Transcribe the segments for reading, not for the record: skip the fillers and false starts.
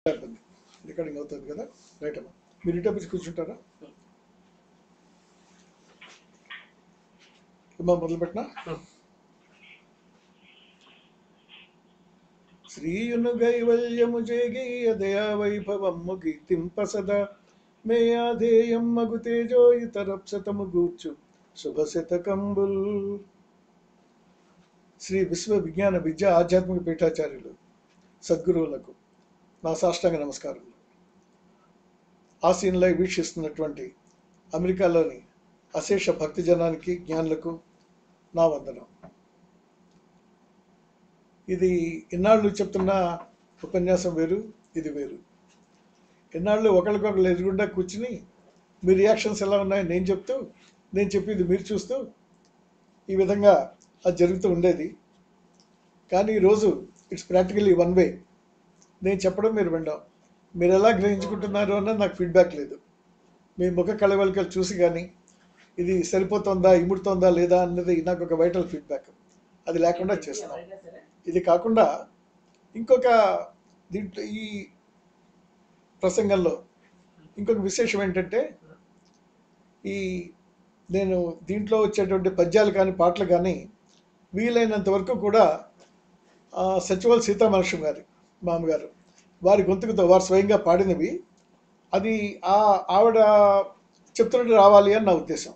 Recording అవుతుంది కదా, right అమ్మా. మీరు ఇటు వచ్చి కూర్చుంటారా అమ్మా? మొదలుపెట్టినా. శ్రీయును గైవల్యము జేగీయ దయా వైభవమ్ము కీర్తింప సదా మేయాధేయమ్మగు తేజోయుతరప్సతము గూర్చు శుభశతకంబుల్. శ్రీ విశ్వ విజ్ఞాన విద్య ఆధ్యాత్మిక పీఠాచార్యులు సద్గురువులకు నా సాష్టాంగ నమస్కారం. ఆసీన్ లైవ్ వీక్షిస్తున్నటువంటి అమెరికాలోని అశేష భక్తి జనానికి, జ్ఞానులకు నా వందనం. ఇది ఇన్నాళ్ళు చెప్తున్న ఉపన్యాసం వేరు, ఇది వేరు. ఇన్నాళ్ళు ఒకరికొకరు ఎదురుగుండా కూర్చుని మీ రియాక్షన్స్ ఎలా ఉన్నాయో నేను చెప్తూ, నేను చెప్పింది మీరు చూస్తూ, ఈ విధంగా అది జరుగుతూ ఉండేది. కానీ ఈరోజు ఇట్స్ ప్రాక్టికలీ వన్ వే. నేను చెప్పడం, మీరు వినడం. మీరు ఎలా గ్రహించుకుంటున్నారు అన్నది నాకు ఫీడ్బ్యాక్ లేదు. మీ ముఖ కళవలికలు చూసి కానీ ఇది సరిపోతుందా, ఇముడుతోందా లేదా అన్నది నాకు ఒక వైటల్ ఫీడ్బ్యాక్. అది లేకుండా చేస్తున్నాం. ఇది కాకుండా ఇంకొక దీంట్లో ఈ ప్రసంగంలో ఇంకొక విశేషం ఏంటంటే, ఈ నేను దీంట్లో వచ్చేటువంటి పద్యాలు కానీ పాటలు కానీ వీలైనంత వరకు కూడా సచివాల సీతామహాలక్ష్మి గారి మామగారు వారి గొంతుకుతో వారు స్వయంగా పాడినవి, అది ఆవిడ చెప్తున్నట్టు రావాలి అని నా ఉద్దేశం.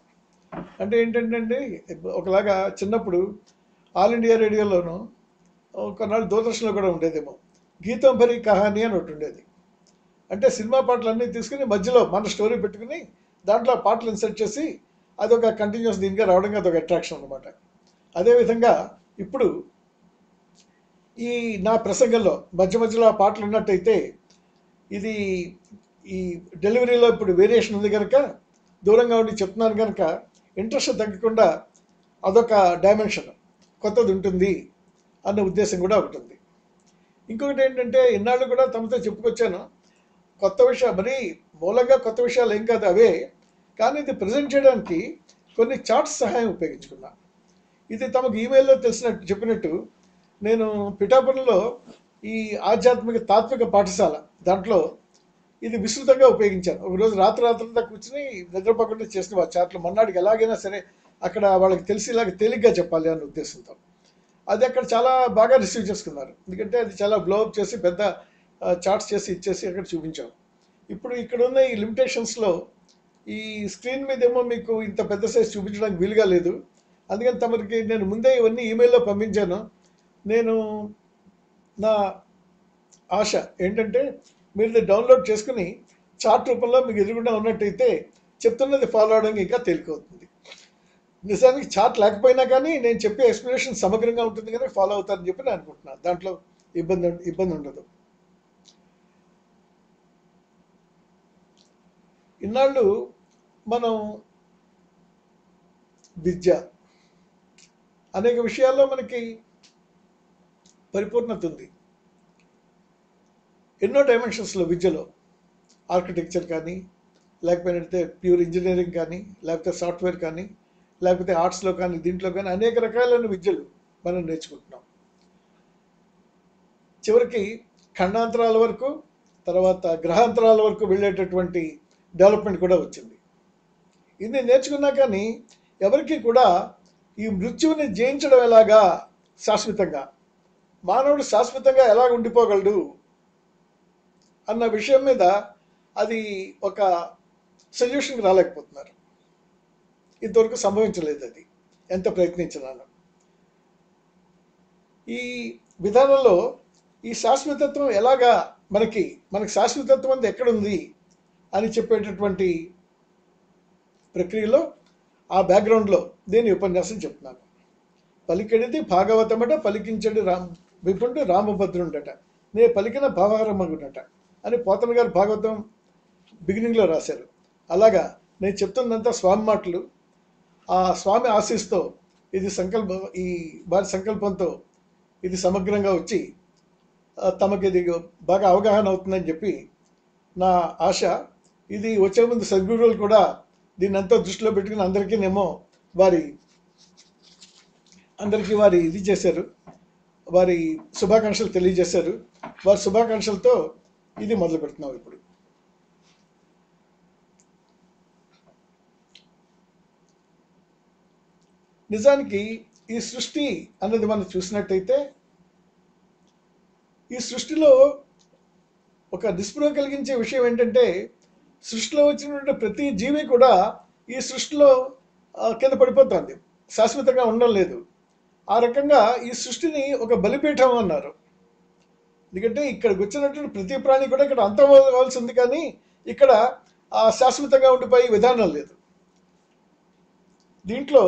అంటే ఏంటంటే, ఒకలాగా చిన్నప్పుడు ఆల్ ఇండియా రేడియోలోనూ కొన్నాళ్ళు దూరదర్శన్లో కూడా ఉండేదేమో గీతం భరి కహాని అని ఒకటి ఉండేది. అంటే సినిమా పాటలన్నీ తీసుకుని మధ్యలో మన స్టోరీ పెట్టుకుని దాంట్లో పాటలు ఇన్సర్ట్ చేసి అదొక కంటిన్యూస్ దీనిగా రావడం, అదొక అట్రాక్షన్ అనమాట. అదేవిధంగా ఇప్పుడు ఈ నా ప్రసంగంలో మధ్య మధ్యలో ఆ పాటలు ఉన్నట్టయితే ఇది ఈ డెలివరీలో ఇప్పుడు వేరియేషన్ ఉంది కనుక దూరంగా ఉండి చెప్తున్నాను కనుక ఇంట్రెస్ట్ తగ్గకుండా అదొక డైమెన్షన్ కొత్తది ఉంటుంది అన్న ఉద్దేశం కూడా ఒకటి ఉంది. ఇంకొకటి ఏంటంటే, ఇన్నాళ్ళు కూడా తమతో చెప్పుకొచ్చాను, కొత్త విషయాలు మరి మూలంగా కొత్త విషయాలు ఏం కాదు అవే, కానీ ఇది ప్రజెంట్ చేయడానికి కొన్ని చార్ట్స్ సహాయం ఉపయోగించుకున్నా. ఇది తమకు ఈమెయిల్లో తెలిసినట్టు చెప్పినట్టు నేను పిఠాపురంలో ఈ ఆధ్యాత్మిక తాత్విక పాఠశాల దాంట్లో ఇది విస్తృతంగా ఉపయోగించాను. ఒకరోజు రాత్రంతా కూర్చుని నిద్రపోకుండా చేసిన ఆ చార్ట్లు మన్నాడికి ఎలాగైనా సరే అక్కడ వాళ్ళకి తెలిసేలాగా తేలిగ్గా చెప్పాలి అన్న ఉద్దేశంతో అది అక్కడ చాలా బాగా రిసీవ్ చేసుకున్నారు. ఎందుకంటే అది చాలా బ్లోఅప్ చేసి పెద్ద చార్ట్స్ చేసి ఇచ్చేసి అక్కడ చూపించాం. ఇప్పుడు ఇక్కడ ఉన్న ఈ లిమిటేషన్స్లో ఈ స్క్రీన్ మీద ఏమో మీకు ఇంత పెద్ద సైజ్ చూపించడానికి వీలుగా లేదు. అందుకని తమరికి నేను ముందే ఇవన్నీ ఈమెయిల్లో పంపించాను. నేను నా ఆశ ఏంటంటే, మీరు ఇది డౌన్లోడ్ చేసుకుని చార్ట్ రూపంలో మీకు ఎదురుగుండా ఉన్నట్టయితే చెప్తున్నది ఫాలో అవడానికి ఇంకా తేలికవుతుంది. నిజానికి చార్ట్ లేకపోయినా కానీ నేను చెప్పే ఎక్స్ప్లెనేషన్ సమగ్రంగా ఉంటుంది కనుక ఫాలో అవుతారని చెప్పి నేను అనుకుంటున్నాను. దాంట్లో ఇబ్బంది ఉండదు. ఇన్నాళ్ళు మనం విద్య అనేక విషయాల్లో మనకి పరిపూర్ణత ఉంది. ఎన్నో డైమెన్షన్స్లో విద్యలో ఆర్కిటెక్చర్ కానీ, లేకపోతే ప్యూర్ ఇంజనీరింగ్ కానీ, లేకపోతే సాఫ్ట్వేర్ కానీ, లేకపోతే ఆర్ట్స్లో కానీ, దీంట్లో కానీ అనేక రకాలైన విద్యలు మనం నేర్చుకుంటున్నాం. చివరికి ఖండాంతరాల వరకు, తర్వాత గ్రహాంతరాల వరకు వెళ్ళేటటువంటి డెవలప్మెంట్ కూడా వచ్చింది. ఇది నేర్చుకున్నా కానీ ఎవరికి కూడా ఈ మృత్యువుని జయించడం ఎలాగా, శాశ్వతంగా మానవుడు శాశ్వతంగా ఎలా ఉండిపోగలడు అన్న విషయం మీద అది ఒక సొల్యూషన్కి రాలేకపోతున్నారు. ఇంతవరకు సంభవించలేదు అది, ఎంత ప్రయత్నించినాను. ఈ విధానంలో ఈ శాశ్వతత్వం ఎలాగా మనకి శాశ్వతత్వం అంతా ఎక్కడుంది అని చెప్పేటటువంటి ప్రక్రియలో ఆ బ్యాక్గ్రౌండ్లో నేను ఉపన్యాసం చెప్తున్నాను. పలికెడిది భాగవతమట, పలికించడు విపుండు రామభద్రుండట, నే పలికిన భావహరమగునట అని పోతన గారు భాగవతం బిగినింగ్లో రాశారు. అలాగా నేను చెప్తున్నంత స్వామి మాటలు, ఆ స్వామి ఆశీస్తో ఇది ఈ వారి సంకల్పంతో ఇది సమగ్రంగా వచ్చి తమకి ఇది బాగా అవగాహన అవుతుందని చెప్పి నా ఆశ. ఇది వచ్చే ముందు సద్గురువులు కూడా దీన్ని ఎంతో దృష్టిలో పెట్టుకుని అందరికీ వారి ఇది చేశారు, వారి శుభాకాంక్షలు తెలియజేశారు. వారి శుభాకాంక్షలతో ఇది మొదలు పెడుతున్నాం ఇప్పుడు. నిజానికి ఈ సృష్టి అన్నది మనం చూసినట్టయితే ఈ సృష్టిలో ఒక నిస్పృహ కలిగించే విషయం ఏంటంటే సృష్టిలో వచ్చినటువంటి ప్రతి జీవి కూడా ఈ సృష్టిలో కింద పడిపోతుంది, శాశ్వతంగా ఉండడం లేదు. ఆ రకంగా ఈ సృష్టిని ఒక బలిపీఠం అన్నారు. ఎందుకంటే ఇక్కడికి వచ్చినటువంటి ప్రతి ప్రాణి కూడా ఇక్కడ అంతం అవ్వాల్సి ఉంది, కానీ ఇక్కడ శాశ్వతంగా ఉండిపోయే విధానం లేదు. దీంట్లో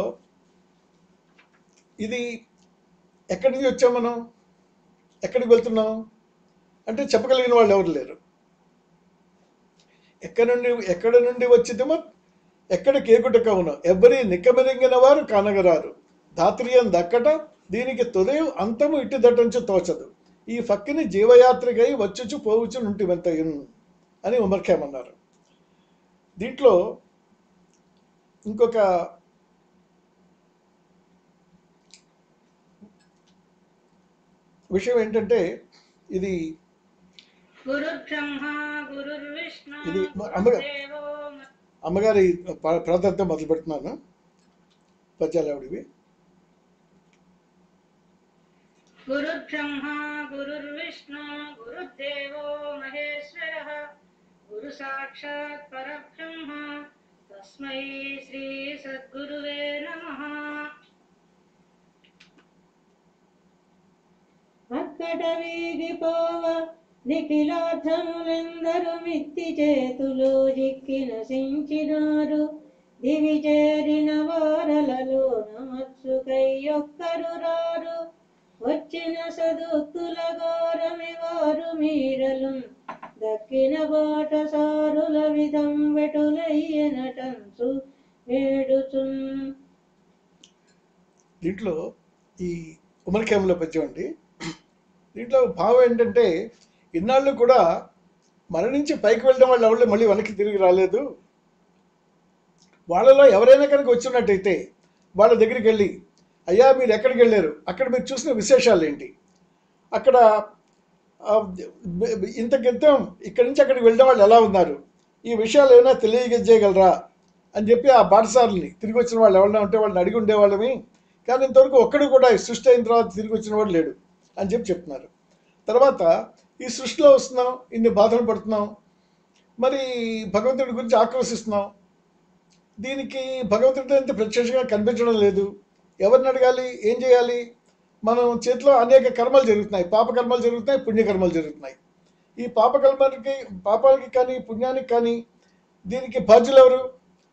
ఇది ఎక్కడి నుంచి వచ్చాం, మనం ఎక్కడికి వెళ్తున్నాం అంటే చెప్పగలిగిన వాళ్ళు ఎవరు లేరు. ఎక్కడి నుండి వచ్చిదేమో ఎక్కడికి ఏగుటక ఉన్నాం, ఎవరి నిక్కమెరింగిన వారు కానగరారు, ధాత్రియం దక్కట దీనికి తొదయం అంతము ఇట్టి దట్టంచు తోచదు, ఈ ఫక్కిని జీవయాత్రికై వచ్చుచు పోవచ్చు నుంటి వెంతయున్ అని ఉమర్ ఖయామ్ అన్నారు. దీంట్లో ఇంకొక విషయం ఏంటంటే ఇది అమ్మగారి ప్రార్థనతో మొదలు పెడుతున్నాను. పద్యాలు ఆవిడవి. గురుర్బ్రహ్మ గురుర్విష్ణు గురుర్దేవో మహేశ్వరః గురు సాక్షాత్ పరబ్రహ్మ తస్మై శ్రీ సద్గురువే నమః. అక్కట వీగిపోవ నిఖిలార్థములెందరు మిత్తి చేతులు జిక్కి నశించినారు, దివి చేరిన వారలలో నమత్సుకయ్యొక్కరు రారు, వచ్చిన సదుత్తుల ఘోరమి వారు మీరలు దక్కిన బాట సారుల విధం వెటులయ్యనటంచు వేడుచున్. దీంట్లో ఈ ఉమర్ ఖయామ్లో పద్యం అండి. దీంట్లో భావం ఏంటంటే ఇన్నాళ్ళు కూడా మరణించి పైకి వెళ్ళడం వాళ్ళు ఎవరు మళ్ళీ వెనక్కి తిరిగి రాలేదు. వాళ్ళలో ఎవరైనా కనుక వచ్చినట్టయితే వాళ్ళ దగ్గరికి వెళ్ళి, అయ్యా మీరు ఎక్కడికి వెళ్ళారు, అక్కడ మీరు చూసిన విశేషాలు ఏంటి, అక్కడ ఇంత క్రితం ఇక్కడి నుంచి అక్కడికి వెళ్ళిన వాళ్ళు ఎలా ఉన్నారు, ఈ విషయాలు ఏమైనా తెలియజేయగలరా అని చెప్పి ఆ బాటసారుల్ని తిరిగి వచ్చిన వాళ్ళు ఎవరైనా ఉంటే వాళ్ళని అడిగి ఉండేవాళ్ళమి. కానీ ఇంతవరకు ఒక్కడు కూడా ఈ సృష్టి అయిన తర్వాత తిరిగి వచ్చిన వాడు లేడు అని చెప్పి చెప్తున్నారు. తర్వాత ఈ సృష్టిలో వస్తున్నాం, ఇన్ని బాధలు పడుతున్నాం, మరి భగవంతుడి గురించి ఆక్రోశిస్తున్నాం, దీనికి భగవంతుడితో ఎంత ప్రత్యక్షంగా కనిపించడం లేదు, ఎవరిని అడగాలి, ఏం చేయాలి, మనం చేతిలో అనేక కర్మలు జరుగుతున్నాయి, పాపకర్మలు జరుగుతున్నాయి, పుణ్యకర్మలు జరుగుతున్నాయి. ఈ పాపాలకి కానీ పుణ్యానికి కానీ దీనికి బాధ్యులు ఎవరు?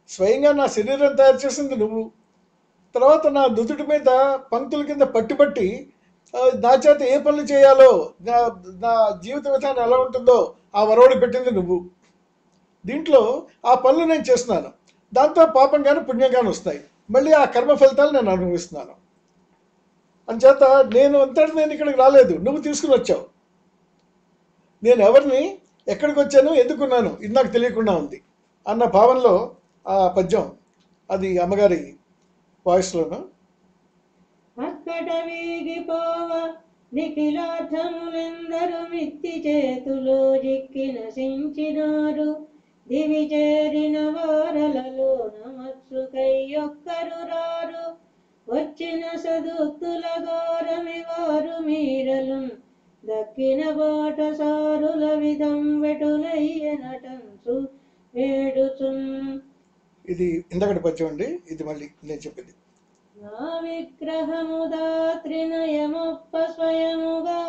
స్వయంగా నా శరీరం తయారు చేసింది నువ్వు. తర్వాత నా నుదుటి మీద పంక్తుల కింద పట్టి నా చేత ఏ పనులు చేయాలో, నా జీవిత విధానం ఎలా ఉంటుందో ఆ వరవడి పెట్టింది నువ్వు. దీంట్లో ఆ పనులు నేను చేస్తున్నాను, దాంతో పాపం కానీ పుణ్యం కానీ వస్తాయి, మళ్ళీ ఆ కర్మ ఫలితాలు నేను అనుభవిస్తున్నాను. అంచేత నేను ఇక్కడికి రాలేదు, నువ్వు తీసుకుని వచ్చావు. నేను ఎవరిని, ఎక్కడికి వచ్చాను, ఎందుకున్నాను ఇది నాకు తెలియకుండా ఉంది అన్న భావనలో ఆ పద్యం, అది అమ్మగారి వాయిస్లోను. అక్కట వీగిపోవ నిఖిలార్థములెందరు మిత్తి చేతులు జిక్కి నశించినారు, దివి చేరిన వారలలో నమత్సుకయ్యొక్కరు రారు, వచ్చిన సదుత్తుల ఘోరమి వారు మీరలు దక్కిన బాట సారుల విధం వెటులయ్యనటంచు వేడుచున్. ఇది ఇందకటి పద్యం అండి, ఇది మళ్ళీ నేను చెప్పింది. నా విగ్రహము దాత్రినయమొప్ప స్వయముగా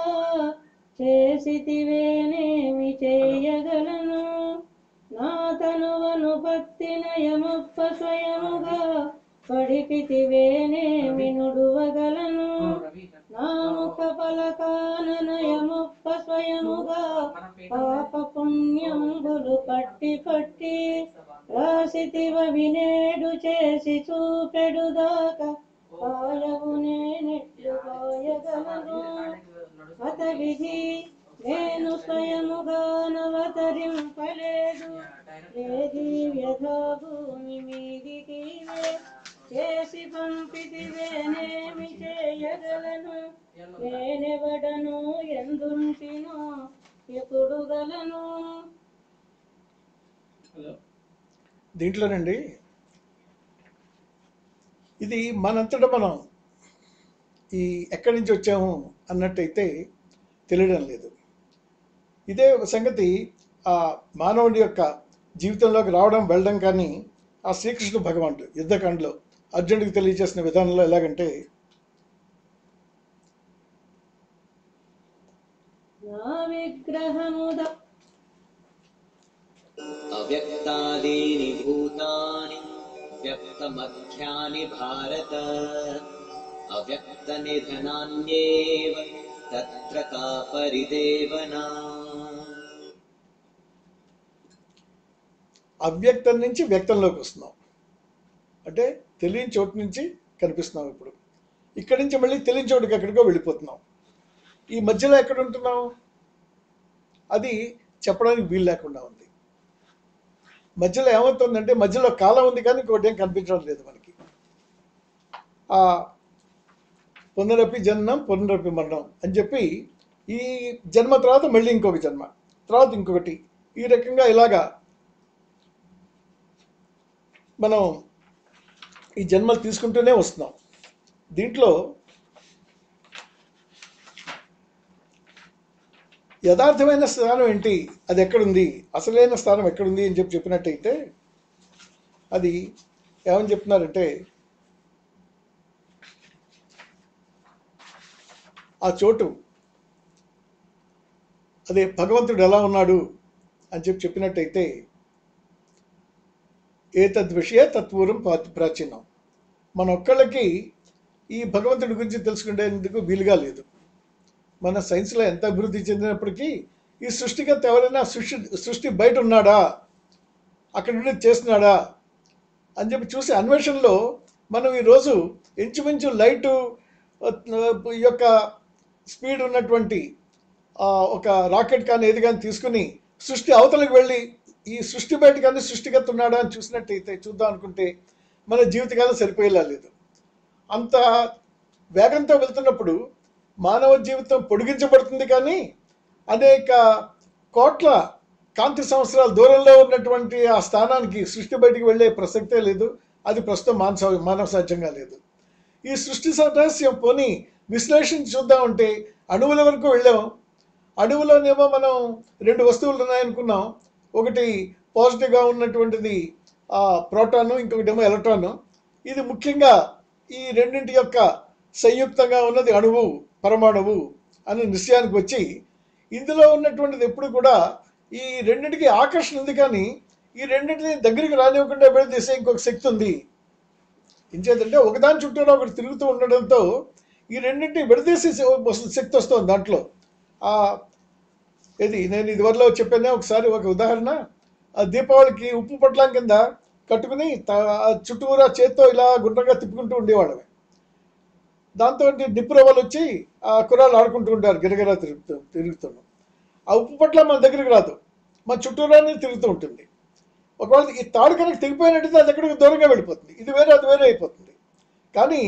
చేసితివేనేమి చేయగలను, నా తనువను భక్తి నయమొప్ప స్వయముగా పడిపితివేనేమి నుడువగలను, నా ముఖ పలకాన నయమొప్ప స్వయముగా పాప పుణ్యంబులు పట్టి రాసితివ వినేడు చేసి చూపెడుదాకా కాయవు నేనెట్లు కాయగలను, అత విధి నేను స్వయముగా నవతరింపలేదు, ఏది వ్యధా భూమి మీదికి చేసి పంపితివేనేమి చేయగలను, నేనెవడను ఎందుంటినో ఎప్పుడు గలను దీంట్లోనండి ఇది మనంతటా మనం ఈ ఎక్కడి నుంచి వచ్చాము అన్నట్టయితే తెలియడం లేదు. ఇదే సంగతి ఆ మానవుడి యొక్క జీవితంలోకి రావడం వెళ్ళడం కానీ ఆ శ్రీకృష్ణ భగవానుడు యుద్ధకాండలో అర్జునుడికి తెలియజేసిన విధానంలో ఎలాగంటే, నా విగ్రహముద अव्यक्तादीनि भूतानि व्यक्तमध्यानि भारत अव्यक्तनिधनान्येव तत्र का परिदेवना. అవ్యక్తం నుంచి వ్యక్తంలోకి వస్తున్నాం అంటే తెలియని చోటు నుంచి కనిపిస్తున్నాం. ఇప్పుడు ఇక్కడి నుంచి మళ్ళీ తెలియని చోటుకి ఎక్కడికో వెళ్ళిపోతున్నాం. ఈ మధ్యలో ఎక్కడ ఉంటున్నాం అది చెప్పడానికి వీలు లేకుండా ఉంది. మధ్యలో ఏమవుతుందంటే మధ్యలో కాలం ఉంది కానీ ఇంకోటి ఏం కనిపించడం లేదు మనకి. ఆ పునరపి జన్మం పునరపి మరణం అని చెప్పి ఈ జన్మ తర్వాత మళ్ళీ ఇంకొక జన్మ తర్వాత ఇంకొకటి ఈ రకంగా ఇలాగా మనం ఈ జన్మలు తీసుకుంటూనే వస్తున్నాం. దీంట్లో యథార్థమైన స్థానం ఏంటి, అది ఎక్కడుంది, అసలైన స్థానం ఎక్కడుంది అని చెప్పినట్టయితే అది ఏమని చెప్తున్నారంటే, ఆ చోటు అదే భగవంతుడు ఎలా ఉన్నాడు అని చెప్పినట్టయితే ఏతద్విషయ తత్పూర్వం ప్రాచీనం. మన ఒక్కళ్ళకి ఈ భగవంతుడి గురించి తెలుసుకునేందుకు వీలుగా లేదు. మన సైన్స్లో ఎంత అభివృద్ధి చెందినప్పటికీ ఈ సృష్టికర్త ఎవరైనా సృష్టి బయట ఉన్నాడా, అక్కడ నుండి చేస్తున్నాడా అని చెప్పి చూసే అన్వేషణలో మనం ఈరోజు ఇంచుమించు లైటు యొక్క స్పీడ్ ఉన్నటువంటి ఒక రాకెట్ కానీ ఏది కానీ తీసుకుని సృష్టి అవతలకు వెళ్ళి ఈ సృష్టి బయట కానీ సృష్టికర్త ఉన్నాడా అని చూద్దాం అనుకుంటే మన జీవితకాలం సరిపోయేలా లేదు. అంత వేగంతో వెళ్తున్నప్పుడు మానవ జీవితం పొడిగించబడుతుంది కానీ అనేక కోట్ల కాంతి సంవత్సరాల దూరంలో ఉన్నటువంటి ఆ స్థానానికి సృష్టి బయటికి వెళ్ళే ప్రసక్తే లేదు. అది ప్రస్తుతం మానవ సాధ్యంగా లేదు. ఈ సృష్టి రహస్యం పోనీ విశ్లేషించి చూద్దామంటే అణువుల వరకు వెళ్ళాం. అణువులోనేమో మనం 2 వస్తువులు ఉన్నాయనుకున్నాం. ఒకటి పాజిటివ్గా ఉన్నటువంటిది ప్రోటాను, ఇంకొకటేమో ఎలక్ట్రాను. ఇది ముఖ్యంగా ఈ రెండింటి యొక్క సంయుక్తంగా ఉన్నది అణువు, పరమాణువు అనే నిశ్చయానికి వచ్చి ఇందులో ఉన్నటువంటిది ఎప్పుడు కూడా ఈ రెండింటికి ఆకర్షణ ఉంది కానీ ఈ రెండింటిని దగ్గరికి రానివ్వకుండా విడదీసే ఇంకొక శక్తి ఉంది. ఇంచేతంటే ఒకదాని చుట్టూరా ఒకటి తిరుగుతూ ఉండడంతో ఈ రెండింటిని విడదీసే శక్తి వస్తుంది దాంట్లో. నేను ఇదివరలో చెప్పానే ఒకసారి ఒక ఉదాహరణ. దీపావళికి ఉప్పు పొట్లం కింద కట్టుకుని చుట్టూరా చేత్తో ఇలా గుండ్రంగా తిప్పుకుంటూ ఉండేవాళ్ళమే. దాంతో నిప్పురవ్వలు వచ్చి ఆ కుర్రాళ్ళు ఆడుకుంటూ ఉంటారు, గిరగిరా తిరుగుతున్నాం. ఆ ఉప్పు పొట్లం మన దగ్గరికి రాదు, మన చుట్టూరానే తిరుగుతూ ఉంటుంది. ఒకవేళ ఈ తాడు కనుక తెగిపోయినట్టయితే అది ఎక్కడికి దూరంగా వెళ్ళిపోతుంది. ఇది వేరే అది వేరే అయిపోతుంది. కానీ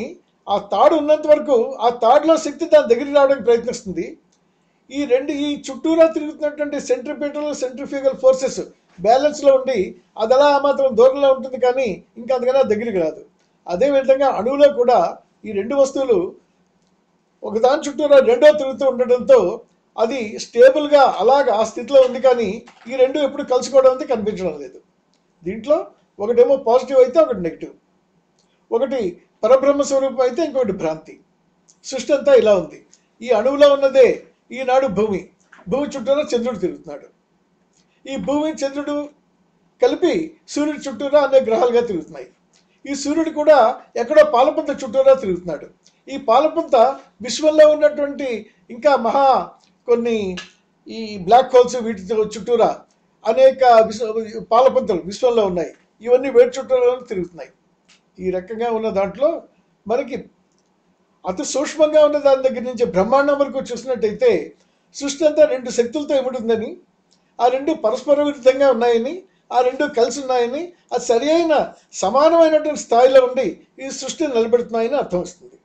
ఆ తాడు ఉన్నంత వరకు ఆ తాడులో శక్తి దాని దగ్గరికి రావడానికి ప్రయత్నిస్తుంది. ఈ చుట్టూరా తిరుగుతున్నటువంటి సెంట్రిఫ్యూగల్ ఫోర్సెస్ బ్యాలెన్స్లో ఉండి అది అలా మాత్రం దూరంలో ఉంటుంది కానీ ఇంకా అందుకనే దగ్గరికి రాదు. అదేవిధంగా అణువులో కూడా ఈ 2 వస్తువులు ఒకదాని చుట్టూరా రెండో తిరుగుతూ ఉండడంతో అది స్టేబుల్గా అలాగా ఆ స్థితిలో ఉంది కానీ ఈ 2 ఎప్పుడు కలుసుకోవడం అనేది కనిపించడం లేదు. దీంట్లో ఒకటేమో పాజిటివ్ అయితే ఒకటి నెగిటివ్, ఒకటి పరబ్రహ్మ స్వరూపం అయితే ఇంకొకటి భ్రాంతి. సృష్టి అంతా ఇలా ఉంది. ఈ అణువులో ఉన్నదే ఈనాడు భూమి చుట్టూరా చంద్రుడు తిరుగుతున్నాడు. ఈ భూమి చంద్రుడు కలిపి సూర్యుడి చుట్టూరా అనేక గ్రహాలుగా తిరుగుతున్నాయి. ఈ సూర్యుడు కూడా ఎక్కడో పాలపుంత చుట్టూరా తిరుగుతున్నాడు. ఈ పాలపుంత విశ్వంలో ఉన్నటువంటి ఇంకా కొన్ని ఈ బ్లాక్ హోల్స్ వీటి చుట్టూరా అనేక పాలపుంతలు విశ్వంలో ఉన్నాయి. ఇవన్నీ వేటి చుట్టూరా తిరుగుతున్నాయి. ఈ రకంగా ఉన్న దాంట్లో మనకి అతి సూక్ష్మంగా ఉన్న దాని దగ్గర నుంచి బ్రహ్మాండం వరకు చూసినట్టయితే సృష్టి అంతా 2 శక్తులతో ఇముడుందని, ఆ 2 పరస్పర విరుద్ధంగా ఉన్నాయని, ఆ 2 కలిసి ఉన్నాయని, అది సరి అయిన సమానమైనటువంటి స్థాయిలో ఉండి ఈ సృష్టిని నిలబెడుతున్నాయని అర్థం వస్తుంది.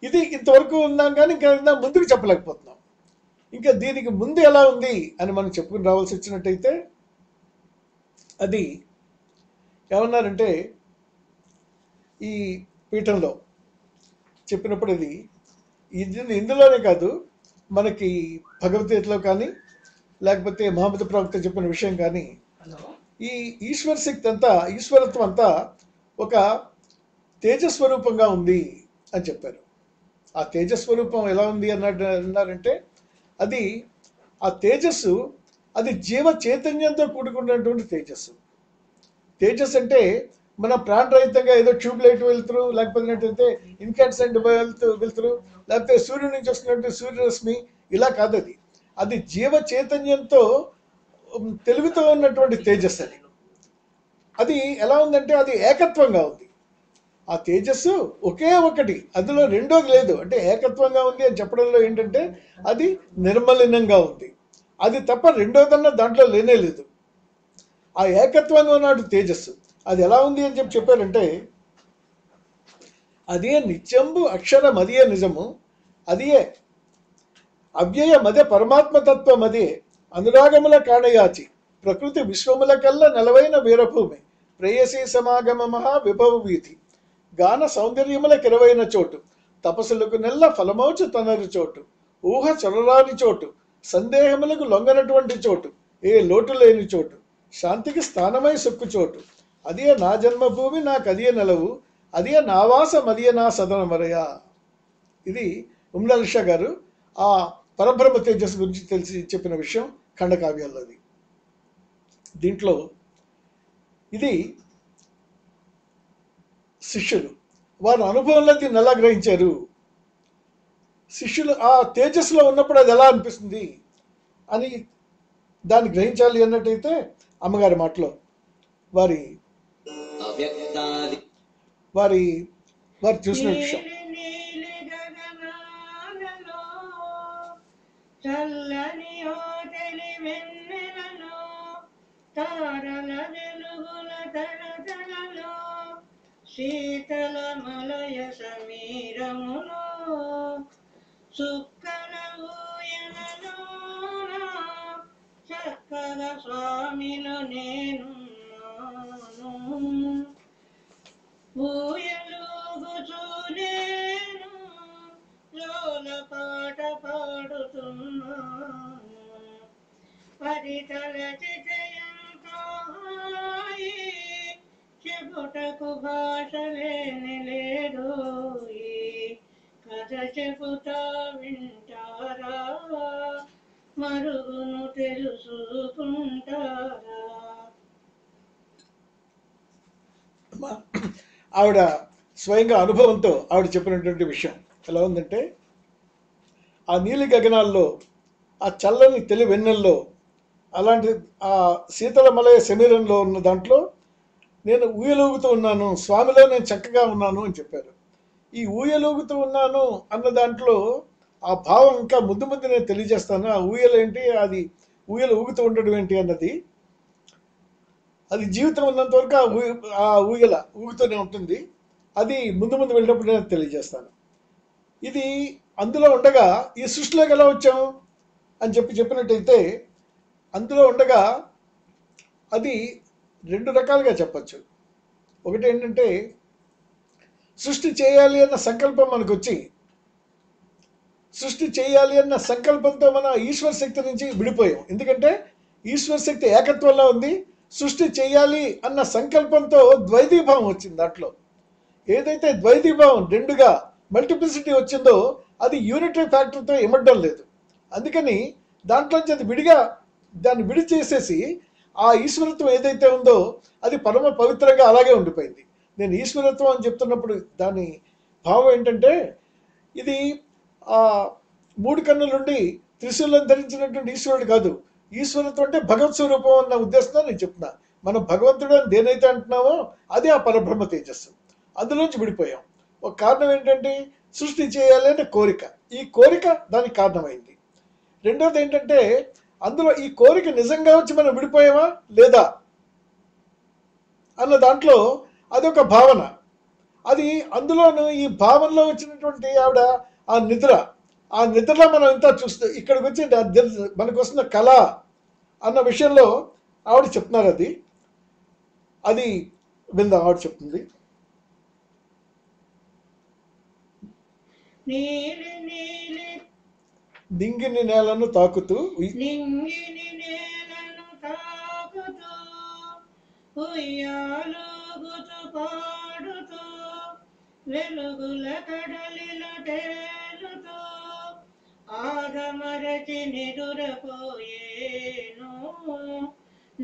ఇది ఇంతవరకు ఉన్నాం కానీ ఇంకా ముందుకు చెప్పలేకపోతున్నాం. ఇంకా దీనికి ముందు ఎలా ఉంది అని మనం చెప్పుకుని రావాల్సి వచ్చినట్టయితే అది ఏమన్నారంటే ఈ పీఠంలో చెప్పినప్పుడు ఇందులోనే కాదు, మనకి భగవద్గీతలో కానీ లేకపోతే మహమ్మద్ ప్రవక్త చెప్పిన విషయం కానీ ఈ ఈశ్వర శక్తి అంతా, ఈశ్వరత్వం అంతా ఒక తేజస్వరూపంగా ఉంది అని చెప్పారు. ఆ తేజస్వరూపం ఎలా ఉంది అన్నారంటే అది ఆ తేజస్సు అది జీవ చైతన్యంతో కూడుకున్నటువంటి తేజస్సు. తేజస్సు అంటే మన ప్రాణరహితంగా ఏదో ట్యూబ్ లైట్ వెళ్తురు, లేకపోతే ఇన్కాన్సెంట్ వెళ్తురు, లేకపోతే సూర్యుడి నుంచి వస్తున్నట్టు సూర్యరశ్మి, ఇలా కాదు. అది జీవ చైతన్యంతో తెలివితో ఉన్నటువంటి తేజస్సు. అది ఎలా ఉందంటే అది ఏకత్వంగా ఉంది. ఆ తేజస్సు ఒకే ఒకటి, అందులో రెండోది లేదు. అంటే ఏకత్వంగా ఉంది అని చెప్పడంలో ఏంటంటే అది నిర్మలినంగా ఉంది. అది తప్ప రెండోదన్న దాంట్లో లేనే లేదు. ఆ ఏకత్వంగా ఉన్నాడు తేజస్సు. అది ఎలా ఉంది అని చెప్పారంటే అదే నిత్యంబు అక్షరం, అదే నిజము, అదే అవ్యయ మదే పరమాత్మతత్వం, అదే అనురాగముల కాణయాచి ప్రకృతి విశ్వముల కల్లా నెలవైన వీరభూమి ప్రేయసీ సమాగమ మహా విభవ వీధి గాన సౌందర్యముల కిరవైన చోటు తపస్సులకు నెల్ల ఫలమౌచు తనరి చోటు ఊహ చొరరాని చోటు సందేహములకు లొంగనటువంటి చోటు ఏ లోటు లేని చోటు శాంతికి స్థానమై సొక్కు చోటు అదే నా జన్మభూమి నాకు అదే నెలవు అదే నా వాసం అదే నా సదనమరయ. ఇది ఉమ్రాల్ షా గారు ఆ పరబ్రహ్మ తేజస్సు గురించి తెలిసి చెప్పిన విషయం ఖండకావ్యాల్లోది. దీంట్లో ఇది శిష్యులు వారి అనుభవంలో దీన్ని ఎలా గ్రహించారు, శిష్యులు ఆ తేజస్సులో ఉన్నప్పుడు అది ఎలా అనిపిస్తుంది అని దాన్ని గ్రహించాలి అన్నట్టయితే అమ్మగారి మాటలో వారి వారి వారు చూసిన విషయం. చల్లని ఓటలి వెన్నెలలో తారల వెలుగుల తడతడలో శీతల మలయ సమీరములో సుక్కల ఊయలలోన చక్కల స్వామిలో నేనున్నాను ఊయలుగుచూ నేను లోల పాట పాడుతున్నాను పరితలచి జయంతో హాయి చెబుటకు భాష లేని లేదు ఈ కథ చెబుతా వింటారా మరుగును తెలుసుకుంటారా. ఆవిడ స్వయంగా అనుభవంతో ఆవిడ చెప్పినటువంటి విషయం ఎలా ఉందంటే ఆ నీలి గగనాల్లో ఆ చల్లని తెలి వెన్నెల్లో అలాంటి ఆ శీతల మలయ సమీరంలో ఉన్న దాంట్లో నేను ఊయలూగుతూ ఉన్నాను, స్వామిలో నేను చక్కగా ఉన్నాను అని చెప్పారు. ఈ ఊయలూగుతూ ఉన్నాను అన్న దాంట్లో ఆ భావం ఇంకా ముందు ముందు నేను తెలియజేస్తాను. ఆ ఊయలు ఏంటి, అది ఊయలు ఊగుతూ ఉండడం ఏంటి అన్నది, అది జీవితం ఉన్నంత వరకు ఆ ఊయల ఊగుతూనే ఉంటుంది. అది ముందు ముందు వెళ్ళినప్పుడు నేను తెలియజేస్తాను. ఇది అందులో ఉండగా ఈ సృష్టిలోకి ఎలా వచ్చాం అని చెప్పినట్టయితే అందులో ఉండగా అది రెండు రకాలుగా చెప్పచ్చు. ఒకటి ఏంటంటే సృష్టి చేయాలి అన్న సంకల్పం మనకు వచ్చి సృష్టి చేయాలి అన్న సంకల్పంతో మన ఈశ్వర శక్తి నుంచి విడిపోయాం. ఎందుకంటే ఈశ్వర శక్తి ఏకత్వంలో ఉంది. సృష్టి చేయాలి అన్న సంకల్పంతో ద్వైతీభావం వచ్చింది. దాంట్లో ఏదైతే ద్వైతీభావం రెండుగా మల్టిప్లిసిటీ వచ్చిందో అది యూనిటరీ ఫ్యాక్టర్తో ఇమడ్డం లేదు. అందుకని దాంట్లోంచి అది విడిగా దాన్ని విడి చేసేసి ఆ ఈశ్వరత్వం ఏదైతే ఉందో అది పరమ పవిత్రంగా అలాగే ఉండిపోయింది. నేను ఈశ్వరత్వం అని చెప్తున్నప్పుడు దాని భావం ఏంటంటే ఇది ఆ మూడు కన్నులుండి త్రిశూలం ధరించినటువంటి ఈశ్వరుడు కాదు. ఈశ్వరత్వం అంటే భగవత్ స్వరూపం అన్న ఉద్దేశంతో నేను చెప్తున్నా. మనం భగవంతుడు అని దేనైతే అంటున్నామో అది ఆ పరబ్రహ్మ తేజస్సు. అందులోంచి విడిపోయాం. ఒక కారణం ఏంటంటే సృష్టి చేయాలి అంటే కోరిక. ఈ కోరిక దానికి కారణమైంది. రెండోది ఏంటంటే అందులో ఈ కోరిక నిజంగా వచ్చి మనం విడిపోయామా లేదా అన్న దాంట్లో అదొక భావన. అది అందులోనూ ఈ భావనలో వచ్చినటువంటి ఆవిడ ఆ నిద్ర, ఆ నిద్రలో మనం ఇంత చూస్తూ ఇక్కడికి వచ్చి మనకు వస్తున్న కళ అన్న విషయంలో ఆవిడ చెప్తున్నారు. అది విందాం, ఆవిడ చెప్తుంది. నీలి నీలి దింగిని నేలను తాకుతూ నింగిని నేలను తాకుతూ ఉయ్యాలుగుతూ పాడుతూ వెలుగుల కడలిలో తేలుతూ ఆగమరచి నిదురపోయేను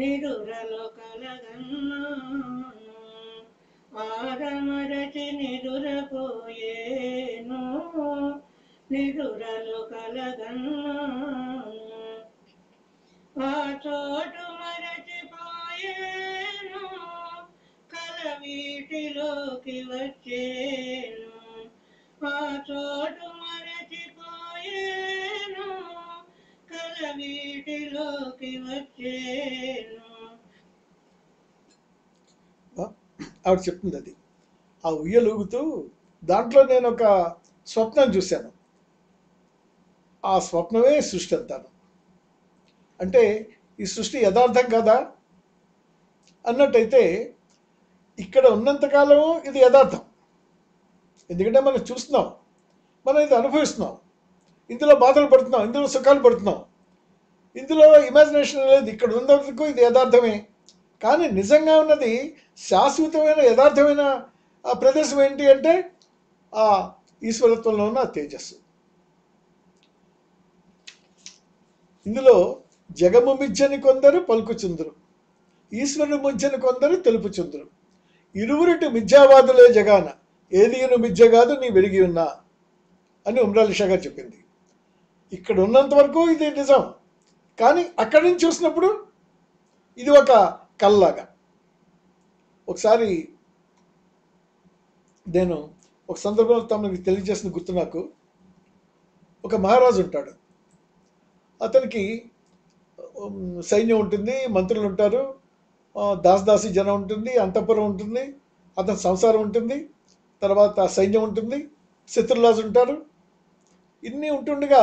నిదురలో కలగన్నాను ఆగమరచి నిదురపోయేను నిదురలో కలగన్నాను ఆ చోటు మరచిపోయేను కల వీటిలోకి వచ్చేను ఆ చోటు మరచిపోయేను కల వీటిలోకి వచ్చేను. ఆవిడ చెప్తుంది. ఆ ఉయ్యలూగుతూ దాంట్లో నేను ఒక స్వప్నం చూశాను. ఆ స్వప్నమే సృష్టి అంతాను. అంటే ఈ సృష్టి యథార్థం కదా అన్నట్టయితే ఇక్కడ ఉన్నంతకాలం ఇది యథార్థం. ఎందుకంటే మనం చూస్తున్నాం, మనం ఇది అనుభవిస్తున్నాం, ఇందులో బాధలు పడుతున్నాం, ఇందులో సుఖాలు పడుతున్నాం, ఇందులో ఇమాజినేషన్ లేదు. ఇక్కడ ఉన్నందుకు ఇది యథార్థమే. కానీ నిజంగా ఉన్నది శాశ్వతమైన యథార్థమైన ఆ ప్రదేశం ఏంటి అంటే ఆ ఈశ్వరత్వంలో ఉన్న తేజస్సు. ఇందులో జగము మిథ్యని కొందరు పలుకుచుందురు, ఈశ్వరుని మిథ్యని కొందరు తెలుపుచుందురు, ఇరువురిటి మిథ్యావాదులే జగాన ఏదిను మిథ్య కాదు నీ వెలిగి ఉన్నా అని ఉమ్రాలిషా గారు చెప్పింది. ఇక్కడ ఉన్నంత వరకు ఇది నిజం, కానీ అక్కడి నుంచి చూసినప్పుడు ఇది ఒక కల్లాగా. ఒకసారి నేను ఒక సందర్భంలో తమకి తెలియజేసిన గుర్తు నాకు. ఒక మహారాజు ఉంటాడు, అతనికి సైన్యం ఉంటుంది, మంత్రులు ఉంటారు, దాసదాసి జనం ఉంటుంది, అంతఃపురం ఉంటుంది, అతని సంసారం ఉంటుంది, తర్వాత సైన్యం ఉంటుంది, శత్రురాజు ఉంటారు. ఇన్ని ఉంటుండగా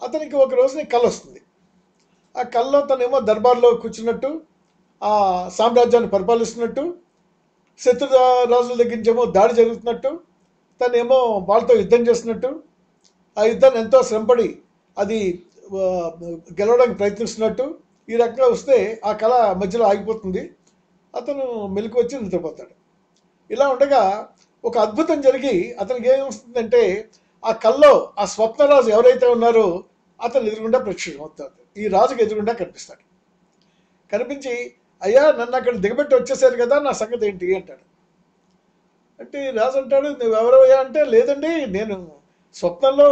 అతనికి ఒక రోజున కళ వస్తుంది. ఆ కళలో తనేమో దర్బార్లో కూర్చున్నట్టు, ఆ సామ్రాజ్యాన్ని పరిపాలిస్తున్నట్టు, శత్రు రాజుల దగ్గర నుంచేమో దాడి జరుగుతున్నట్టు, తనేమో వాళ్ళతో యుద్ధం చేస్తున్నట్టు, ఆ యుద్ధాన్ని ఎంతో శ్రమపడి అది గెలవడానికి ప్రయత్నిస్తున్నట్టు ఈ రకంగా వస్తే ఆ కళ మధ్యలో ఆగిపోతుంది. అతను మెలకు వచ్చి నిద్రపోతాడు. ఇలా ఉండగా ఒక అద్భుతం జరిగి అతనికి ఏమొస్తుందంటే ఆ కల్లో ఆ స్వప్నరాజు ఎవరైతే ఉన్నారో అతను ఎదురుగుండా ప్రత్యక్షం అవుతాడు. ఈ రాజుకి ఎదురుగుండా కనిపిస్తాడు. కనిపించి, అయ్యా నన్ను అక్కడ దిగబెట్టి వచ్చేసారు కదా, నా సంగతి ఏంటి అంటాడు. అంటే రాజు అంటాడు, నువ్వు ఎవరయ్యా అంటే, లేదండి నేను స్వప్నంలో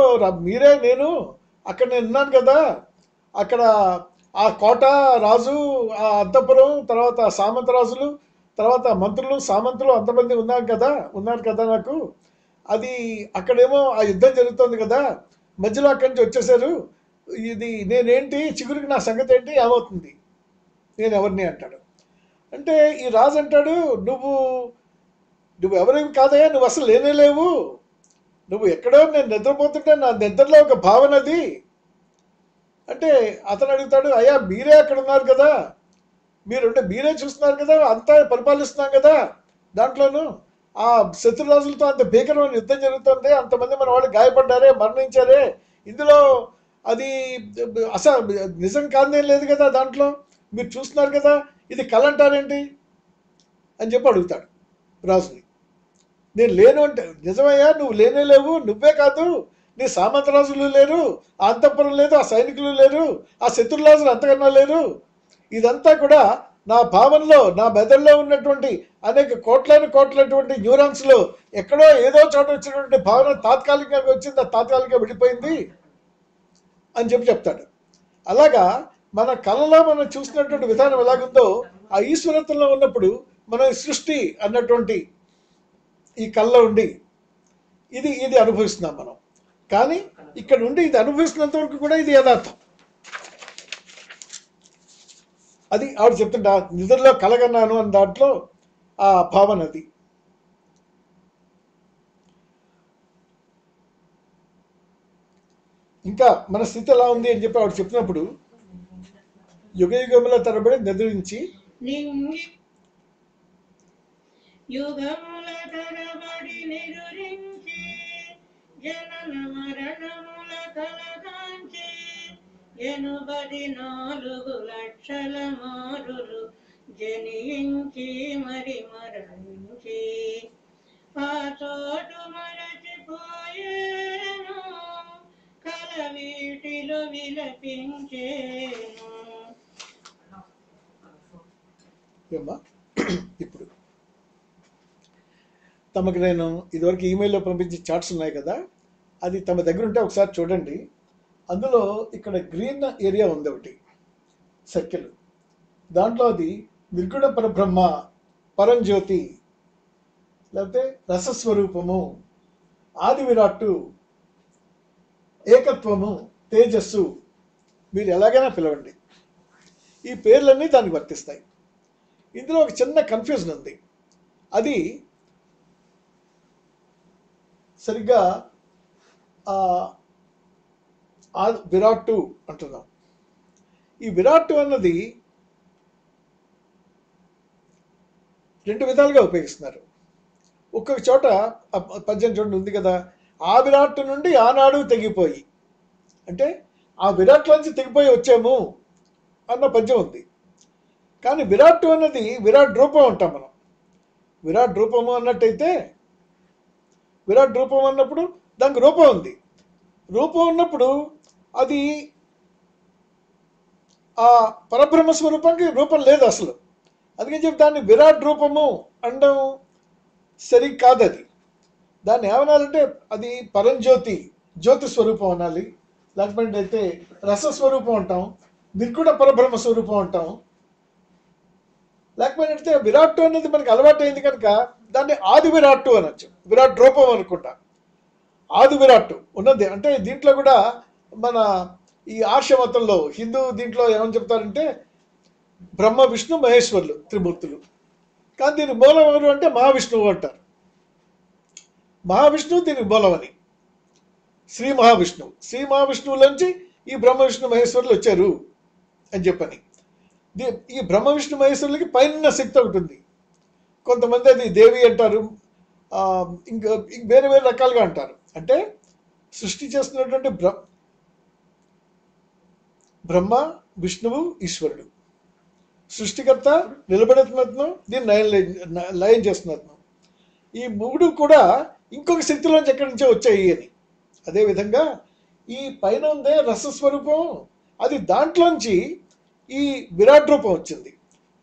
మీరే, నేను అక్కడ నేను ఉన్నాను కదా, అక్కడ ఆ కోట రాజు, ఆ అంతఃపురం, తర్వాత సామంత రాజులు, తర్వాత మంత్రులు సామంతులు అంతమంది ఉన్నారు కదా నాకు. అది అక్కడేమో ఆ యుద్ధం జరుగుతుంది కదా, మధ్యలో అక్కడి నుంచి వచ్చేసారు. ఇది నేనేంటి, చిగురికి నా సంగతి ఏంటి, ఏమవుతుంది, నేను ఎవరిని అంటాడు. అంటే ఈ రాజు అంటాడు, నువ్వు ఎవరేమి కాదయ్యా, నువ్వు అసలు లేనే లేవు, నువ్వు ఎక్కడో నేను నిద్రపోతుంటే నా నిద్రలో ఒక భావన అది అంటే. అతను అడుగుతాడు, అయ్యా మీరే అక్కడ ఉన్నారు కదా, మీరే చూస్తున్నారు కదా, అంతా పరిపాలిస్తున్నాం కదా, దాంట్లోనూ ఆ శత్రురాజులతో అంత భీకరమైన యుద్ధం జరుగుతుంది, అంతమంది మన వాళ్ళు గాయపడ్డారే, మరణించారే, ఇందులో అది అసలు నిజం కాదేం లేదు కదా, దాంట్లో మీరు చూస్తున్నారు కదా, ఇది కళ అంటారేంటి అని చెప్పి అడుగుతాడు రాజుని. నేను లేను అంటే, నిజమయ్యా నువ్వు లేనే లేవు, నువ్వే కాదు నీ సామంతరాజులు లేరు, ఆ అంతఃపురం లేదు, ఆ సైనికులు లేరు, ఆ శత్రురాజులు అంతకన్నా లేరు. ఇదంతా కూడా నా భావనలో, నా మెదడులో ఉన్నటువంటి అనేక కోట్లటువంటి న్యూరాన్స్లో ఎక్కడో ఏదో చోట వచ్చినటువంటి భావన తాత్కాలికంగా వచ్చింది, తాత్కాలికంగా వెళ్ళిపోయింది అని చెప్తాడు. అలాగా మన కళలో మనం చూసినటువంటి విధానం ఎలాగుందో ఆ ఈశ్వరత్వంలో ఉన్నప్పుడు మన సృష్టి అన్నటువంటి ఈ కళలో ఉండి ఇది అనుభవిస్తున్నాం మనం. కానీ ఇక్కడ ఉండి ఇది అనుభవిస్తున్నంత వరకు కూడా ఇది యథార్థం. అది ఆవిడ చెప్తుంటా, నిద్రలో కలగన్నాను అని దాంట్లో ఆ భావన అది. ఇంకా మన స్థితి ఎలా ఉంది అని చెప్పి ఆవిడ చెప్పినప్పుడు యుగ యుగముల తరబడి నిద్రించి నింగి యుగముల తరబడి నిదురించి జనన మరణముల కలగాంచి 84 లక్షల మారులు జనించి మరి మరణించి ఆ చోటు మరచిపోయేను కల వీటిలో విలపించేను. ఏమ్మా ఇప్పుడు తమకు నేను ఇదివరకు ఈమెయిల్లో పంపించే చార్ట్స్ ఉన్నాయి కదా, అది తమ దగ్గర ఉంటే ఒకసారి చూడండి. అందులో ఇక్కడ గ్రీన్ ఏరియా ఉంది ఒకటి సర్కిల్, దాంట్లో అది నిర్గుణ పరబ్రహ్మ, పరంజ్యోతి, లేకపోతే రసస్వరూపము, ఆది విరాట్టు, ఏకత్వము, తేజస్సు, మీరు ఎలాగైనా పిలవండి, ఈ పేర్లన్నీ దానికి వర్తిస్తాయి. ఇందులో ఒక చిన్న కన్ఫ్యూజన్ ఉంది. అది సరిగ్గా విరాట్టు అంటున్నాం. ఈ విరాట్టు అన్నది 2 విధాలుగా ఉపయోగిస్తున్నారు. ఒక్కొక్క చోట పద్యం చూడండి ఉంది కదా, ఆ విరాట్టు నుండి ఆనాడు తెగిపోయి, అంటే ఆ విరాట్లోంచి తెగిపోయి వచ్చాము అన్న పద్యం ఉంది. కానీ విరాట్టు అన్నది విరాట్ రూపం అంటాం మనం. విరాట్ రూపము అన్నట్టయితే, విరాట్ రూపం అన్నప్పుడు దానికి రూపం ఉంది. రూపం ఉన్నప్పుడు అది ఆ పరబ్రహ్మ స్వరూపానికి రూపం లేదు అసలు. అందుకని చెప్పి దాన్ని విరాట్ రూపము అనడం సరి కాదు. అది దాన్ని ఏమనాలంటే అది పరంజ్యోతి, జ్యోతి స్వరూపం అనాలి. లేకపోతే అయితే రసస్వరూపం అంటాం, నిర్గుణ పరబ్రహ్మ స్వరూపం అంటాం. లేకపోతే విరాట్టు అనేది మనకి అలవాటు అయింది కనుక దాన్ని ఆది విరాట్టు అనొచ్చు, విరాట్ రూపం అనుకుంటా. ఆది విరాట్టు ఉన్నది అంటే దీంట్లో కూడా మన ఈ ఆర్ష మతంలో హిందూ దీంట్లో ఏమని చెప్తారంటే బ్రహ్మ విష్ణు మహేశ్వరులు త్రిమూర్తులు. కానీ దీనికి మూలం ఎవరు అంటే మహావిష్ణువు అంటారు. మహావిష్ణువు దీనికి మూలమని, శ్రీ మహావిష్ణువు, శ్రీ మహావిష్ణువులోంచి ఈ బ్రహ్మ విష్ణు మహేశ్వరులు వచ్చారు అని చెప్పని. ఈ బ్రహ్మ విష్ణు మహేశ్వరులకి పైన శక్తి ఒకటి ఉంది. కొంతమంది అది దేవి అంటారు, ఇంకా వేరే వేరే రకాలుగా అంటారు. అంటే సృష్టి చేస్తున్నటువంటి బ్రహ్మ విష్ణువు ఈశ్వరుడు, సృష్టికర్త, నిలబెడుతున్నతను, దీన్ని లయం చేస్తున్నతను. ఈ 3 కూడా ఇంకొక శక్తిలోంచి ఎక్కడి నుంచో వచ్చాయి అని. అదేవిధంగా ఈ పైన ఉందే రసస్వరూపం, అది దాంట్లోంచి ఈ విరాట్ రూపం వచ్చింది.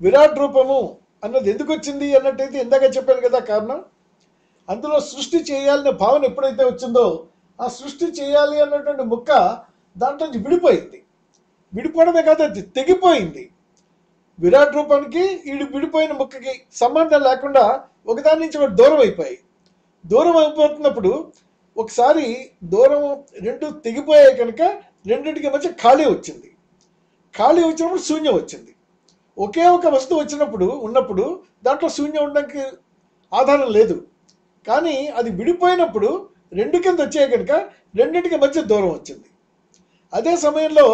విరాట్ రూపము అన్నది ఎందుకు వచ్చింది అన్నట్టయితే ఇందాక చెప్పాను కదా కారణం. అందులో సృష్టి చేయాలనే భావన ఎప్పుడైతే వచ్చిందో ఆ సృష్టి చేయాలి అన్నటువంటి ముక్క దాంట్లో నుంచి విడిపోయింది. విడిపోవడమే కాదు, అది తెగిపోయింది. విరాట్ రూపానికి ఈ విడిపోయిన ముక్కకి సంబంధం లేకుండా ఒకదాని నుంచి ఒకటి దూరం అయిపోయాయి. దూరం అయిపోతున్నప్పుడు ఒకసారి దూరం 2 తెగిపోయాయి కనుక రెండింటికి మధ్య ఖాళీ వచ్చింది. ఖాళీ వచ్చినప్పుడు శూన్యం వచ్చింది. ఒకే ఒక వస్తువు ఉన్నప్పుడు దాంట్లో శూన్యం ఉండడానికి ఆధారం లేదు. కానీ అది విడిపోయినప్పుడు 2 కింద వచ్చాయి కనుక రెండింటికి మధ్య దూరం వచ్చింది. అదే సమయంలో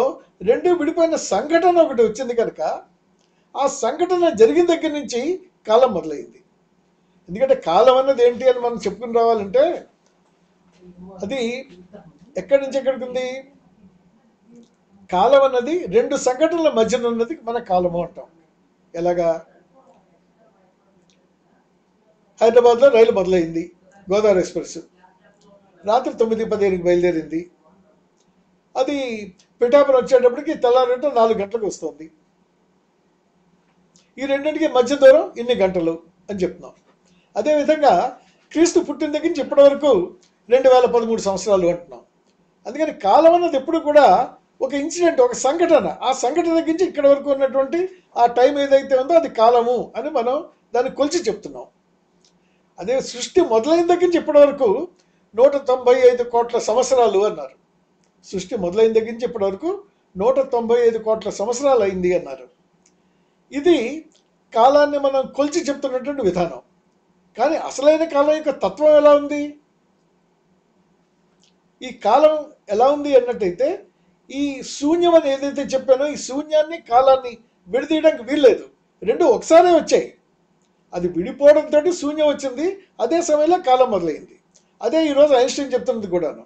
2 విడిపోయిన సంఘటన ఒకటి వచ్చింది కనుక ఆ సంఘటన జరిగిన దగ్గర నుంచి కాలం మొదలైంది. ఎందుకంటే కాలం అన్నది ఏంటి అని మనం చెప్పుకుని రావాలంటే అది ఎక్కడి నుంచి ఎక్కడికి ఉంది. కాలం అన్నది 2 సంఘటనల మధ్యన ఉన్నది మన కాలము అంటాం. ఎలాగా? హైదరాబాద్లో రైలు మొదలైంది, గోదావరి ఎక్స్ప్రెస్ రాత్రి 9:15కి బయలుదేరింది. అది పిఠాపురం వచ్చేటప్పటికి తెల్లారంటే 4 గంటలకు వస్తుంది. ఈ రెండింటికి మధ్య దూరం ఇన్ని గంటలు అని చెప్తున్నాం. అదేవిధంగా క్రీస్తు పుట్టిన దగ్గర నుంచి ఇప్పటి వరకు 2013 సంవత్సరాలు అంటున్నాం. అందుకని కాలం అన్నది ఎప్పుడు కూడా ఒక ఇన్సిడెంట్, ఒక సంఘటన, ఆ సంఘటన దగ్గర నుంచి ఇక్కడ వరకు ఉన్నటువంటి ఆ టైం ఏదైతే ఉందో అది కాలము అని మనం దాన్ని కొలిచి చెప్తున్నాం. అదే సృష్టి మొదలైన దగ్గర నుంచి ఇప్పటి వరకు 195 కోట్ల సంవత్సరాలు అన్నారు. సృష్టి మొదలైన దగ్గర నుంచి ఇప్పటి వరకు 195 కోట్ల సంవత్సరాలు అయింది అన్నారు. ఇది కాలాన్ని మనం కొలిచి చెప్తున్నటువంటి విధానం. కానీ అసలైన కాలం యొక్క తత్వం ఎలా ఉంది? ఈ కాలం ఎలా ఉంది అన్నట్టయితే ఈ శూన్యం అని ఏదైతే చెప్పానో ఈ శూన్యాన్ని కాలాన్ని విడదీయడానికి వీల్లేదు, రెండు ఒకసారే వచ్చాయి. అది విడిపోవడంతో శూన్యం వచ్చింది, అదే సమయంలో కాలం మొదలైంది. అదే ఈరోజు ఐన్స్టీన్ చెప్తున్నది కూడాను.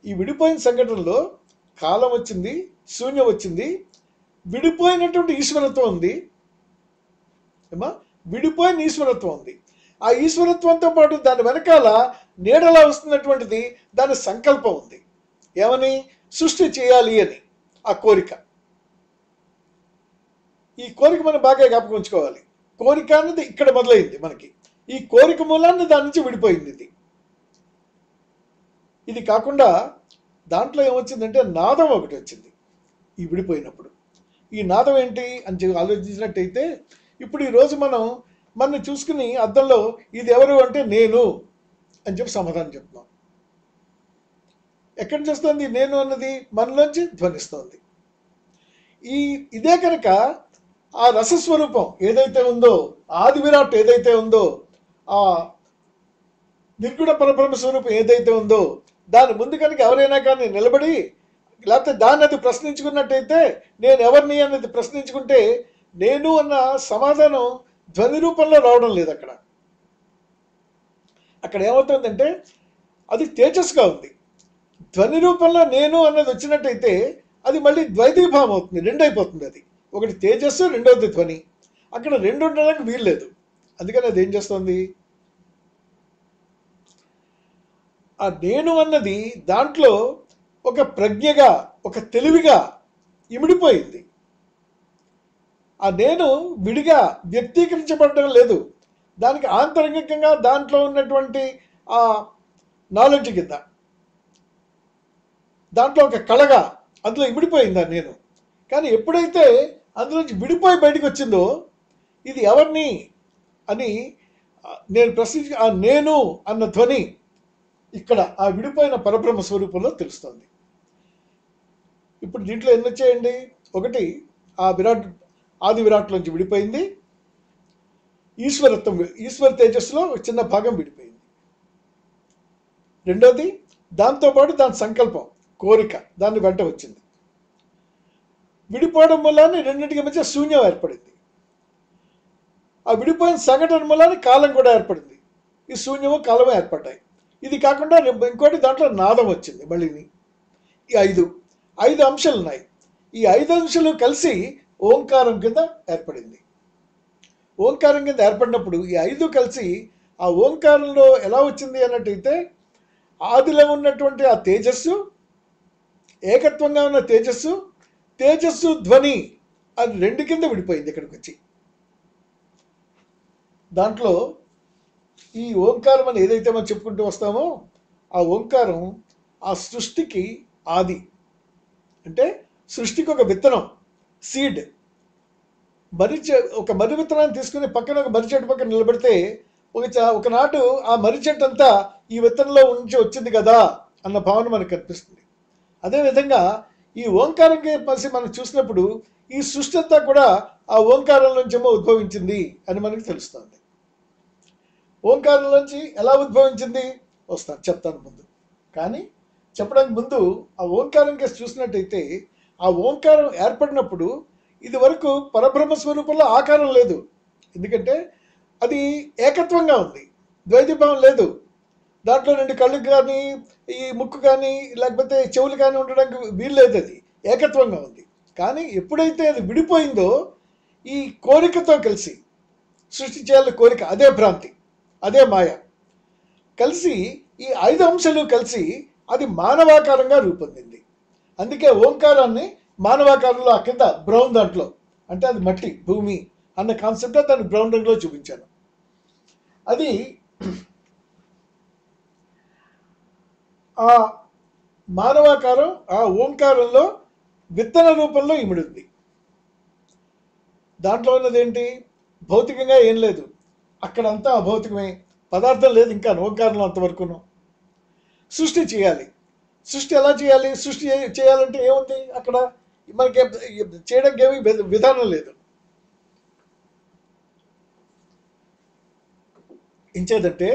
ఈ విడిపోయిన సంఘటనలో కాలం వచ్చింది, శూన్యం వచ్చింది, విడిపోయినటువంటి ఈశ్వరత్వం ఉంది ఏమా, విడిపోయిన ఈశ్వరత్వం ఉంది. ఆ ఈశ్వరత్వంతో పాటు దాని వెనకాల నీడలా వస్తున్నటువంటిది దాని సంకల్పం ఉంది. ఏమని? సృష్టి చేయాలి అని ఆ కోరిక. ఈ కోరిక మనం బాగా జ్ఞాపకం ఉంచుకోవాలి. కోరిక అనేది ఇక్కడ మొదలైంది మనకి. ఈ కోరిక మూలాన్ని దాని నుంచి విడిపోయింది ఇది. ఇది కాకుండా దాంట్లో ఏమొచ్చిందంటే నాదం ఒకటి వచ్చింది ఈ విడిపోయినప్పుడు. ఈ నాదం ఏంటి అని చెప్పి ఆలోచించినట్టయితే, ఇప్పుడు ఈరోజు మనం చూసుకుని అద్దంలో ఇది ఎవరు అంటే నేను అని చెప్పి సమాధానం చెప్తున్నాం. ఎక్కడి నుంచి వస్తుంది నేను అన్నది? మనలోంచి ధ్వనిస్తోంది. ఇదే కనుక ఆ రసస్వరూపం ఏదైతే ఉందో, ఆది విరాట్ ఏదైతే ఉందో, ఆ నిర్గుణ పరబ్రహ్మ స్వరూపం ఏదైతే ఉందో, దాని ముందు కనుక ఎవరైనా కానీ నిలబడి లేకపోతే దాన్ని అది ప్రశ్నించుకున్నట్టయితే, నేను ఎవరిని అన్నది ప్రశ్నించుకుంటే నేను అన్న సమాధానం ధ్వని రూపంలో రావడం లేదు. అక్కడ ఏమవుతుందంటే అది తేజస్గా ఉంది. ధ్వని రూపంలో నేను అన్నది వచ్చినట్టయితే అది మళ్ళీ ద్వైతీభావం అవుతుంది, రెండు అయిపోతుంది. అది ఒకటి తేజస్సు, రెండవది ధ్వని. అక్కడ రెండు ఉండడానికి వీల్లేదు. అందుకని అది ఏం చేస్తుంది, ఆ నేను అన్నది దాంట్లో ఒక ప్రజ్ఞగా, ఒక తెలివిగా ఇమిడిపోయింది. ఆ నేను విడిగా వ్యక్తీకరించబడడం లేదు, దానికి ఆంతరంగికంగా దాంట్లో ఉన్నటువంటి ఆ నాలెడ్జ్ కింద దాంట్లో ఒక కళగా అందులో ఇమిడిపోయింది ఆ నేను. కానీ ఎప్పుడైతే అందులోంచి విడిపోయి బయటకు వచ్చిందో, ఇది ఎవరిని అని నేను ప్రశ్నించి ఆ నేను అన్న ధ్వని ఇక్కడ ఆ విడిపోయిన పరబ్రహ్మ స్వరూపంలో తెలుస్తుంది. ఇప్పుడు దీంట్లో ఎన్ని వచ్చాయండి? ఒకటి, ఆ ఆది విరాట్లోంచి విడిపోయింది. ఈశ్వరత్వం, ఈశ్వర తేజస్సులో ఒక చిన్న భాగం విడిపోయింది. రెండోది, దాంతోపాటు దాని సంకల్పం, కోరిక దాన్ని వెంట వచ్చింది. విడిపోవడం వల్ల రెండింటికి మధ్య శూన్యం ఏర్పడింది. ఆ విడిపోయిన సంఘటన వల్ల కాలం కూడా ఏర్పడింది. ఈ శూన్యము కాలము ఏర్పడ్డాయి. ఇది కాకుండా ఇంకోటి దాంట్లో నాదం వచ్చింది. మళ్ళీ ఈ ఐదు అంశాలు ఉన్నాయి. ఈ 5 అంశాలు కలిసి ఓంకారం కింద ఏర్పడింది. ఓంకారం కింద ఏర్పడినప్పుడు ఈ 5 కలిసి ఆ ఓంకారంలో ఎలా వచ్చింది అన్నట్టయితే, ఆదిలో ఉన్నటువంటి ఆ తేజస్సు, ఏకత్వంగా ఉన్న తేజస్సు ధ్వని అది రెండు కింద విడిపోయింది ఇక్కడికి వచ్చి. దాంట్లో ఈ ఓంకారం అని ఏదైతే మనం చెప్పుకుంటూ వస్తామో, ఆ ఓంకారం ఆ సృష్టికి ఆది. అంటే సృష్టికి ఒక విత్తనం, సీడ్. ఒక మర్రి విత్తనాన్ని తీసుకుని పక్కన ఒక మర్రి చెట్టు పక్కన నిలబెడితే ఒకనాటు ఆ మర్రి చెట్టు అంతా ఈ విత్తనంలో నుంచి వచ్చింది కదా అన్న భావన మనకు కనిపిస్తుంది. అదేవిధంగా ఈ ఓంకారంగా కలిసి మనం చూసినప్పుడు ఈ సృష్టి అంతా కూడా ఆ ఓంకారం నుంచేమో ఉద్భవించింది అని మనకు తెలుస్తుంది. ఓంకారం నుంచి ఎలా ఉద్భవించింది చెప్తాను ముందు. కానీ చెప్పడానికి ముందు ఆ ఓంకారం కేసు చూసినట్టయితే, ఆ ఓంకారం ఏర్పడినప్పుడు ఇది వరకు పరబ్రహ్మ స్వరూపంలో ఆకారం లేదు. ఎందుకంటే అది ఏకత్వంగా ఉంది, ద్వైతీభావం లేదు. దాంట్లో 2 కళ్ళు కానీ, ఈ ముక్కు కానీ, లేకపోతే చెవులు కానీ ఉండడానికి వీల్లేదు. అది ఏకత్వంగా ఉంది. కానీ ఎప్పుడైతే అది విడిపోయిందో, ఈ కోరికతో కలిసి సృష్టి చేయాలని కోరిక, అదే భ్రాంతి, అదే మాయ కలిసి ఈ 5 అంశాలు కలిసి అది మానవాకారంగా రూపొందింది. అందుకే ఓంకారాన్ని మానవాకారంలో ఆ కింద బ్రౌన్ దాంట్లో, అంటే అది మట్టి, భూమి అన్న కాన్సెప్ట్ దాన్ని బ్రౌన్ రంగులో చూపించాను. అది ఆ మానవాకారం ఆ ఓంకారంలో విత్తన రూపంలో ఇమిడింది. దాంట్లో ఉన్నది ఏంటి? భౌతికంగా ఏం లేదు, అక్కడంతా అభౌతికమే, పదార్థం లేదు ఇంకా ఓంకారంలో అంతవరకును. సృష్టి చేయాలి. సృష్టి ఎలా చేయాలి? సృష్టి చేయాలంటే ఏముంది అక్కడ? మనకి చేయడానికి ఏమి విధానం లేదు. ఇంచేదంటే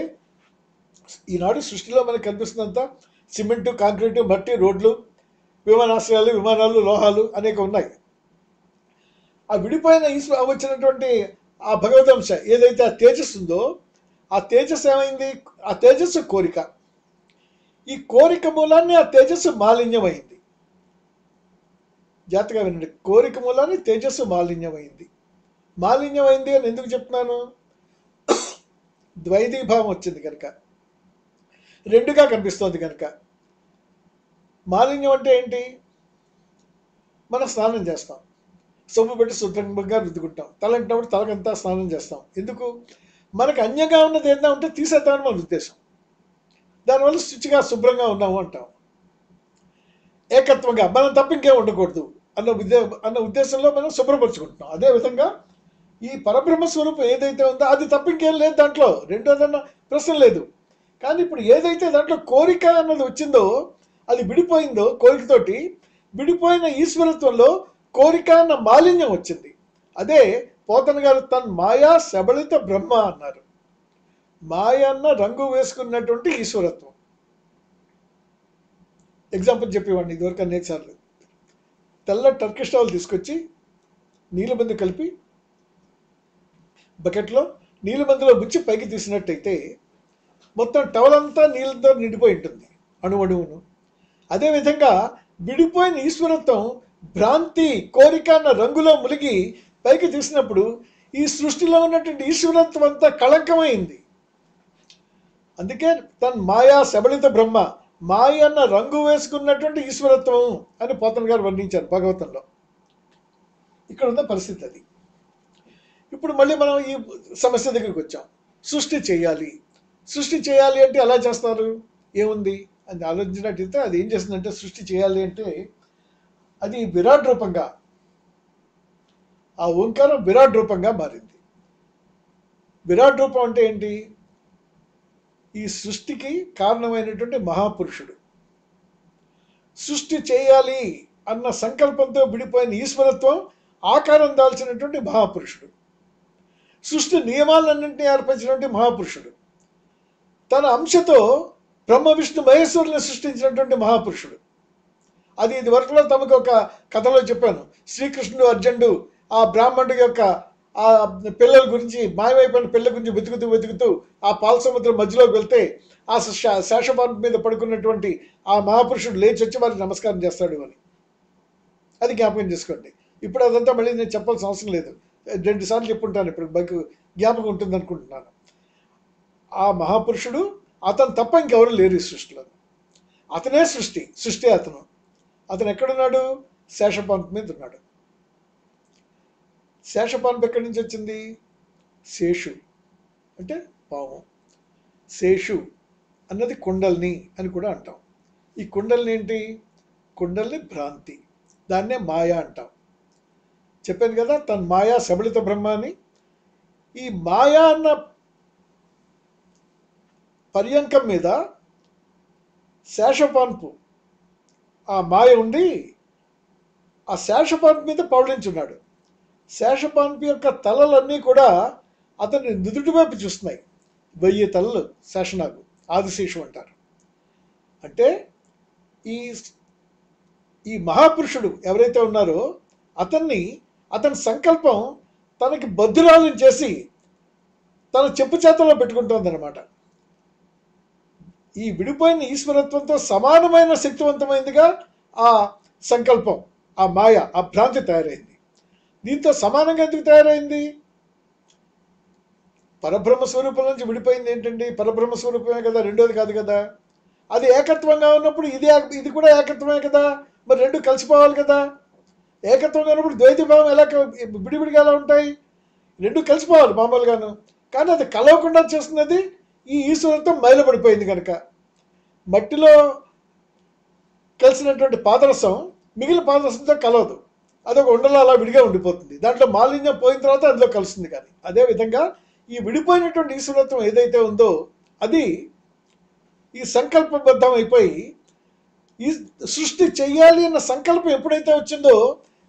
ఈనాడు సృష్టిలో మనకు కనిపిస్తున్నంత సిమెంటు, కాంక్రీటు, మట్టి, రోడ్లు, విమానాశ్రయాలు, విమానాలు, లోహాలు అనేక ఉన్నాయి. ఆ విడిపోయిన వచ్చినటువంటి ఆ భగవదంశ ఏదైతే ఆ తేజస్సు ఉందో, ఆ తేజస్సు ఏమైంది? ఆ తేజస్సు కోరిక. ఈ కోరిక మూలాన్ని ఆ తేజస్సు మాలిన్యమైంది. జాగ్రత్తగా వినండి, కోరిక మూలాన్ని తేజస్సు మాలిన్యమైంది. మాలిన్యమైంది అని ఎందుకు చెప్తున్నాను? ద్వైతీభావం వచ్చింది కనుక, రెండుగా కనిపిస్తోంది కనుక. మాలిన్యం అంటే ఏంటి? మనం స్నానం చేస్తాం, సొమ్ము పెట్టి శుభ్రంగా రుద్దుకుంటాం, తలంటినప్పుడు తలకంతా స్నానం చేస్తాం. ఎందుకు? మనకు అన్యంగా ఉన్నది ఏదైనా ఉంటే తీసేద్దామని మన ఉద్దేశం. దానివల్ల శుచిగా శుభ్రంగా ఉన్నాము అంటాం. ఏకత్వంగా మనం తప్ప ఇంకేం ఉండకూడదు అన్న ఉద్దేశంలో మనం శుభ్రపరుచుకుంటున్నాం. అదేవిధంగా ఈ పరబ్రహ్మ స్వరూపం ఏదైతే ఉందో అది తప్ప ఇంకేం లేదు, దాంట్లో రెండోదన్న ప్రశ్న లేదు. కానీ ఇప్పుడు ఏదైతే దాంట్లో కోరిక అన్నది వచ్చిందో, అది విడిపోయిందో, కోరికతోటి విడిపోయిన ఈశ్వరత్వంలో కోరిక అన్న మాలిన్యం వచ్చింది. అదే పోతన గారు తన్ మాయా శబళిత బ్రహ్మ అన్నారు. మాయ అన్న రంగు వేసుకున్నటువంటి ఈశ్వరత్వం. ఎగ్జాంపుల్ చెప్పేవాడిని ఇదివరకు అనేక సార్లు. తెల్ల టర్కిష్ టవల్ తీసుకొచ్చి నీళ్ళబందు కలిపి బకెట్లో నీళ్ళబందులో ముంచి పైకి తీసినట్టయితే మొత్తం టవల్ అంతా నీళ్ళతో నిండిపోయి ఉంటుంది, అణువును. అదేవిధంగా విడిపోయిన ఈశ్వరత్వం భ్రాంతి, కోరిక అన్న రంగులో ములిగి పైకి తీసినప్పుడు ఈ సృష్టిలో ఉన్నటువంటి ఈశ్వరత్వం అంతా కళంకమైంది. అందుకే తన్ మాయా శబళిత బ్రహ్మ, మాయ అన్న రంగు వేసుకున్నటువంటి ఈశ్వరత్వం అని పోతన గారు వర్ణించారు భాగవతంలో. ఇక్కడ ఉన్న పరిస్థితి అది. ఇప్పుడు మళ్ళీ మనం ఈ సమస్య దగ్గరికి వచ్చాం. సృష్టి చేయాలి, సృష్టి చేయాలి అంటే ఎలా చేస్తారు? ఏముంది అని ఆలోచించినట్టయితే అది ఏం చేస్తుందంటే, సృష్టి చేయాలి అంటే అది విరాట్ రూపంగా, ఆ ఓంకారం విరాట్ రూపంగా మారింది. విరాట్ రూపం అంటే ఏంటి? ఈ సృష్టికి కారణమైనటువంటి మహాపురుషుడు. సృష్టి చేయాలి అన్న సంకల్పంతో విడిపోయిన ఈశ్వరత్వం ఆకారం దాల్చినటువంటి మహాపురుషుడు. సృష్టి నియమాలన్నింటినీ ఏర్పరిచినటువంటి మహాపురుషుడు. తన అంశతో బ్రహ్మ విష్ణు మహేశ్వరుని సృష్టించినటువంటి మహాపురుషుడు. అది ఇది వరకులో తమకు ఒక కథలో చెప్పాను. శ్రీకృష్ణుడు, అర్జునుడు ఆ బ్రాహ్మణుడి యొక్క ఆ పిల్లల గురించి, మాయమైపోయిన పిల్లల గురించి వెతుకుతూ ఆ పాల సముద్రం మధ్యలోకి వెళ్తే ఆ శేషపాన్ మీద పడుకున్నటువంటి ఆ మహాపురుషుడు లేచి వచ్చి వారికి నమస్కారం చేస్తాడు అని. అది జ్ఞాపకం చేసుకోండి. ఇప్పుడు అదంతా మళ్ళీ నేను చెప్పాల్సిన అవసరం లేదు, 2 సార్లు చెప్పుంటాను. ఇప్పుడు మీకు జ్ఞాపకం ఉంటుంది అనుకుంటున్నాను. ఆ మహాపురుషుడు, అతను తప్ప ఇంకెవరు లేరు ఈ సృష్టిలో. అతనే సృష్టి అతను ఎక్కడున్నాడు? శేషపాన్పు మీద ఉన్నాడు. శేషపాన్పు ఎక్కడి నుంచి వచ్చింది? శేషు అంటే పాము. శేషు అన్నది కుండల్ని అని కూడా అంటాం. ఈ కుండల్ని ఏంటి? కుండల్ని భ్రాంతి, దాన్నే మాయా అంటాం. చెప్పాను కదా, తన మాయా శబళిత బ్రహ్మ అని. ఈ మాయా అన్న పర్యంకం మీద శేషపాన్పు, ఆ మాయ ఉండి ఆ శేషపాన్పు మీద పౌళించున్నాడు. శేషపాన్పు యొక్క తలలన్నీ కూడా అతన్ని నుదుటి వైపు చూస్తున్నాయి. 1000 తలలు శేషనాగు, ఆదిశేషు అంటారు. అంటే ఈ మహాపురుషుడు ఎవరైతే ఉన్నారో అతని సంకల్పం తనకి బద్ధురాలను చేసి తన చెప్పు చేతలో పెట్టుకుంటోందన్నమాట. ఈ విడిపోయిన ఈశ్వరత్వంతో సమానమైన శక్తివంతమైనదిగా ఆ సంకల్పం, ఆ మాయ, ఆ భ్రాంతి తయారైంది. దీంతో సమానంగా ఎందుకు తయారైంది? పరబ్రహ్మ స్వరూపం నుంచి విడిపోయింది ఏంటండి? పరబ్రహ్మ స్వరూపమే కదా, రెండోది కాదు కదా. అది ఏకత్వంగా ఉన్నప్పుడు ఇది కూడా ఏకత్వమే కదా. మరి రెండు కలిసిపోవాలి కదా. ఏకత్వంగా ఉన్నప్పుడు ద్వైతభావం ఎలా విడివిడిగా ఎలా ఉంటాయి? రెండు కలిసిపోవాలి మామూలుగాను. కానీ అది కలవకుండా చేస్తున్నది ఈ ఈశ్వరంతో మైలపడిపోయింది కనుక. మట్టిలో కలిసినటువంటి పాదరసం మిగిలిన పాదరసంతో కలవదు, అదొక ఉండలో అలా విడిగా ఉండిపోతుంది. దాంట్లో మాలిన్యం పోయిన తర్వాత అందులో కలుస్తుంది. కానీ అదేవిధంగా ఈ విడిపోయినటువంటి ఈశ్వరత్వం ఏదైతే ఉందో అది ఈ సంకల్పబద్ధం అయిపోయి ఈ సృష్టి చెయ్యాలి అన్న సంకల్పం ఎప్పుడైతే వచ్చిందో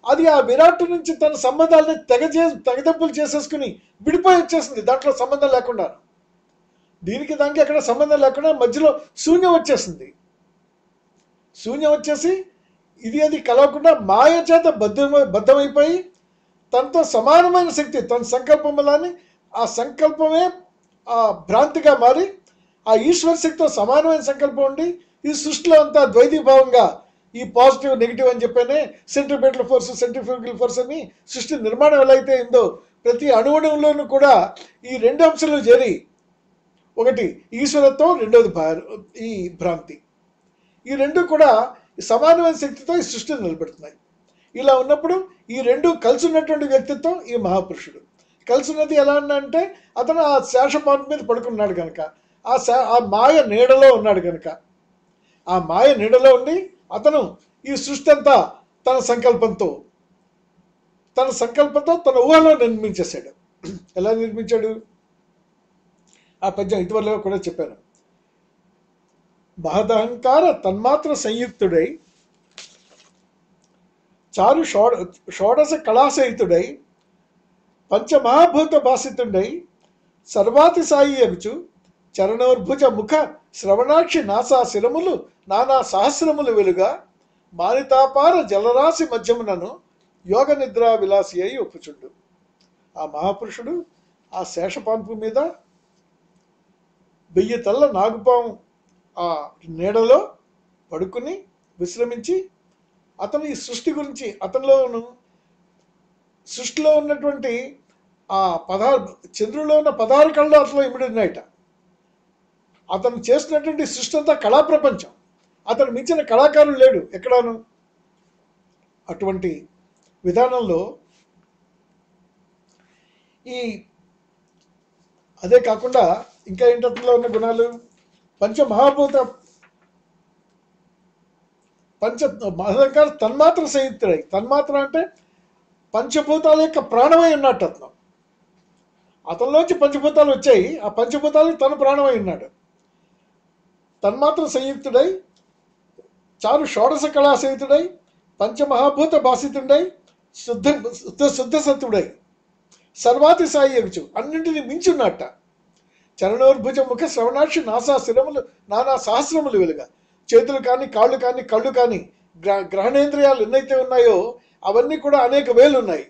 అది ఆ విరాట్ నుంచి తన సంబంధాలని తెగదెంపులు చేసేసుకుని విడిపోయి వచ్చేసింది. దాంట్లో సంబంధం లేకుండా, దీనికి దానికి ఎక్కడ సంబంధం లేకుండా మధ్యలో శూన్యం వచ్చేసింది. శూన్యం వచ్చేసి ఇది అది కలవకుండా మాయ చేత బద్ధమైపోయి తనతో సమానమైన శక్తి తన సంకల్పం వలని ఆ సంకల్పమే ఆ భ్రాంతిగా మారి ఆ ఈశ్వర శక్తితో సమానమైన సంకల్పం ఉండి ఈ సృష్టిలో అంతా ద్వైతీభావంగా ఈ పాజిటివ్ నెగిటివ్ అని చెప్పానే సెంట్రిపెటల్ ఫోర్స్ సెంట్రిఫ్యూగల్ ఫోర్స్ అని సృష్టి నిర్మాణం ఎలా అయితే ఉందో ప్రతి అణువులోనూ కూడా ఈ రెండు అంశాలు చేరి ఒకటి ఈశ్వరత్వం, రెండోది ఈ భ్రాంతి, ఈ రెండు కూడా సమానమైన శక్తితో ఈ సృష్టిని నిలబెడుతున్నాయి. ఇలా ఉన్నప్పుడు ఈ రెండు కలిసి ఉన్నటువంటి వ్యక్తిత్వం ఈ మహాపురుషుడు. కలిసి ఉన్నది ఎలా అంటే అతను ఆ శేషపాము మీద పడుకున్నాడు కనుక, ఆ మాయ నీడలో ఉన్నాడు కనుక, ఆ మాయ నీడలో ఉండి అతను ఈ సృష్టి అంతా తన సంకల్పంతో తన ఊహలో నిర్మించేశాడు. ఎలా నిర్మించాడు? ఆ పద్యం ఇటీవల కూడా చెప్పాను. మహదహంకార తన్మాత్ర సంయుక్తుడై చారు షోడశ కళాసహితుడై పంచమహాభూత భాసితుడై సర్వాతిసాయి అగుచు చరణోర్భుజ ముఖ శ్రవణాక్షి నాసా శిరములు నానా సహస్రములు వెలుగా మానితాపార జలరాశి మధ్యమునను యోగ నిద్రా విలాసి అయి ఒప్పుచుండు. ఆ మహాపురుషుడు ఆ శేషపాన్పు మీద 1000 తల్ల నాగుపాము ఆ నీడలో పడుకుని విశ్రమించి అతను ఈ సృష్టి గురించి సృష్టిలో ఉన్నటువంటి ఆ చంద్రులో ఉన్న 16 కళ్ళు అతను ఇమిడి ఉన్నాయట. అతను చేస్తున్నటువంటి సృష్టి అంతా కళా ప్రపంచం. అతను మించిన కళాకారులు లేడు ఎక్కడాను. అటువంటి విధానంలో అదే కాకుండా ఇంకా ఏంటి అతనిలో ఉన్న గుణాలు? మహదంకార తన్మాత్ర సంయుక్తుడై, తన్మాత్ర అంటే పంచభూతాల యొక్క ప్రాణమై ఉన్నట్టు అతనిలోంచి పంచభూతాలు వచ్చాయి, ఆ పంచభూతాలకు తను ప్రాణమై ఉన్నాడు. తన్మాత్ర సంయుక్తుడై చారు షోడశ కళా సంయుక్తుడై పంచమహాభూత భాసితుడై శుద్ధ సత్తుడై సర్వాతి సాయి అగుచు అన్నింటినీ మించున్నట్ట. చరణోర్భుజ ముఖ శ్రవణాక్షి నాసా శిరములు నానా సహస్రములు వెలుగా. చేతులు కానీ కాళ్ళు కానీ కళ్ళు కానీ గ్రహణేంద్రియాలు ఎన్నైతే ఉన్నాయో అవన్నీ కూడా అనేక వేలు ఉన్నాయి.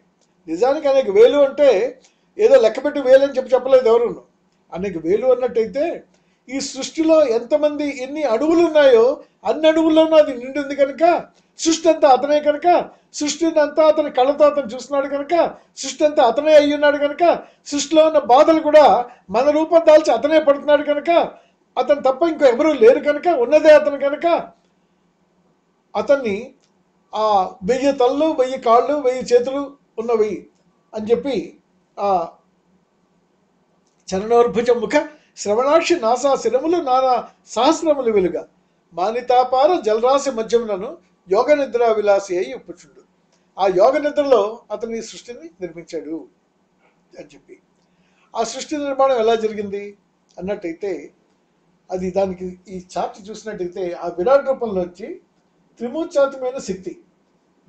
నిజానికి అనేక వేలు అంటే ఏదో లెక్కపెట్టి వేలు అని చెప్పలేదు ఎవరు. అనేక వేలు అన్నట్టయితే ఈ సృష్టిలో ఎంతమంది ఎన్ని అణువులు ఉన్నాయో అన్ని అణువుల్లోనూ అది నిండింది కనుక సృష్టి అంతా అతనే కనుక, సృష్టిని అంతా అతని కళ్ళతో అతను చూస్తున్నాడు కనుక, సృష్టి అంతా అతనే అయ్యున్నాడు కనుక, సృష్టిలో ఉన్న బాధలు కూడా మన రూపం దాల్చి అతనే పడుతున్నాడు కనుక, అతను తప్ప ఇంకో ఎవరూ లేరు కనుక, ఉన్నదే అతను కనుక అతన్ని ఆ 1000 తలలు 1000 కాళ్ళు 1000 చేతులు ఉన్నవి అని చెప్పి ఆ చరణోర్భుజ ముఖ శ్రవణాక్షి నాసా శిరములు నానా సహస్రములు వెలుగా మానితాపార జలరాశి మధ్యములను యోగ నిద్ర విలాసి అయి ఒప్పుచుండు. ఆ యోగ నిద్రలో అతని సృష్టిని నిర్మించాడు అని చెప్పి ఆ సృష్టి నిర్మాణం ఎలా జరిగింది అన్నట్టయితే అది దానికి ఈ చార్ట్ చూసినట్టయితే ఆ విరాట్ రూపంలోంచి త్రిమూర్చాత్మైన శక్తి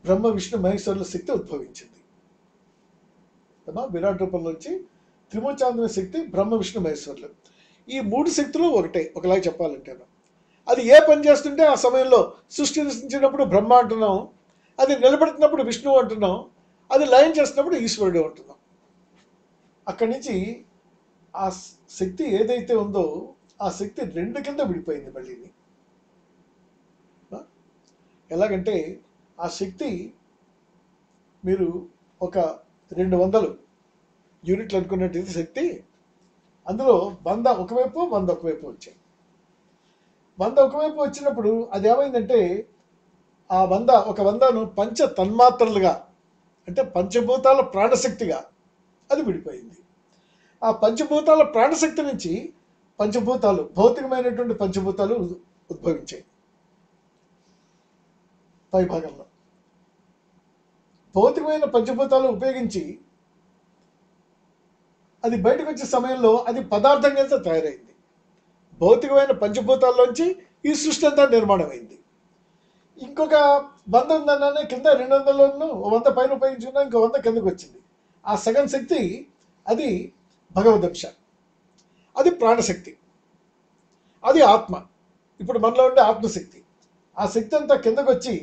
బ్రహ్మ విష్ణు మహేశ్వరుల శక్తి ఉద్భవించింది. విరాట్ రూపంలోంచి త్రిమూర్చాత్మైన శక్తి బ్రహ్మ విష్ణు మహేశ్వరులు ఈ 3 శక్తులు ఒకలాగా చెప్పాలంటే అది ఏ పని చేస్తుంటే ఆ సమయంలో సృష్టించినప్పుడు బ్రహ్మ అంటున్నాం, అది నిలబెడుతున్నప్పుడు విష్ణువు అంటున్నాం, అది లయం చేస్తున్నప్పుడు ఈశ్వరుడు అంటున్నాం. అక్కడి నుంచి ఆ శక్తి ఏదైతే ఉందో ఆ శక్తి 2 కింద విడిపోయింది మళ్ళీ. ఎలాగంటే ఆ శక్తి మీరు ఒక 200 యూనిట్లు అనుకున్నట్టు శక్తి అందులో 100 ఒకవైపు 100 ఒకవైపు వచ్చాయి. 100 ఒకవైపు వచ్చినప్పుడు అది ఏమైందంటే ఆ 100ను పంచ తన్మాత్రలుగా అంటే పంచభూతాల ప్రాణశక్తిగా అది విడిపోయింది. ఆ పంచభూతాల ప్రాణశక్తి నుంచి పంచభూతాలు భౌతికమైనటువంటి పంచభూతాలు ఉద్భవించాయి. పై భాగంలో భౌతికమైన పంచభూతాలు ఉపయోగించి అది బయటకు వచ్చే సమయంలో అది పదార్థంగా తయారైంది. భౌతికమైన పంచభూతాల్లోంచి ఈ సృష్టి అంతా నిర్మాణమైంది. ఇంకొక 100 ఉందన్నానే కింద 200 100 పైన ఉపయోగించుకున్నా ఇంకో 100 కిందకు వచ్చింది. ఆ సగం శక్తి అది భగవదంశ, అది ప్రాణశక్తి, అది ఆత్మ. ఇప్పుడు మనలో ఉండే ఆత్మశక్తి. ఆ శక్తి అంతా కిందకు వచ్చి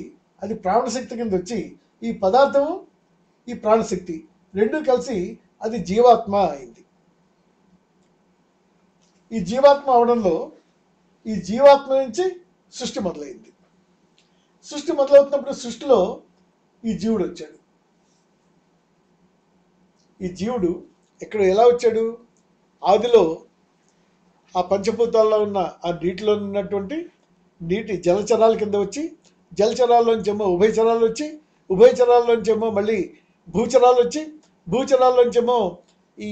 అది ప్రాణశక్తి కింద వచ్చి ఈ పదార్థము ఈ ప్రాణశక్తి రెండు కలిసి అది జీవాత్మ అయింది. ఈ జీవాత్మ అవడంలో ఈ జీవాత్మ నుంచి సృష్టి మొదలైంది. సృష్టి మొదలవుతున్నప్పుడు సృష్టిలో ఈ జీవుడు వచ్చాడు. ఈ జీవుడు ఇక్కడ ఎలా వచ్చాడు? ఆదిలో ఆ పంచభూతాల్లో ఉన్న ఆ నీటిలో ఉన్నటువంటి నీటి జలచరాల కింద వచ్చి, జలచరాల్లోంచేమో ఉభయచరాలు వచ్చి, ఉభయచరాల్లోంచేమో మళ్ళీ భూచరాలు వచ్చి, భూచరాల్లోంచేమో ఈ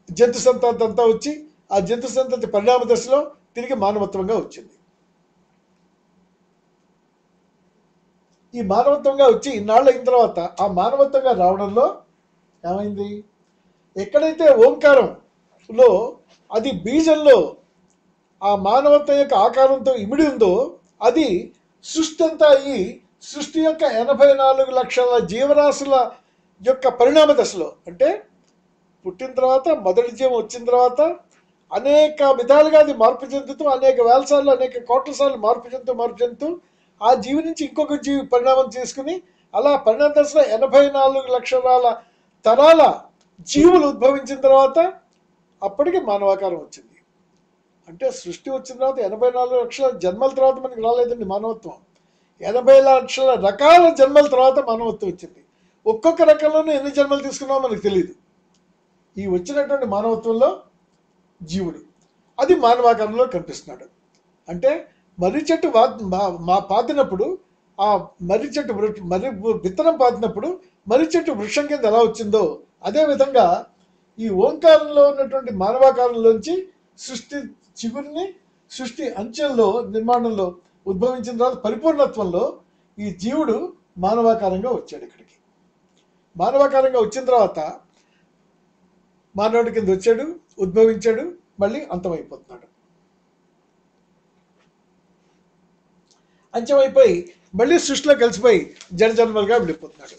జంతు సంతతి అంతా వచ్చి, ఆ జంతు సంతతి పరిణామ దశలో తిరిగి మానవత్వంగా వచ్చింది. ఈ మానవత్వంగా వచ్చి ఇన్నాళ్ళు అయిన తర్వాత ఆ మానవత్వంగా రావడంలో ఏమైంది? ఎక్కడైతే ఓంకారంలో అది బీజంలో ఆ మానవత్వం యొక్క ఆకారంతో ఇమిడి ఉందో అది సృష్టి అంతా అయ్యి సృష్టి యొక్క 84 లక్షల జీవరాశుల యొక్క పరిణామ దశలో, అంటే పుట్టిన తర్వాత మొదటి జీవం వచ్చిన తర్వాత అనేక విధాలుగా అది మార్పు చెందుతూ అనేక వేల సార్లు అనేక కోట్ల సార్లు మార్పు చెందుతూ ఆ జీవి నుంచి ఇంకొక జీవి పరిణామం చేసుకుని అలా పరిణామ దశలో 84 లక్షల తరాల జీవులు ఉద్భవించిన తర్వాత అప్పటికి మానవాకారం వచ్చింది. అంటే సృష్టి వచ్చిన తర్వాత 84 లక్షల జన్మల తర్వాత మనకి రాలేదండి మానవత్వం. 80 లక్షల రకాల జన్మల తర్వాత మానవత్వం వచ్చింది. ఒక్కొక్క రకంలోనే ఎన్ని జన్మలు తీసుకున్నామో మనకు తెలియదు. ఈ వచ్చినటువంటి మానవత్వంలో జీవుడు అది మానవాకారంలో కనిపిస్తున్నాడు. అంటే మర్రి చెట్టు పాతినప్పుడు ఆ మర్రి చెట్టు మర్రి విత్తనం పాతినప్పుడు మర్రి చెట్టు వృక్షం కింద ఎలా వచ్చిందో అదేవిధంగా ఈ ఓంకారంలో ఉన్నటువంటి మానవాకారంలోంచి సృష్టి చిగురిని సృష్టి అంచెల్లో నిర్మాణంలో ఉద్భవించిన తర్వాత పరిపూర్ణత్వంలో ఈ జీవుడు మానవాకారంగా వచ్చాడు. ఇక్కడికి మానవాకారంగా వచ్చిన తర్వాత మానవుడి కింద వచ్చాడు, ఉద్భవించాడు, మళ్ళీ అంతమైపోతున్నాడు. అంచమైపోయి మళ్ళీ సృష్టిలో కలిసిపోయి జన్మలుగా వెళ్ళిపోతున్నాడు.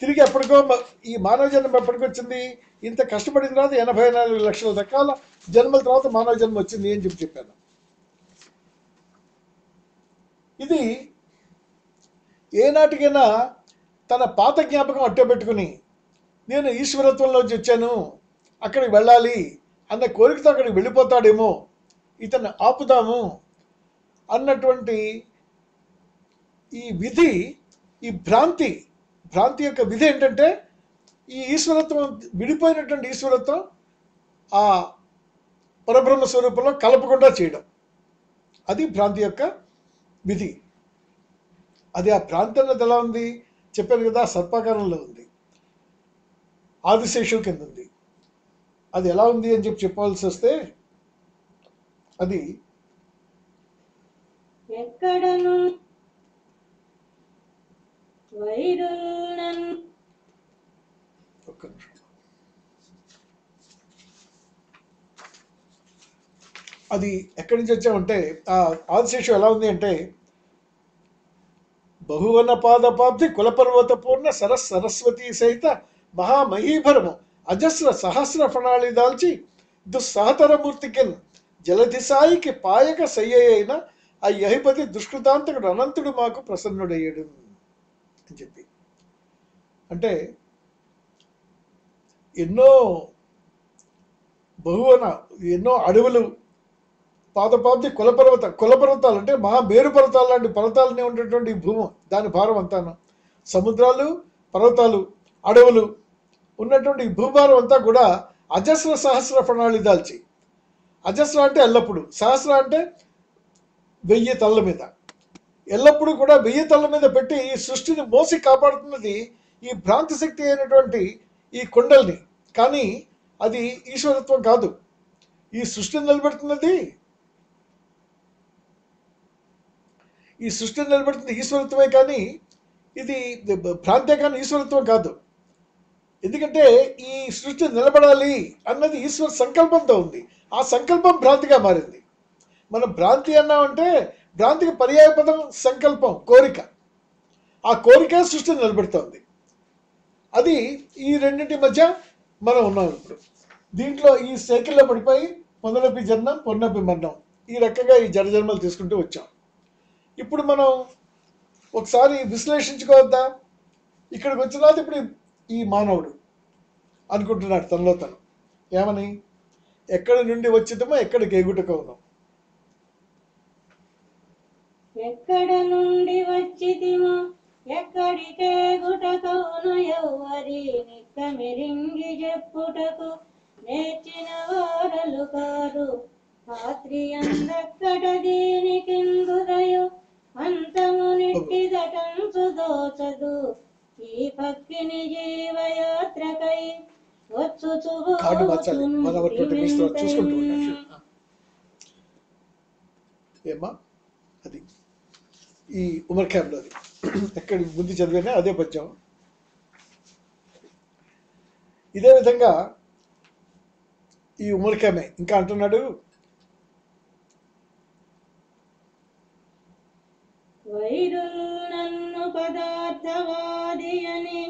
తిరిగి ఎప్పటికో ఈ మానవ జన్మ ఎప్పటికి వచ్చింది? ఇంత కష్టపడిన తర్వాత 84 లక్షల రకాల జన్మల తర్వాత మానవ జన్మ వచ్చింది అని చెప్పాను. ఇది ఏనాటికైనా తన పాత జ్ఞాపకం అట్టే పెట్టుకుని నేను ఈశ్వరత్వంలోంచి వచ్చాను, అక్కడికి వెళ్ళాలి అన్న కోరికతో అక్కడికి వెళ్ళిపోతాడేమో, ఇతన్ని ఆపుదాము అన్నటువంటి ఈ విధి, ఈ భ్రాంతి యొక్క విధి ఏంటంటే ఈ ఈశ్వరత్వం విడిపోయినటువంటి ఈశ్వరత్వం ఆ పరబ్రహ్మ స్వరూపంలో కలపకుండా చేయడం, అది భ్రాంతి యొక్క విధి. అది ఆ భ్రాంతి అన్నది ఎలా ఉంది చెప్పాను కదా, సర్పాకారంలో ఉంది, ఆదిశేషువు కింద ఉంది. అది ఎలా ఉంది అని చెప్పాల్సి వస్తే అది ఎక్కడను వైరులను ఒక్క నిమిషం. అది ఎక్కడి నుంచి వచ్చామంటే ఆ ఆదిశేషువు ఎలా ఉంది అంటే బహువన పాదపాబ్ది కులపర్వత పూర్ణ సరస్వతీ సహిత మహామహీభరము అజస్ర సహస్ర ఫణాళి దాల్చి దుస్సహతరమూర్తికిన్ జలధి సాయికి పాయక సయ్యైన ఆ యహిపతి దుష్కృతాంతకుడు అనంతుడు మాకు ప్రసన్నుడయ్యాడు అని చెప్పి. అంటే ఎన్నో ఎన్నో అడవులు, పాదపాబ్ది కులపర్వతాలు అంటే మహామేరు పర్వతాలు లాంటి పర్వతాలనే ఉండేటువంటి భూమి, దాని భారం అంతాను, సముద్రాలు, పర్వతాలు, అడవులు ఉన్నటువంటి ఈ భూభారం అంతా కూడా అజస్ర సహస్ర ఫణాళి దాల్చి, అజస్ర అంటే ఎల్లప్పుడు, సహస్ర అంటే 1000 తల్ల మీద, ఎల్లప్పుడూ కూడా 1000 తల్ల మీద పెట్టి ఈ సృష్టిని మోసి కాపాడుతున్నది ఈ భ్రాంతి శక్తి అయినటువంటి ఈ కుండల్ని. కానీ అది ఈశ్వరత్వం కాదు. ఈ సృష్టిని నిలబెడుతున్నది ఈశ్వరత్వమే, కానీ ఇది భ్రాంతే కానీ ఈశ్వరత్వం కాదు. ఎందుకంటే ఈ సృష్టి నిలబడాలి అన్నది ఈశ్వర సంకల్పంతో ఉంది. ఆ సంకల్పం భ్రాంతిగా మారింది. మనం భ్రాంతి అన్నామంటే భ్రాంతికి పర్యాయ పదం సంకల్పం, కోరిక. ఆ కోరిక సృష్టిని నిలబెడుతోంది. అది ఈ రెండింటి మధ్య మనం ఉన్నాం ఇప్పుడు. దీంట్లో ఈ సైకిల్లో పడిపోయి పొందనపి జన్మం పొన్నపి మరణం, ఈ రకంగా ఈ జన్మలు తీసుకుంటూ వచ్చాం. ఇప్పుడు మనం ఒకసారి విశ్లేషించుకోవద్దా? ఇక్కడికి వచ్చిన తర్వాత ఇప్పుడు ఈ మానవుడు అనుకుంటున్నాడు తనలో తను ఏమని, ఎక్కడి నుండి వచ్చితమో ఎక్కడికి ఎగుటకవును. ఎక్కడ నుండి వచ్చితిమో ఎక్కడికే గుటకవును ఎవ్వరి నిక్కమిరింగి చెప్పుటకు నేర్చిన వారలు కారు. రాత్రి అందక్కడ దీనికిందుదయు అంతము నిట్టిదటంచు దోచదు. ఈ పక్కిని జీవయాత్రకై కార్డు మార్చాలి, 1 hour 20 minutes తర్వాత చూసుకుంటూ ఉంటాను. ఏమా అది ఈ ఉమర్ ఖామ్లో అది ఎక్కడి ముందు చదివినా అదే పద్యం. ఇదే విధంగా ఈ ఉమర్ ఖామే ఇంకా అంటున్నాడు, వైరుల్ నన్ను పదార్థవాది అని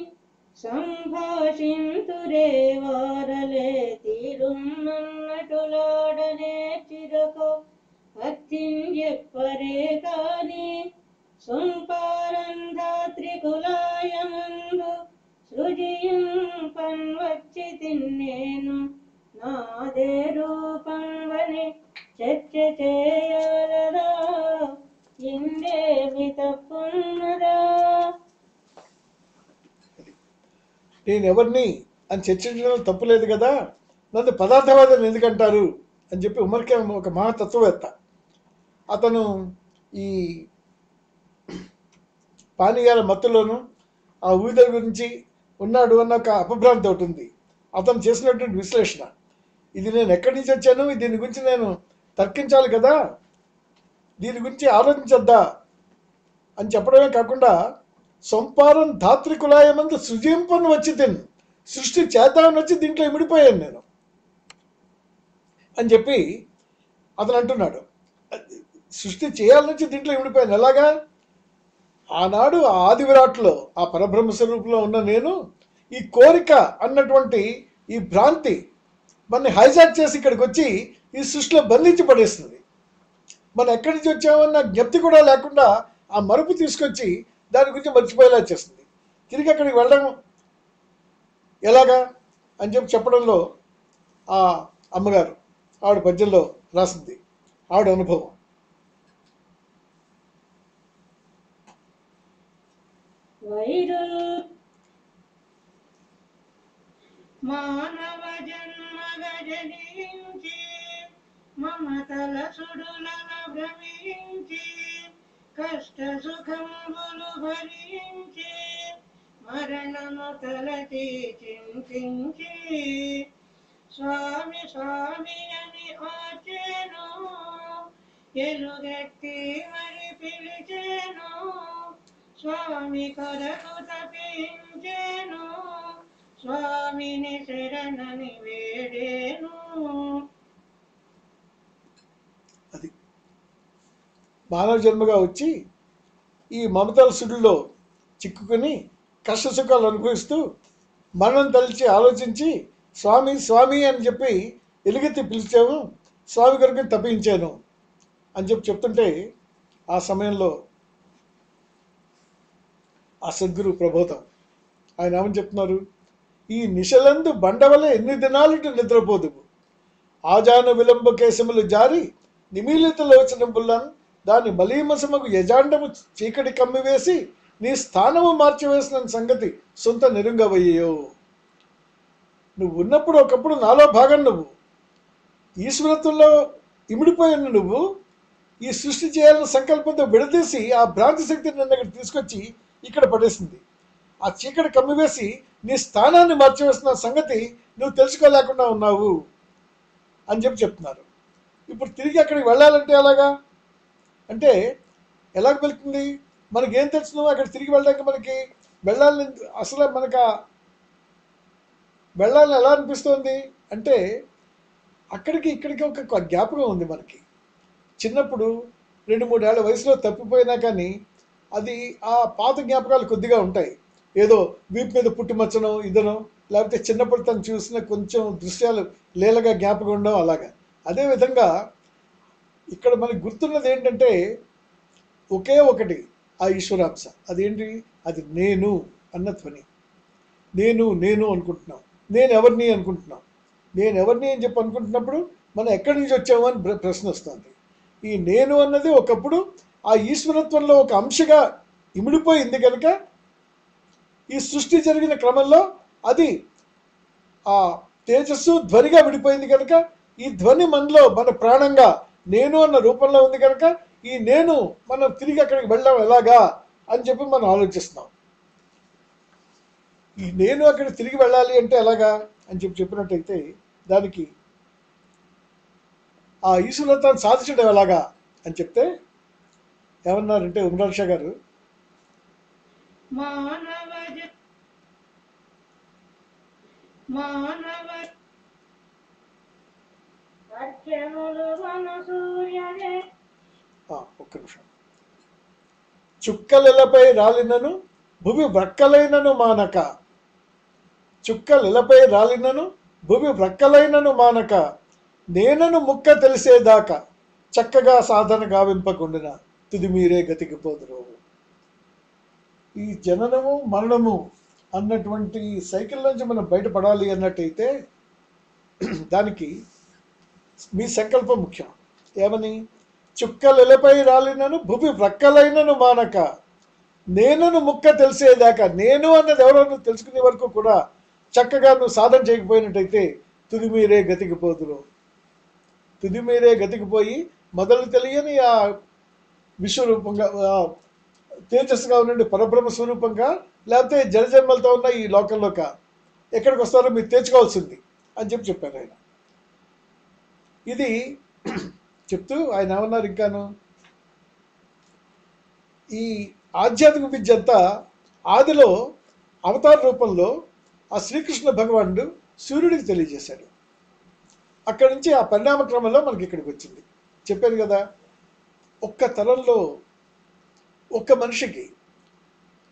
సంభాషింతురే వారలే తీరున్నట్టులాడనే చిరకు అత్తింజెప్పరే కాని సొంపారంధాత్రికులాయమందు సృజియం పన్వచ్చి తిన్నేను నాదే రూపంవని చర్చ చేయలదా ఇందేమి తప్పున్నదా. నేను ఎవరిని అని చర్చించడం తప్పులేదు కదా, నన్ను పదార్థవాదం ఎందుకంటారు అని చెప్పి ఉమర్ ఖామ్ ఒక మహాతత్వవేత్త. అతను ఈ పానీయాల మత్తులోను ఆ ఊదల గురించి ఉన్నాడు అన్న ఒక అపభ్రాంతి ఒకటి ఉంది. అతను చేసినటువంటి విశ్లేషణ, ఇది నేను ఎక్కడి నుంచి వచ్చాను, దీని గురించి నేను తర్కించాలి కదా, దీని గురించి ఆలోచించద్దా అని చెప్పడమే కాకుండా సొంపారం ధాత్రికులాయమందు సృజింపను వచ్చి తిన్, సృష్టి చేద్దామని వచ్చి దీంట్లో ఇమిడిపోయాను నేను అని చెప్పి అతను అంటున్నాడు. సృష్టి చేయాలనుంచి దీంట్లో ఇమిడిపోయాను. ఎలాగా? ఆనాడు ఆ ఆది విరాట్లో ఆ పరబ్రహ్మ స్వరూపంలో ఉన్న నేను ఈ కోరిక అన్నటువంటి ఈ భ్రాంతి మనని హైజాక్ చేసి ఇక్కడికి వచ్చి ఈ సృష్టిలో బంధించి పడేస్తుంది. మనం ఎక్కడి నుంచి వచ్చామన్న జ్ఞప్తి కూడా లేకుండా ఆ మరుపు తీసుకొచ్చి దాని గురించి మర్చిపోయేలా చేస్తుంది. తిరిగి అక్కడికి వెళ్ళడం ఎలాగా అని చెప్పి చెప్పడంలో ఆ అమ్మగారు ఆవిడ పద్యంలో రాసింది ఆవిడ అనుభవం. వైరుల్ మానవ జన్మగ జనించి మమతల సుడులన భ్రమించి కష్ట సుఖములు భరించి మరణము తలచి చింతించి స్వామి స్వామి అని ఆచేను ఎలుగెత్తి మరి పిలిచేను స్వామి కొరకు తపించేను స్వామిని శరణని వేడేను. అది మానవ జన్మగా వచ్చి ఈ మమతల సుడిలో చిక్కుకొని కష్ట సుఖాలు అనుభవిస్తూ మరణం తలిచి ఆలోచించి స్వామి స్వామి అని చెప్పి ఎలుగెత్తి పిలిచాము, స్వామి కొరకు తప్పించాను అని చెప్పి చెప్తుంటే ఆ సమయంలో ఆ సద్గురు ప్రబోధం ఆయన ఏమని చెప్తున్నారు, ఈ నిశలందు బండవలే ఎన్ని దినాలుంటే నిద్రపోదువు, ఆజాన విలంబ కేశములు జారి నిమీలిత లోచనంబుల్లన్ దాని మలీమసమకు యజాండము చీకటి కమ్మివేసి నీ స్థానము మార్చివేసిన సంగతి సొంత నెరుంగవయ్యో. నువ్వు ఉన్నప్పుడు ఒకప్పుడు నాలో భాగం, నువ్వు ఈశ్వరత్వంలో ఇమిడిపోయిన నువ్వు ఈ సృష్టి చేయాలన్న సంకల్పంతో విడదీసి ఆ భ్రాంతి శక్తిని నన్ను ఇక్కడ తీసుకొచ్చి ఇక్కడ పడేసింది. ఆ చీకటి కమ్మివేసి నీ స్థానాన్ని మార్చివేసిన సంగతి నువ్వు తెలుసుకోలేకుండా ఉన్నావు అని చెప్పి చెప్తున్నారు. ఇప్పుడు తిరిగి అక్కడికి వెళ్ళాలంటే ఎలాగా అంటే ఎలాగ వెళ్తుంది? మనకేం తెలుసు? నువ్వు అక్కడ తిరిగి వెళ్ళడానికి మనకి వెళ్ళాలని అసలు మనకు వెళ్ళాలని ఎలా అనిపిస్తుంది అంటే అక్కడికి ఇక్కడికి ఒక జ్ఞాపకం ఉంది మనకి. చిన్నప్పుడు 2-3 ఏళ్ల వయసులో తప్పిపోయినా కానీ అది ఆ పాత జ్ఞాపకాలు కొద్దిగా ఉంటాయి. ఏదో వీపు మీద పుట్టుమచ్చనో ఇదనో, లేకపోతే చిన్నప్పుడు తను చూసిన కొంచెం దృశ్యాలు లీలగా జ్ఞాపకం ఉండడం అలాగా. అదేవిధంగా ఇక్కడ మనకు గుర్తున్నది ఏంటంటే ఒకే ఒకటి ఆ ఈశ్వరాంశ. అదేంటి? అది నేను అన్న ధ్వని. నేను నేను అనుకుంటున్నాం. నేను ఎవరిని అనుకుంటున్నాం. నేను ఎవరిని అని చెప్పి అనుకుంటున్నప్పుడు మనం ఎక్కడి నుంచి వచ్చాము అని ప్రశ్న వస్తుంది. ఈ నేను అన్నది ఒకప్పుడు ఆ ఈశ్వరత్వంలో ఒక అంశగా ఇమిడిపోయింది కనుక ఈ సృష్టి జరిగిన క్రమంలో అది ఆ తేజస్సు ధ్వనిగా విడిపోయింది కనుక ఈ ధ్వని మనలో మన ప్రాణంగా నేను అన్న రూపంలో ఉంది కనుక ఈ నేను మనం తిరిగి అక్కడికి వెళ్ళాం ఎలాగా అని చెప్పి మనం ఆలోచిస్తున్నాం. ఈ నేను అక్కడ తిరిగి వెళ్ళాలి అంటే ఎలాగా అని చెప్పినట్టయితే దానికి ఆ ఈశ్వరత్వాన్ని సాధించడం ఎలాగా అని చెప్తే ఏమన్నారంటే ఉమరాన్ షా గారు, మానవ అర్ఘ్యములు మన సూర్యనే. ఒక్క నిమిషం. చుక్కలెలపై రాలినను భూమి వ్రక్కలైనను మానక, చుక్కలెలపై రాలినను భూమి వ్రక్కలైనను మానక, నేనను ముక్క తెలిసేదాకా చక్కగా సాధన గావింపకుండిన తుది మీరే గతికి పోదురు. ఈ జననము మరణము అన్నటువంటి సైకిల్ నుంచి మనం బయటపడాలి అన్నట్టయితే దానికి మీ సంకల్పం ముఖ్యం. ఏమని? చుక్కలెలపై రాలినను భూమి వ్రక్కలైనను మానక, నేనను ముక్క తెలిసేదాకా, నేను అన్నది ఎవరో తెలుసుకునే వరకు కూడా చక్కగా నువ్వు సాధన చేయకపోయినట్టయితే తుది మీరే గతికి పోదురు. తుది మీరే గతికి పోయి మొదలు తెలియని ఆ విశ్వరూపంగా తేజస్సుగా ఉండండి పరబ్రహ్మ స్వరూపంగా, లేకపోతే జనజన్మలతో ఉన్న ఈ లోకంలోక ఎక్కడికి వస్తారో మీరు తెచ్చుకోవాల్సింది అని చెప్పారు ఆయన. ఇది చెప్తూ ఆయన ఏమన్నారు ఇంకాను, ఈ ఆధ్యాత్మిక విద్య అంతా ఆదిలో అవతార రూపంలో ఆ శ్రీకృష్ణ భగవానుడు సూర్యుడికి తెలియజేశాడు. అక్కడి నుంచి ఆ పరిణామ క్రమంలో మనకి ఇక్కడికి వచ్చింది. చెప్పాను కదా, ఒక్క తరంలో ఒక్క మనిషికి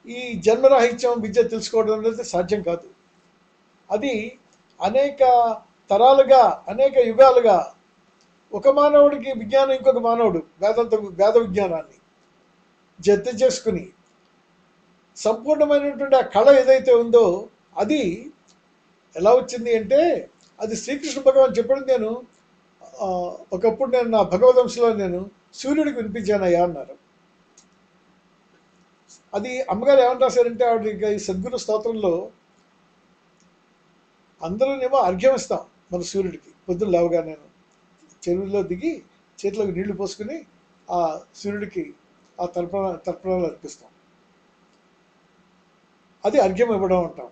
ఈ జన్మరాహిత్యం విద్య తెలుసుకోవడం అనేది సాధ్యం కాదు. అది అనేక తరాలుగా అనేక యుగాలుగా ఒక మానవుడికి విజ్ఞానం ఇంకొక మానవుడు వేద విజ్ఞానాన్ని జత చేసుకుని సంపూర్ణమైనటువంటి ఆ కళ ఏదైతే ఉందో అది ఎలా వచ్చింది అంటే అది శ్రీకృష్ణ భగవాన్ చెప్పడం. నేను ఒకప్పుడు నేను నా భగవద్వంశంలో నేను సూర్యుడికి వినిపించానయ్యా అన్నారు. అది అమ్మగారు ఏమని రాశారంటే ఆవిడ ఈ సద్గురు స్తోత్రంలో అందరూనేమో అర్ఘ్యం ఇస్తాం మన సూర్యుడికి. పొద్దున్న లేవగా నేను చెరువులో దిగి చేతిలోకి నీళ్లు పోసుకుని ఆ సూర్యుడికి ఆ తర్పణాలు అర్పిస్తాం. అది అర్ఘ్యం ఇవ్వడం అంటాం.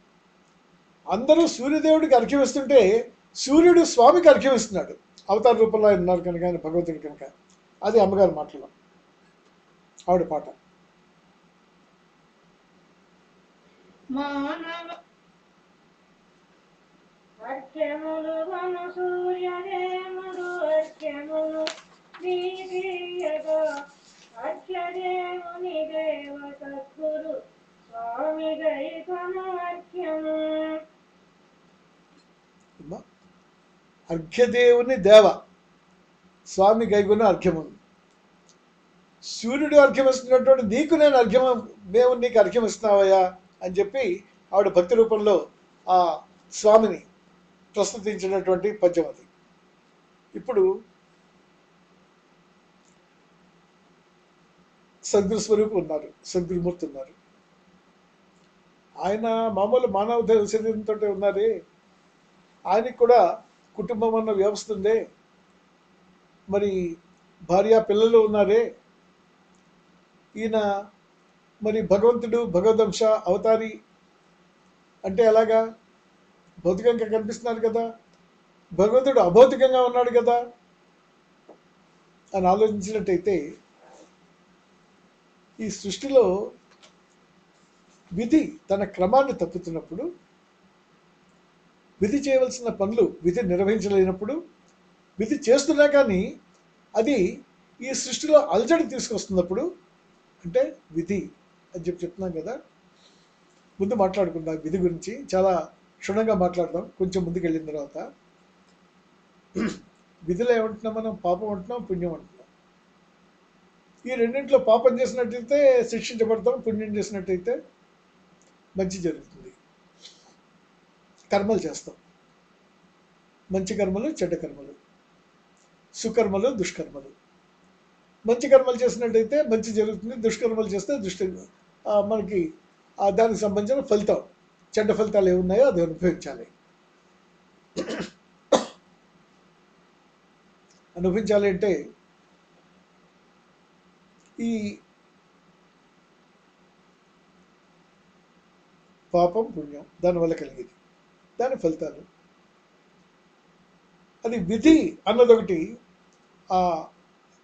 అందరూ సూర్యదేవుడికి అర్ఘ్యం ఇస్తుంటే సూర్యుడు స్వామికి అర్ఘ్యం ఇస్తున్నాడు. అవతార రూపంలో ఆయన ఉన్నారు కనుక, ఆయన భగవంతుడి కనుక. అది అమ్మగారి మాటలో ఆవిడ పాట. మానవ అర్ఘ్యములు మన సూర్యదేవుడు అర్ఘ్యములు నీదీయగా, అర్ఘ్యదేవుని దేవ సద్గురు స్వామి గైకొను అర్ఘ్యము. అర్ఘ్యదేవుని దేవ స్వామి గైగుణ అర్ఘ్యము. సూర్యుడు అర్ఘ్యమిస్తున్నటువంటి నీకు నేను మేము నీకు అర్ఘ్యమిస్తున్నావయ్యా అని చెప్పి ఆవిడ భక్తి రూపంలో ఆ స్వామిని ప్రస్తుతించినటువంటి పద్యం అది. ఇప్పుడు సద్గురు స్వరూపు ఉన్నారు, సద్గురుమూర్తి ఉన్నారు. ఆయన మామూలు మానవ శరీరంతో ఉన్నారే, ఆయనకి కూడా కుటుంబం అన్న వ్యవస్థ ఉందే, మరి భార్య పిల్లలు ఉన్నారే. ఈయన మరి భగవంతుడు భగవద్వంశ అవతారి అంటే ఎలాగా? భౌతికంగా కనిపిస్తున్నారు కదా, భగవంతుడు అభౌతికంగా ఉన్నాడు కదా అని ఆలోచించినట్టయితే ఈ సృష్టిలో విధి తన క్రమాన్ని తప్పుతున్నప్పుడు, విధి చేయవలసిన పనులు విధి నిర్వహించలేనప్పుడు, విధి చేస్తున్నా కానీ అది ఈ సృష్టిలో అలజడి తీసుకొస్తున్నప్పుడు అంటే విధి అని చెప్తున్నాం కదా. ముందు మాట్లాడుకుందాం విధి గురించి, చాలా క్షుణ్ణంగా మాట్లాడదాం కొంచెం ముందుకు వెళ్ళిన తర్వాత. విధిలో ఏమంటున్నాం మనం? పాపం అంటున్నాం, పుణ్యం అంటున్నాం. ఈ రెండింటిలో పాపం చేసినట్టయితే శిక్షించబడతాం, పుణ్యం చేసినట్టయితే మంచి జరుగుతుంది. కర్మలు చేస్తాం, మంచి కర్మలు, చెడ్డ కర్మలు, సుకర్మలు, దుష్కర్మలు. మంచి కర్మలు చేసినట్టయితే మంచి జరుగుతుంది, దుష్కర్మలు చేస్తే మనకి దానికి సంబంధించిన ఫలితం, చెడ్డ ఫలితాలు ఏమున్నాయో అది అనుభవించాలి. అనుభవించాలి అంటే ఈ పాపం పుణ్యం దానివల్ల కలిగేది, దాని ఫలితాలు. అది విధి అన్నదొకటి.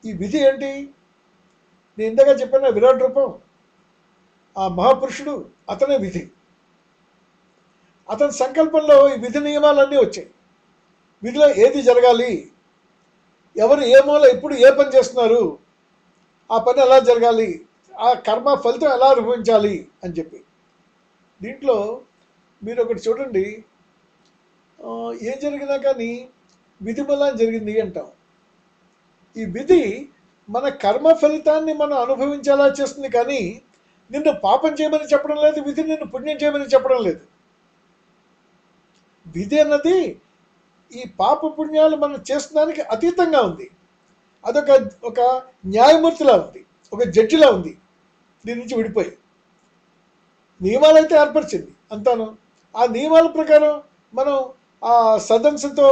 ఈ విధి ఏంటి? నేను ఇందాక చెప్పిన విరాట్ రూపం, ఆ మహాపురుషుడు, అతనే విధి. అతని సంకల్పంలో ఈ విధి నియమాలన్నీ వచ్చాయి. విధిలో ఏది జరగాలి, ఎవరు ఏ మూల ఎప్పుడు ఏ పని చేస్తున్నారు, ఆ పని ఎలా జరగాలి, ఆ కర్మ ఫలితం ఎలా అనుభవించాలి అని చెప్పి. దీంట్లో మీరు ఒకటి చూడండి, ఏం జరిగినా కానీ విధి వల్ల జరిగింది అంటాం. ఈ విధి మన కర్మ ఫలితాన్ని మనం అనుభవించేలా చేస్తుంది, కానీ నిన్ను పాపం చేయమని చెప్పడం లేదు, విధి నిన్ను పుణ్యం చేయమని చెప్పడం లేదు. విధి అన్నది ఈ పాప పుణ్యాలు మనం చేస్తున్నదానికి అతీతంగా ఉంది. అదొక ఒక న్యాయమూర్తిలా ఉంది, ఒక జడ్జిలా ఉంది. దీని నుంచి విడిపోయి నియమాలు అయితే ఏర్పరిచింది అంతాను. ఆ నియమాల ప్రకారం మనం ఆ సదస్సుతో,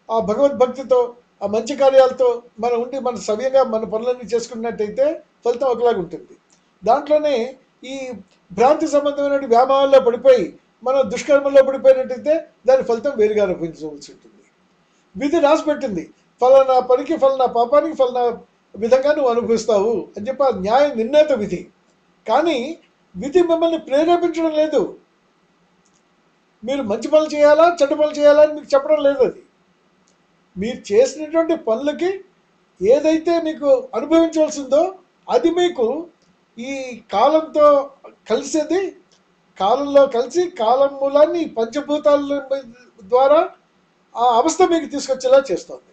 ఆ భగవద్భక్తితో, ఆ మంచి కార్యాలతో మనం ఉండి మన సవ్యంగా మన పనులన్నీ చేసుకున్నట్టయితే ఫలితం ఒకలాగా ఉంటుంది. దాంట్లోనే ఈ భ్రాంతి సంబంధమైన వ్యామోహాల్లో పడిపోయి మనం దుష్కర్మల్లో పడిపోయినట్టయితే దాని ఫలితం వేరుగా అనుభవించవలసి ఉంటుంది. విధి రాసిపెట్టింది, ఫలానా పనికి ఫలానా పాపానికి ఫలానా విధంగా నువ్వు అనుభవిస్తావు అని చెప్పి ఆ న్యాయ నిర్ణేత విధి. కానీ విధి మిమ్మల్ని ప్రేరేపించడం లేదు. మీరు మంచి పనులు చేయాలా చెడ్డ పనులు చేయాలా అని మీకు చెప్పడం లేదు. అది మీరు చేసినటువంటి పనులకి ఏదైతే మీకు అనుభవించవలసిందో అది మీకు ఈ కాలంతో కలిసేది, కాలంలో కలిసి కాలం మూలాన్ని పంచభూతాల ద్వారా ఆ అవస్థ మీకు తీసుకొచ్చేలా చేస్తుంది.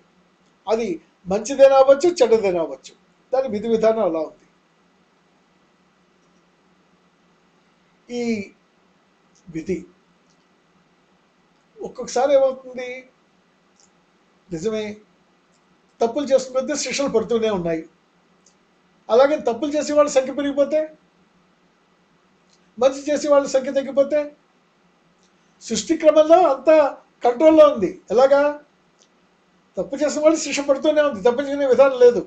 అది మంచిదైనా అవ్వచ్చు, చెడ్డదైనా అవ్వచ్చు. దాని విధి విధానం అలా ఉంది. ఈ విధి ఒక్కొక్కసారి ఏమవుతుంది, నిజమే తప్పులు చేస్తున్న శిక్షలు పడుతూనే ఉన్నాయి. అలాగే తప్పులు చేసే వాళ్ళ సంఖ్య పెరిగిపోతే, మంచి చేసే వాళ్ళ సంఖ్య తగ్గిపోతే సృష్టి క్రమంలో అంతా కంట్రోల్లో ఉంది. ఎలాగా? తప్పు చేసిన వాళ్ళు శిక్ష పడుతూనే ఉంది, తప్పు చేయని విధానం లేదు,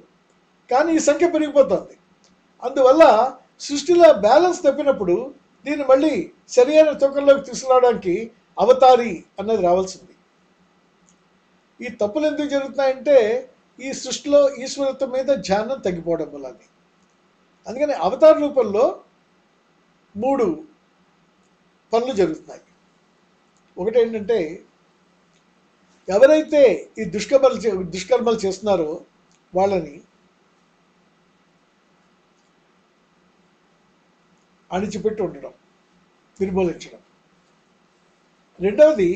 కానీ ఈ సంఖ్య పెరిగిపోతుంది. అందువల్ల సృష్టిలో బ్యాలెన్స్ తప్పినప్పుడు దీన్ని మళ్ళీ సరైన తూకంలోకి తీసుకురావడానికి అవతారి అన్నది రావాల్సింది. ఈ తప్పులు ఎందుకు జరుగుతున్నాయంటే ఈ సృష్టిలో ఈశ్వరత్వం మీద ధ్యానం తగ్గిపోవడం వల్ల. అందుకని అవతార రూపంలో 3 పనులు జరుగుతున్నాయి. ఒకటి ఏంటంటే, ఎవరైతే ఈ దుష్కర్మలు చేస్తున్నారో వాళ్ళని అణిచిపెట్టి ఉండడం, నిర్మూలించడం. రెండవది,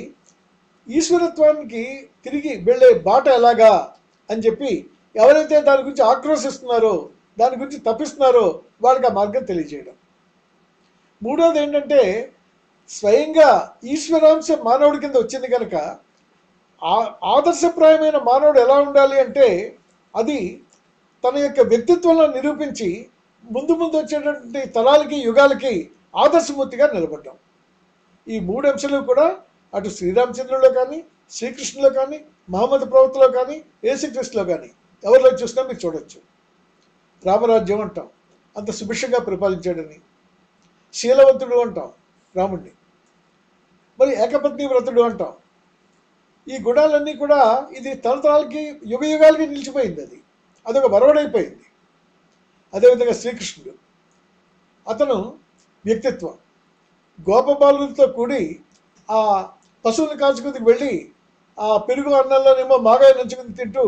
ఈశ్వరత్వానికి తిరిగి వెళ్ళే బాట ఎలాగా అని చెప్పి ఎవరైతే దాని గురించి ఆక్రోశిస్తున్నారో, దాని గురించి తప్పిస్తున్నారో వాళ్ళకి ఆ మార్గం తెలియజేయడం. మూడవది ఏంటంటే, స్వయంగా ఈశ్వరాంశ మానవుడి కింద వచ్చింది కనుక ఆదర్శప్రాయమైన మానవుడు ఎలా ఉండాలి అంటే అది తన యొక్క వ్యక్తిత్వంలో నిరూపించి ముందు వచ్చేటువంటి తరాలకి యుగాలకి ఆదర్శమూర్తిగా నిలబడ్డాం. ఈ 3 అంశాలు కూడా అటు శ్రీరామచంద్రులో కానీ, శ్రీకృష్ణులో కానీ, మహమ్మద్ ప్రవక్తలో కానీ, యేసుక్రీస్తులో కానీ ఎవరిలో చూసినా మీరు చూడొచ్చు. రామరాజ్యం అంటాం, అంత సుభిక్షంగా పరిపాలించాడని. శీలవంతుడు అంటాం రాముడిని. మరి ఏకపత్ని వ్రతుడు అంటాం. ఈ గుణాలన్నీ కూడా ఇది తరతరాలకి యుగాలకి నిలిచిపోయింది. అదొక వరవడైపోయింది. అదేవిధంగా శ్రీకృష్ణుడు, అతను వ్యక్తిత్వం, గోపబాలులతో కూడి ఆ పశువులు కాల్చుకుందుకు వెళ్ళి ఆ పెరుగు అన్నంలోనేమో మాగాయ నంచుకుని తింటూ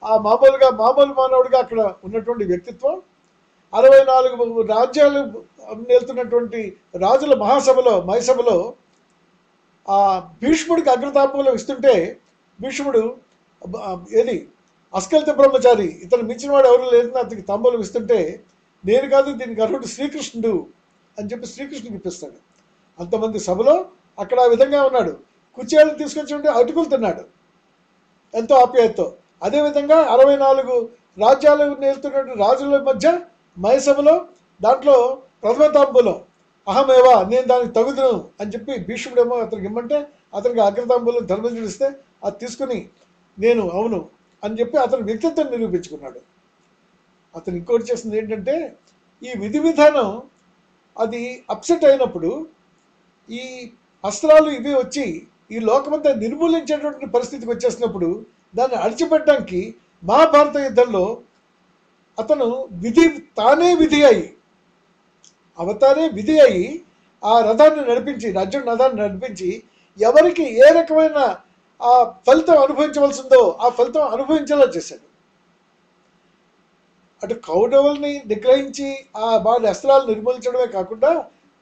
ఆ మామూలు మానవుడిగా అక్కడ ఉన్నటువంటి వ్యక్తిత్వం, 64 రాజ్యాలు వెళ్తున్నటువంటి రాజుల మహాసభలో ఆ భీష్ముడికి అగ్రతాంబూలం ఇస్తుంటే భీష్ముడు అస్కలిత బ్రహ్మచారి, ఇతను మించిన వాడు ఎవరు లేదని అతనికి తాంబూలం ఇస్తుంటే, నేను కాదు దీనికి అర్హుడు శ్రీకృష్ణుడు అని చెప్పి శ్రీకృష్ణుడికి ఇప్పిస్తాడు. అంతమంది సభలో అక్కడ ఆ విధంగా ఉన్నాడు. కుచేలను తీసుకొచ్చి ఉంటే అటుకులు తిన్నాడు ఎంతో ఆప్యాయతతో. అదేవిధంగా 64 రాజ్యాలు నేర్తున్నటువంటి రాజుల మధ్య మయసభలో దాంట్లో ప్రథమ తాంబూలం అహమేవా, నేను దానికి తగుదును అని చెప్పి భీష్ముడేమో అతనికి ఇమ్మంటే అతనికి అగ్రతాంబూలం ధర్మజుడు ఇస్తే అది తీసుకుని నేను అవును అని చెప్పి అతని వ్యక్తిత్వం నిరూపించుకున్నాడు. అతను ఇంకోటి చేసింది ఏంటంటే, ఈ విధి విధానం అది అప్సెట్ అయినప్పుడు ఈ అస్త్రాలు ఇవి వచ్చి ఈ లోకమంతా నిర్మూలించేటువంటి పరిస్థితికి వచ్చేసినప్పుడు దాన్ని అడిచిపెట్టడానికి మహాభారత యుద్ధంలో అతను తానే విధి అయి అవతారే విధి అయి ఆ రథాన్ని నడిపించి, అర్జునుడి రథాన్ని నడిపించి ఎవరికి ఏ రకమైన ఆ ఫలితం అనుభవించవలసిందో ఆ ఫలితం అనుభవించేలా చేశాడు. అటు కౌరవుల్ని నిగ్రహించి ఆ వారి అస్త్రాలు నిర్మూలించడమే కాకుండా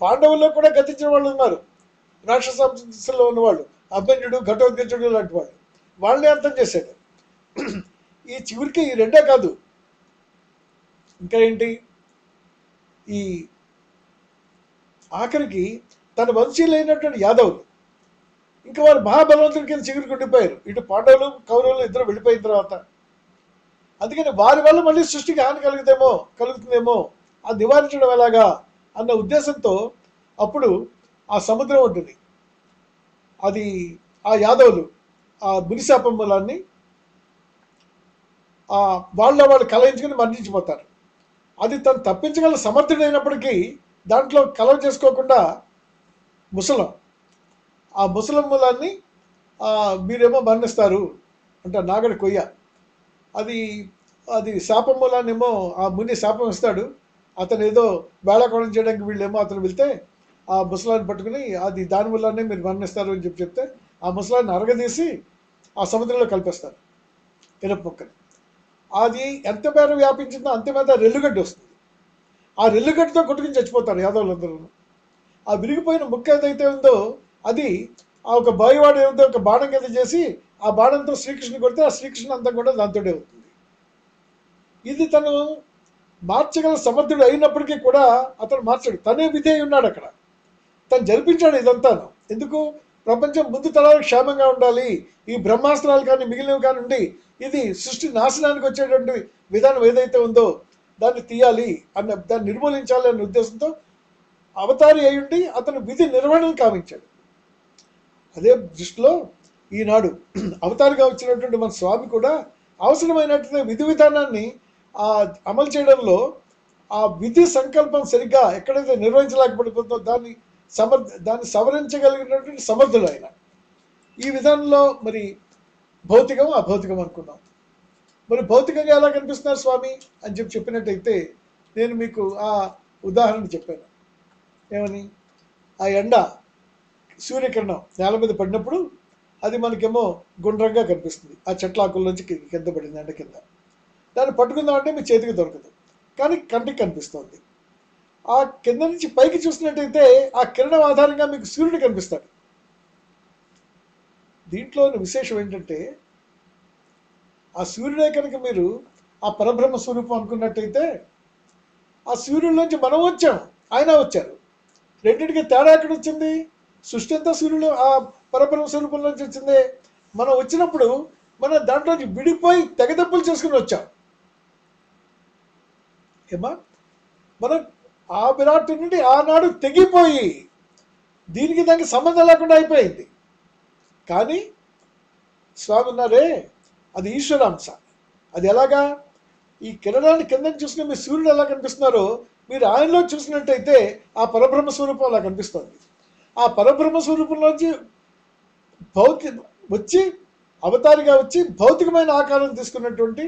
పాండవుల్లో కూడా గతించిన వాళ్ళు ఉన్నారు. రాక్షసంలో ఉన్నవాళ్ళు అభిమన్యుడు, ఘటోత్కచుడు లాంటి వాళ్ళు, వాళ్ళని అర్థం చేశాడు. ఈ చివరికి ఈ రెండే కాదు, ఇంకా ఏంటి, ఈ ఆఖరికి తన వంశీయులైనటువంటి యాదవులు ఇంకా వారు మహాబలవంతుడి కింద చిగురికి ఉండిపోయారు. ఇటు పాండవులు కౌరవులు ఇద్దరు వెళ్ళిపోయిన తర్వాత అందుకని వారి వల్ల మళ్ళీ సృష్టికి హాని కలుగుతుందేమో అది నివారించడం ఎలాగా అన్న ఉద్దేశంతో అప్పుడు ఆ సముద్రం ఉంటుంది, అది ఆ యాదవులు ఆ మునిశాపం మూలాన్ని వాళ్ళు కలయించుకుని మరణించిపోతారు. అది తను తప్పించగల సమర్థుడైనప్పటికీ దాంట్లో కలవ చేసుకోకుండా ముసలం, ఆ ముసలం మూలాన్ని మీరేమో మరణిస్తారు అంటే నాగడి కొయ్య, అది శాపం మూలాన్నేమో ఆ ముని శాపం ఇస్తాడు. అతను ఏదో వేళాకోళం చేయడానికి వీళ్ళేమో అతను వెళ్తే ఆ ముసలాన్ని పట్టుకుని అది దాని మూలాన్నే మీరు మరణిస్తారు అని చెప్తే ఆ ముసలాన్ని అరగదీసి ఆ సముద్రంలో కలిపేస్తారు ఇనప ముక్కని. అది ఎంత మేర వ్యాపించిందో అంత మీద రెల్లుగడ్డి వస్తుంది. ఆ రెల్లుగడ్డితో కొట్టుకుని చచ్చిపోతారు యాదవులందరూ. ఆ విరిగిపోయిన ముక్క ఏదైతే ఉందో అది ఆ ఒక బాయివాడు ఏదో ఒక బాణం కింద చేసి ఆ బాణంతో శ్రీకృష్ణుని కొడితే ఆ శ్రీకృష్ణుని అంతా కూడా దాంతోనే అవుతుంది. ఇది తను మార్చగల సమర్థుడు అయినప్పటికీ కూడా అతను మార్చాడు, తనే విధేయ ఉన్నాడు అక్కడ, తను జరిపించాడు ఇదంతాను. ఎందుకు, ప్రపంచం ముందు తరాలకు క్షేమంగా ఉండాలి, ఈ బ్రహ్మాస్త్రాలు కానీ మిగిలినవి కానీ ఉండి ఇది సృష్టి నాశనానికి వచ్చేటువంటి విధానం ఏదైతే ఉందో దాన్ని తీయాలి దాన్ని నిర్మూలించాలి అనే ఉద్దేశంతో అవతారి అయ్యుండి అతను విధి నిర్వహణను కావించాడు. అదే దృష్టిలో ఈనాడు అవతారిగా వచ్చినటువంటి మన స్వామి కూడా అవసరమైనటువంటి విధి విధానాన్ని అమలు చేయడంలో ఆ విధి సంకల్పం సరిగ్గా ఎక్కడైతే నిర్వహించలేకపోతుందో దాన్ని సవరించగలిగినటువంటి సమర్థులు ఆయన. ఈ విధానంలో మరి భౌతికం అభౌతికం అనుకున్నాం. మరి భౌతికంగా ఎలా కనిపిస్తున్నారు స్వామి అని చెప్పినట్టయితే నేను మీకు ఆ ఉదాహరణ చెప్పాను. ఏమని, ఆ ఎండ సూర్యకిరణం నేల మీద పడినప్పుడు అది మనకేమో గుండ్రంగా కనిపిస్తుంది, ఆ చెట్లాకుల్లోంచి కింద పడింది ఎండ కింద. దాన్ని పట్టుకుందామంటే మీ చేతికి దొరకదు, కానీ కంటికి కనిపిస్తుంది. ఆ కింద నుంచి పైకి చూసినట్టయితే ఆ కిరణం ఆధారంగా మీకు సూర్యుడు కనిపిస్తాడు. దీంట్లోని విశేషం ఏంటంటే, ఆ సూర్యుడే కనుక మీరు ఆ పరబ్రహ్మ స్వరూపం అనుకున్నట్టయితే ఆ సూర్యుడిలోంచి మనం వచ్చాం, ఆయన వచ్చారు. రెండింటికి తేడా ఎక్కడ వచ్చింది? సృష్టి అంతా సూర్యుడు ఆ పరబ్రహ్మ స్వరూపంలోంచి వచ్చింది. మనం వచ్చినప్పుడు మనం దాంట్లోంచి విడిపోయి తెగదెప్పులు చేసుకుని వచ్చాం. ఏమా, మనం ఆ విరాట్ నుండి ఆనాడు తెగిపోయి దీనికి దానికి సంబంధం లేకుండా అయిపోయింది. కానీ స్వామి ఉన్నారే, అది ఈశ్వరాంశ. అది ఎలాగా, ఈ కిరణాన్ని కిందని చూసిన మీ సూర్యుడు ఎలా కనిపిస్తున్నారో మీరు ఆయనలో చూసినట్టయితే ఆ పరబ్రహ్మ స్వరూపం అలా కనిపిస్తుంది. ఆ పరబ్రహ్మ స్వరూపంలోంచి వచ్చి అవతారిగా వచ్చి భౌతికమైన ఆకారం తీసుకున్నటువంటి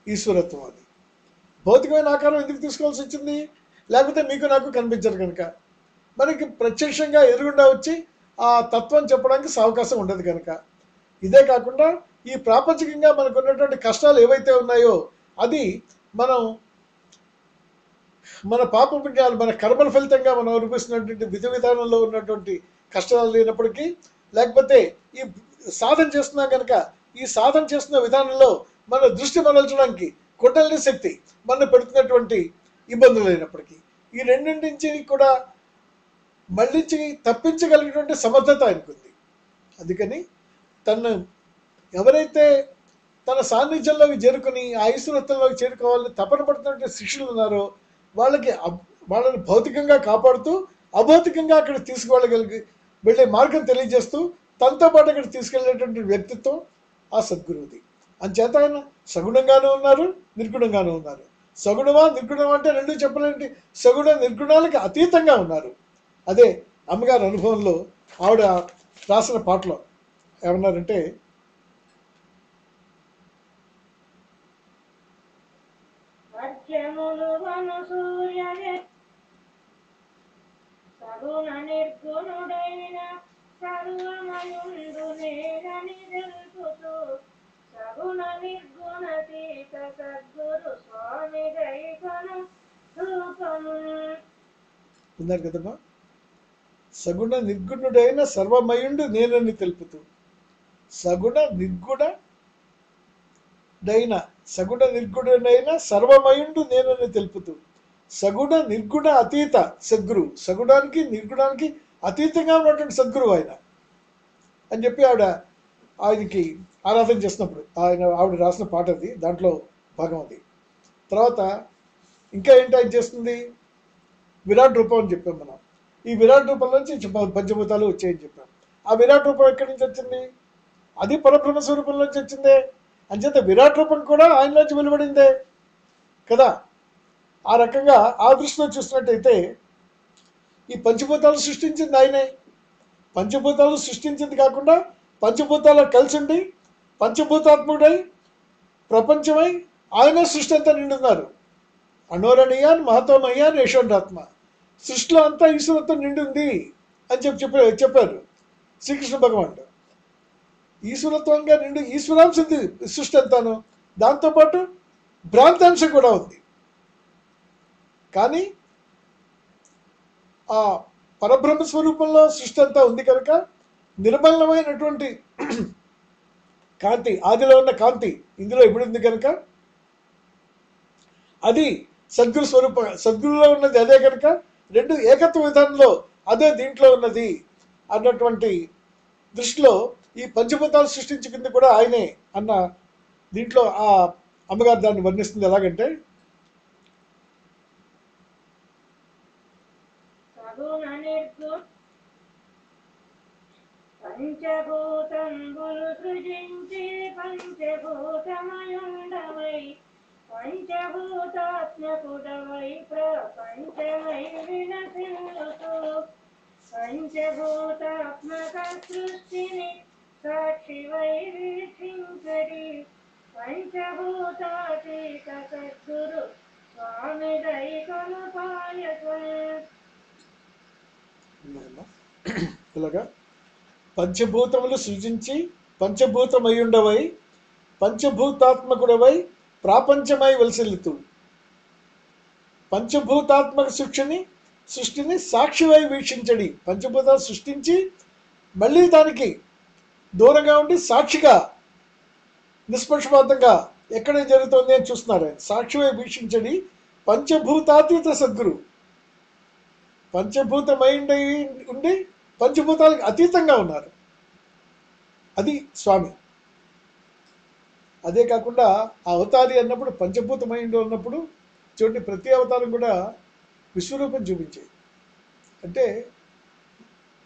ఈశ్వరత్వం. అది భౌతికమైన ఆకారం ఎందుకు తీసుకోవాల్సి వచ్చింది? లేకపోతే మీకు నాకు కనిపించరు కనుక, మనకి ప్రత్యక్షంగా ఎదురుగుండా వచ్చి ఆ తత్వం చెప్పడానికి అవకాశం ఉండదు కనుక. ఇదే కాకుండా ఈ ప్రాపంచికంగా మనకు ఉన్నటువంటి కష్టాలు ఏవైతే ఉన్నాయో అది మన పాపపుణ్యాలు, మన కర్మల ఫలితంగా మనం అనిపిస్తున్నటువంటి విధి విధానంలో ఉన్నటువంటి కష్టాలు లేనప్పటికీ, లేకపోతే ఈ సాధన చేస్తున్నాం కనుక ఈ సాధన చేస్తున్న విధానంలో మన దృష్టి మరల్చడానికి కుండలిని శక్తి మన పెడుతున్నటువంటి ఇబ్బందులు అయినప్పటికీ ఈ రెండింటి నుంచి కూడా మళ్ళించి తప్పించగలిగినటువంటి సమర్థత ఆయనకుంది. అందుకని తను ఎవరైతే తన సాన్నిధ్యంలోకి చేరుకుని ఆ ఈశ్వరత్వంలోకి చేరుకోవాలని తపన పడుతున్నటువంటి శిష్యులు ఉన్నారో వాళ్ళని భౌతికంగా కాపాడుతూ అభౌతికంగా అక్కడ వెళ్ళే మార్గం తెలియజేస్తూ తనతో పాటు అక్కడ తీసుకెళ్లేటువంటి వ్యక్తిత్వం ఆ సద్గురువుది. అంచేత ఆయన సగుణంగానూ ఉన్నారు, నిర్గుణంగానూ ఉన్నారు. సగుణమా నిర్గుణమా అంటే రెండు చెప్పలేంటి, సగుణ నిర్గుణాలకి అతీతంగా ఉన్నారు. అదే అమ్మగారి అనుభవంలో ఆవిడ రాసిన పాటలో ఏమన్నారంటే, సగుణ నిర్గుణుడైన సర్వమయుండు నేనని తెలుపుతూ సగుణ నిర్గుణతీత సద్గురు స్వామి దైవను రూపము. ఉన్నారు కదమ్మా, సగుణ నిర్గుణుడైన సర్వమయుండు నేనని తెలుపుతూ సగుణ నిర్గుణుడైన సర్వమయుండు నేనని తెలుపుతూ సగుణ నిర్గుణ అతీత సద్గురు, సగుణానికి నిర్గుణానికి అతీతంగా ఉన్నటువంటి సద్గురువు ఆయన అని చెప్పి ఆయనకి ఆరాధన చేసినప్పుడు ఆవిడ రాసిన పాట అది, దాంట్లో భాగం అది. తర్వాత ఇంకా ఏంటి ఆయన చేస్తుంది, విరాట్ రూపం అని చెప్పాం మనం. ఈ విరాట్ రూపం నుంచి పంచభూతాలు వచ్చాయని చెప్పాం. ఆ విరాట్ రూపం ఎక్కడి నుంచి వచ్చింది, అది పరబ్రహ్మ స్వరూపంలోంచి వచ్చిందే. అంచేత విరాట్ రూపం కూడా ఆయనలోంచి వెలువడిందే కదా. ఆ రకంగా ఆ దృష్టిలో చూసినట్టయితే ఈ పంచభూతాలు సృష్టించింది ఆయనే. పంచభూతాలు సృష్టించింది కాకుండా పంచభూతాలు కలిసి ఉండి పంచభూతాత్ముడై ప్రపంచమై ఆయనే సృష్టి అంతా నిండున్నారు. అణోరణీయాన్ మహతోమయ్యాన్ యశోండాత్మ, సృష్టిలో అంతా ఈశ్వరత్వం నిండుంది అని చెప్పారు శ్రీకృష్ణ భగవానుడు. ఈశ్వరత్వంగా నిండు ఈశ్వరాంశం సృష్టి అంతాను, దాంతోపాటు భ్రాంతాంశం కూడా ఉంది. కానీ ఆ పరబ్రహ్మ స్వరూపంలో సృష్టి అంతా ఉంది కనుక నిర్మలమైనటువంటి కాంతి, ఆదిలో ఉన్న కాంతి ఇందులో ఇప్పుడు ఉంది కనుక అది సద్గురులో ఉన్నది అదే కనుక రెండు ఏకత్వ విధానంలో అదే దీంట్లో ఉన్నది అన్నటువంటి దృష్టిలో ఈ పంచభూతాలు సృష్టించుకుంది కూడా ఆయనే అన్న దీంట్లో ఆ అమ్మగారు దాన్ని వర్ణిస్తుంది. ఎలాగంటే, పంచభూతంబులు సృజించి పంచభూతమయుండవై పంచభూతాత్మకుడవై ప్రపంచమై విలసిల్లుతూ పంచభూతాత్మక సృష్టిని సాక్షివై వీక్షించడి పంచభూతాతీత సద్గురు స్వామి దైవను పాయసం. ఇలాగా పంచభూతములు సృజించి పంచభూతమయుండవై పంచభూతాత్మకుడవై ప్రాపంచమై వెలసిల్లుతూ పంచభూతాత్మక సృష్టిని సాక్షివై వీక్షించడి. పంచభూతాలు సృష్టించి మళ్ళీ దానికి దూరంగా ఉండి సాక్షిగా నిష్పక్షపాతంగా ఎక్కడ జరుగుతుంది అని చూస్తున్నారు ఆయన. సాక్షివై వీక్షించడి పంచభూతాతీత సద్గురు, పంచభూతమై ఉండి పంచభూతాలకు అతీతంగా ఉన్నారు, అది స్వామి. అదే కాకుండా ఆ అవతారి అన్నప్పుడు పంచభూతమైండు అన్నప్పుడు చూడండి, ప్రతి అవతారం కూడా విశ్వరూపం చూపించేది. అంటే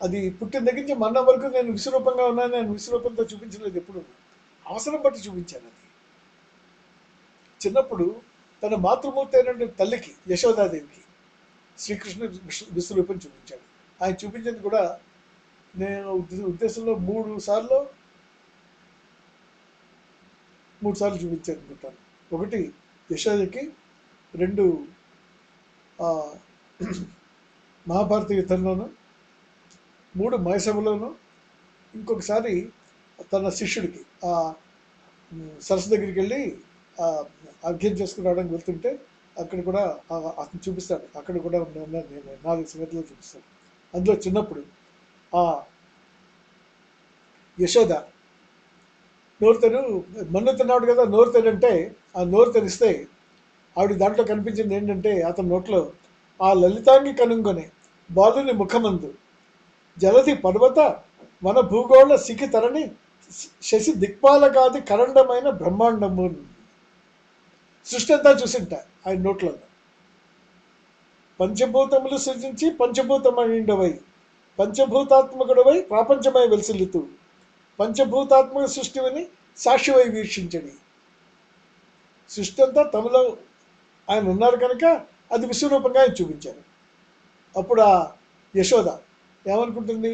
అది పుట్టిన దగ్గర నుంచి మన్న వరకు నేను విశ్వరూపంగా ఉన్నాను, నేను విశ్వరూపంతో చూపించలేదు, ఎప్పుడు అవసరం బట్టి చూపించాను. అది చిన్నప్పుడు తన మాతృమూర్తి అయినటువంటి తల్లికి యశోదాదేవికి శ్రీకృష్ణుడు విశ్వరూపం చూపించాడు. ఆయన చూపించింది కూడా నేను ఉద్దేశంలో మూడు సార్లు చూపించాను అనుకుంటాను. ఒకటి యశోదకి, రెండు మహాభారత యుద్ధంలోను, మూడు మయసభలోను, ఇంకొకసారి తన శిష్యుడికి సరస్సు దగ్గరికి వెళ్ళి అర్ఘ్యం చేసుకుని రావడానికి వెళ్తుంటే అక్కడ కూడా అతను చూపిస్తాడు. అక్కడ కూడా నేను 4 సంగతిలో చూపిస్తాడు. అందులో చిన్నప్పుడు యశోద నోరు తెరు, మన్ను తిన్నాడు కదా నోరు తెరంటే ఆ నోరు తెరిస్తే ఆవిడ దాంట్లో కనిపించింది ఏంటంటే అతని నోట్లో ఆ లలితాంగి కనుంగొనే బాలుని ముఖమందు జలధి పర్వత మన భూగోళ సిఖి తరణి శశి దిక్పాలకాది కరండమైన బ్రహ్మాండము. సృష్టి అంతా చూసింట ఆయన నోట్లో. పంచభూతములు సృజించి పంచభూతమైండవై పంచభూతాత్మకుడవై ప్రాపంచమై వెలిసిల్లుతూ పంచభూతాత్మక సృష్టిని సాక్షివై వీక్షించడి. సృష్టి అంతా తమలో ఆయన ఉన్నారు కనుక అది విశ్వరూపంగా ఆయన చూపించారు. అప్పుడు ఆ యశోద ఏమనుకుంటుంది?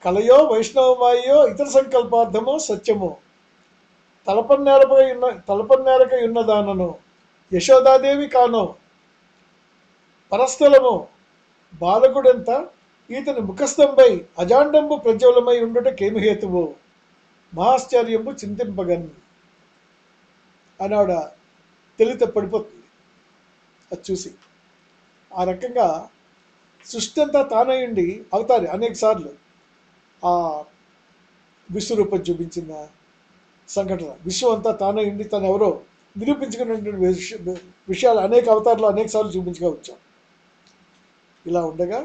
కలయో వైష్ణవమాయో ఇతర సంకల్పార్థమో సత్యమో తలపన్నేరకై ఉన్నదానను యశోదాదేవి కానో పరస్థలము బాలకుడెంత ఈతని ముఖస్థంపై అజాండంబు ప్రజ్వలమై ఉండుటకేమి హేతువు మహాశ్చర్యంబు చింతింపగన్ అని ఆవిడ తెలిత పడిపోతుంది అది చూసి. ఆ రకంగా సృష్టి అంతా తానయ్యండి అవతారి అనేక సార్లు ఆ విశ్వరూపం చూపించిన సంఘటన. విశ్వం అంతా తానయ్యండి తను ఎవరో నిరూపించుకున్నటువంటి విషయాలు అనేక అవతారాలు అనేక సార్లు చూపించగా వచ్చాం. ఇలా ఉండగా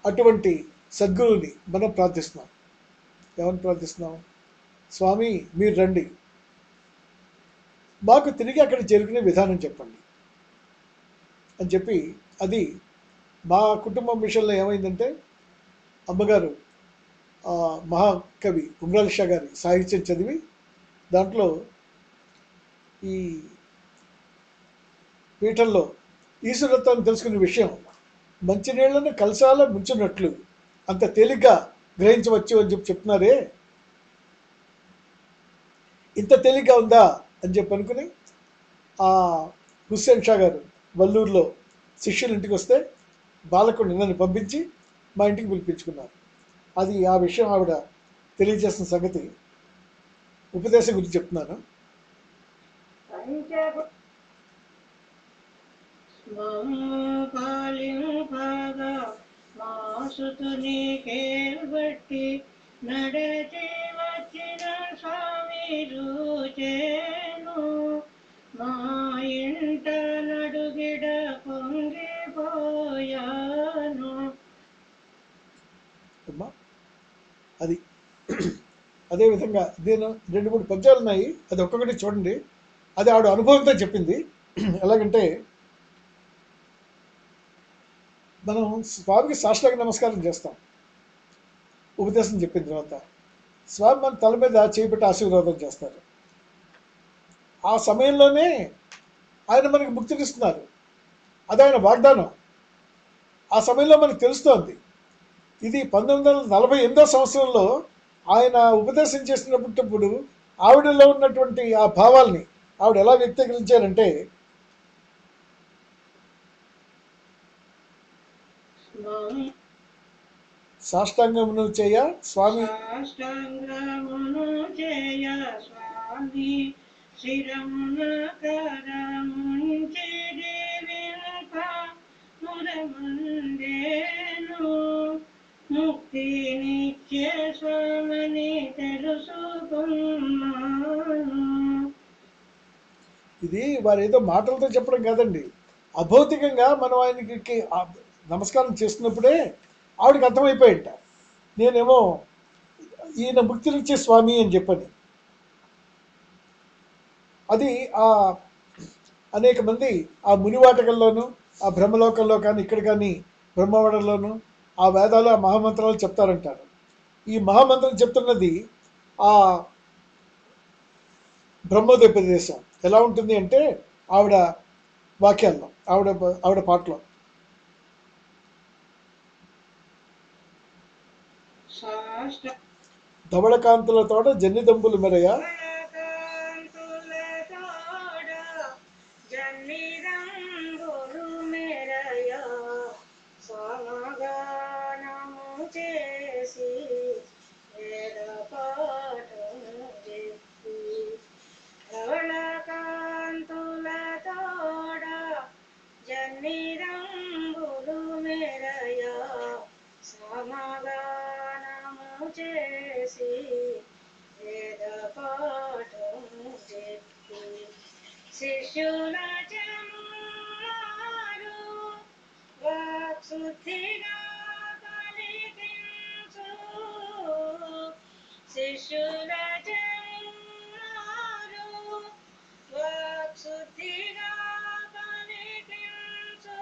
అటువంటి సద్గురువుని మనం ప్రార్థిస్తున్నాం. ఏమని ప్రార్థిస్తున్నాం? స్వామి మీరు రండి, మాకు తిరిగి అక్కడ చేరుకునే విధానం చెప్పండి అని చెప్పి. అది మా కుటుంబం విషయంలో ఏమైందంటే అమ్మగారు మహాకవి ఉంగరాల షా గారి సాహిత్యం చదివి దాంట్లో ఈ పీఠంలో ఈశ్వరత్వాన్ని తెలుసుకునే విషయం మంచినీళ్లను కలశాల ముంచినట్లు అంత తేలిగ్గా గ్రహించవచ్చు అని చెప్పి చెప్తున్నారే, ఇంత తేలిగ్గా ఉందా అని చెప్పి అనుకుని ఆ హుస్సేన్ షా గారు వల్లూరులో శిష్యుల ఇంటికి వస్తే బాలకుడిని నన్ను పంపించి మా ఇంటికి పిలిపించుకున్నారు. అది ఆ విషయం ఆవిడ తెలియజేసిన సంగతి ఉపదేశం గురించి చెప్తున్నాను. పాలింపగా మాసుతుని కేల్బట్టి నడచి వచ్చిన స్వామి రూచేను మా ఇంట నడుగిడ పొంగిపోయాను. అది అదేవిధంగా నేను 2-3 పద్యాలు ఉన్నాయి, అది ఒక్కొక్కటి చూడండి. అది ఆవిడ అనుభవంతో చెప్పింది. ఎలాగంటే మనం స్వామికి సాష్టాంగ నమస్కారం చేస్తాం ఉపదేశం చెప్పిన తర్వాత. స్వామి మన తల మీద చేపెట్టి ఆశీర్వాదం చేస్తారు. ఆ సమయంలోనే ఆయన మనకి ముక్తినిస్తున్నారు. అది ఆయన వాగ్దానం. ఆ సమయంలో మనకు తెలుస్తోంది. ఇది 1948 సంవత్సరంలో ఆయన ఉపదేశం చేసినప్పుడు ఆవిడలో ఉన్నటువంటి ఆ భావాల్ని ఆవిడ ఎలా వ్యక్తీకరించారంటే, సాష్టాంగమును చేయ స్వామి సాష్టాంగమును చేయ స్వామి శిరమున కరముంచిరి వినుక మురమందేను ముక్తినిచ్చే స్వామిని తెలుసుకున్నాను. ఇది వారు ఏదో మాటలతో చెప్పడం కాదండి, అభౌతికంగా మనం ఆయనకి నమస్కారం చేస్తున్నప్పుడే ఆవిడకి అర్థమైపోయింట. నేనేమో ఈయన ముక్తినిచ్చే స్వామి అని చెప్పని. అది ఆ అనేక మంది ఆ మునివాటకల్లోనూ ఆ బ్రహ్మలోకంలో కానీ ఇక్కడ కానీ బ్రహ్మవాడల్లోనూ ఆ వేదాలు ఆ మహామంత్రాలు చెప్తారంటారు. ఈ మహామంత్రం చెప్తున్నది ఆ బ్రహ్మోపదేశం ఎలా ఉంటుంది అంటే ఆవిడ వాక్యాల్లో ఆవిడ పాటలో ధవళకాంతులతోట జన్నిదంబులు మెరయ సమగానము చేసి వేద శిష్యుల జనులారు వాక్శుద్ధిగా పలికించు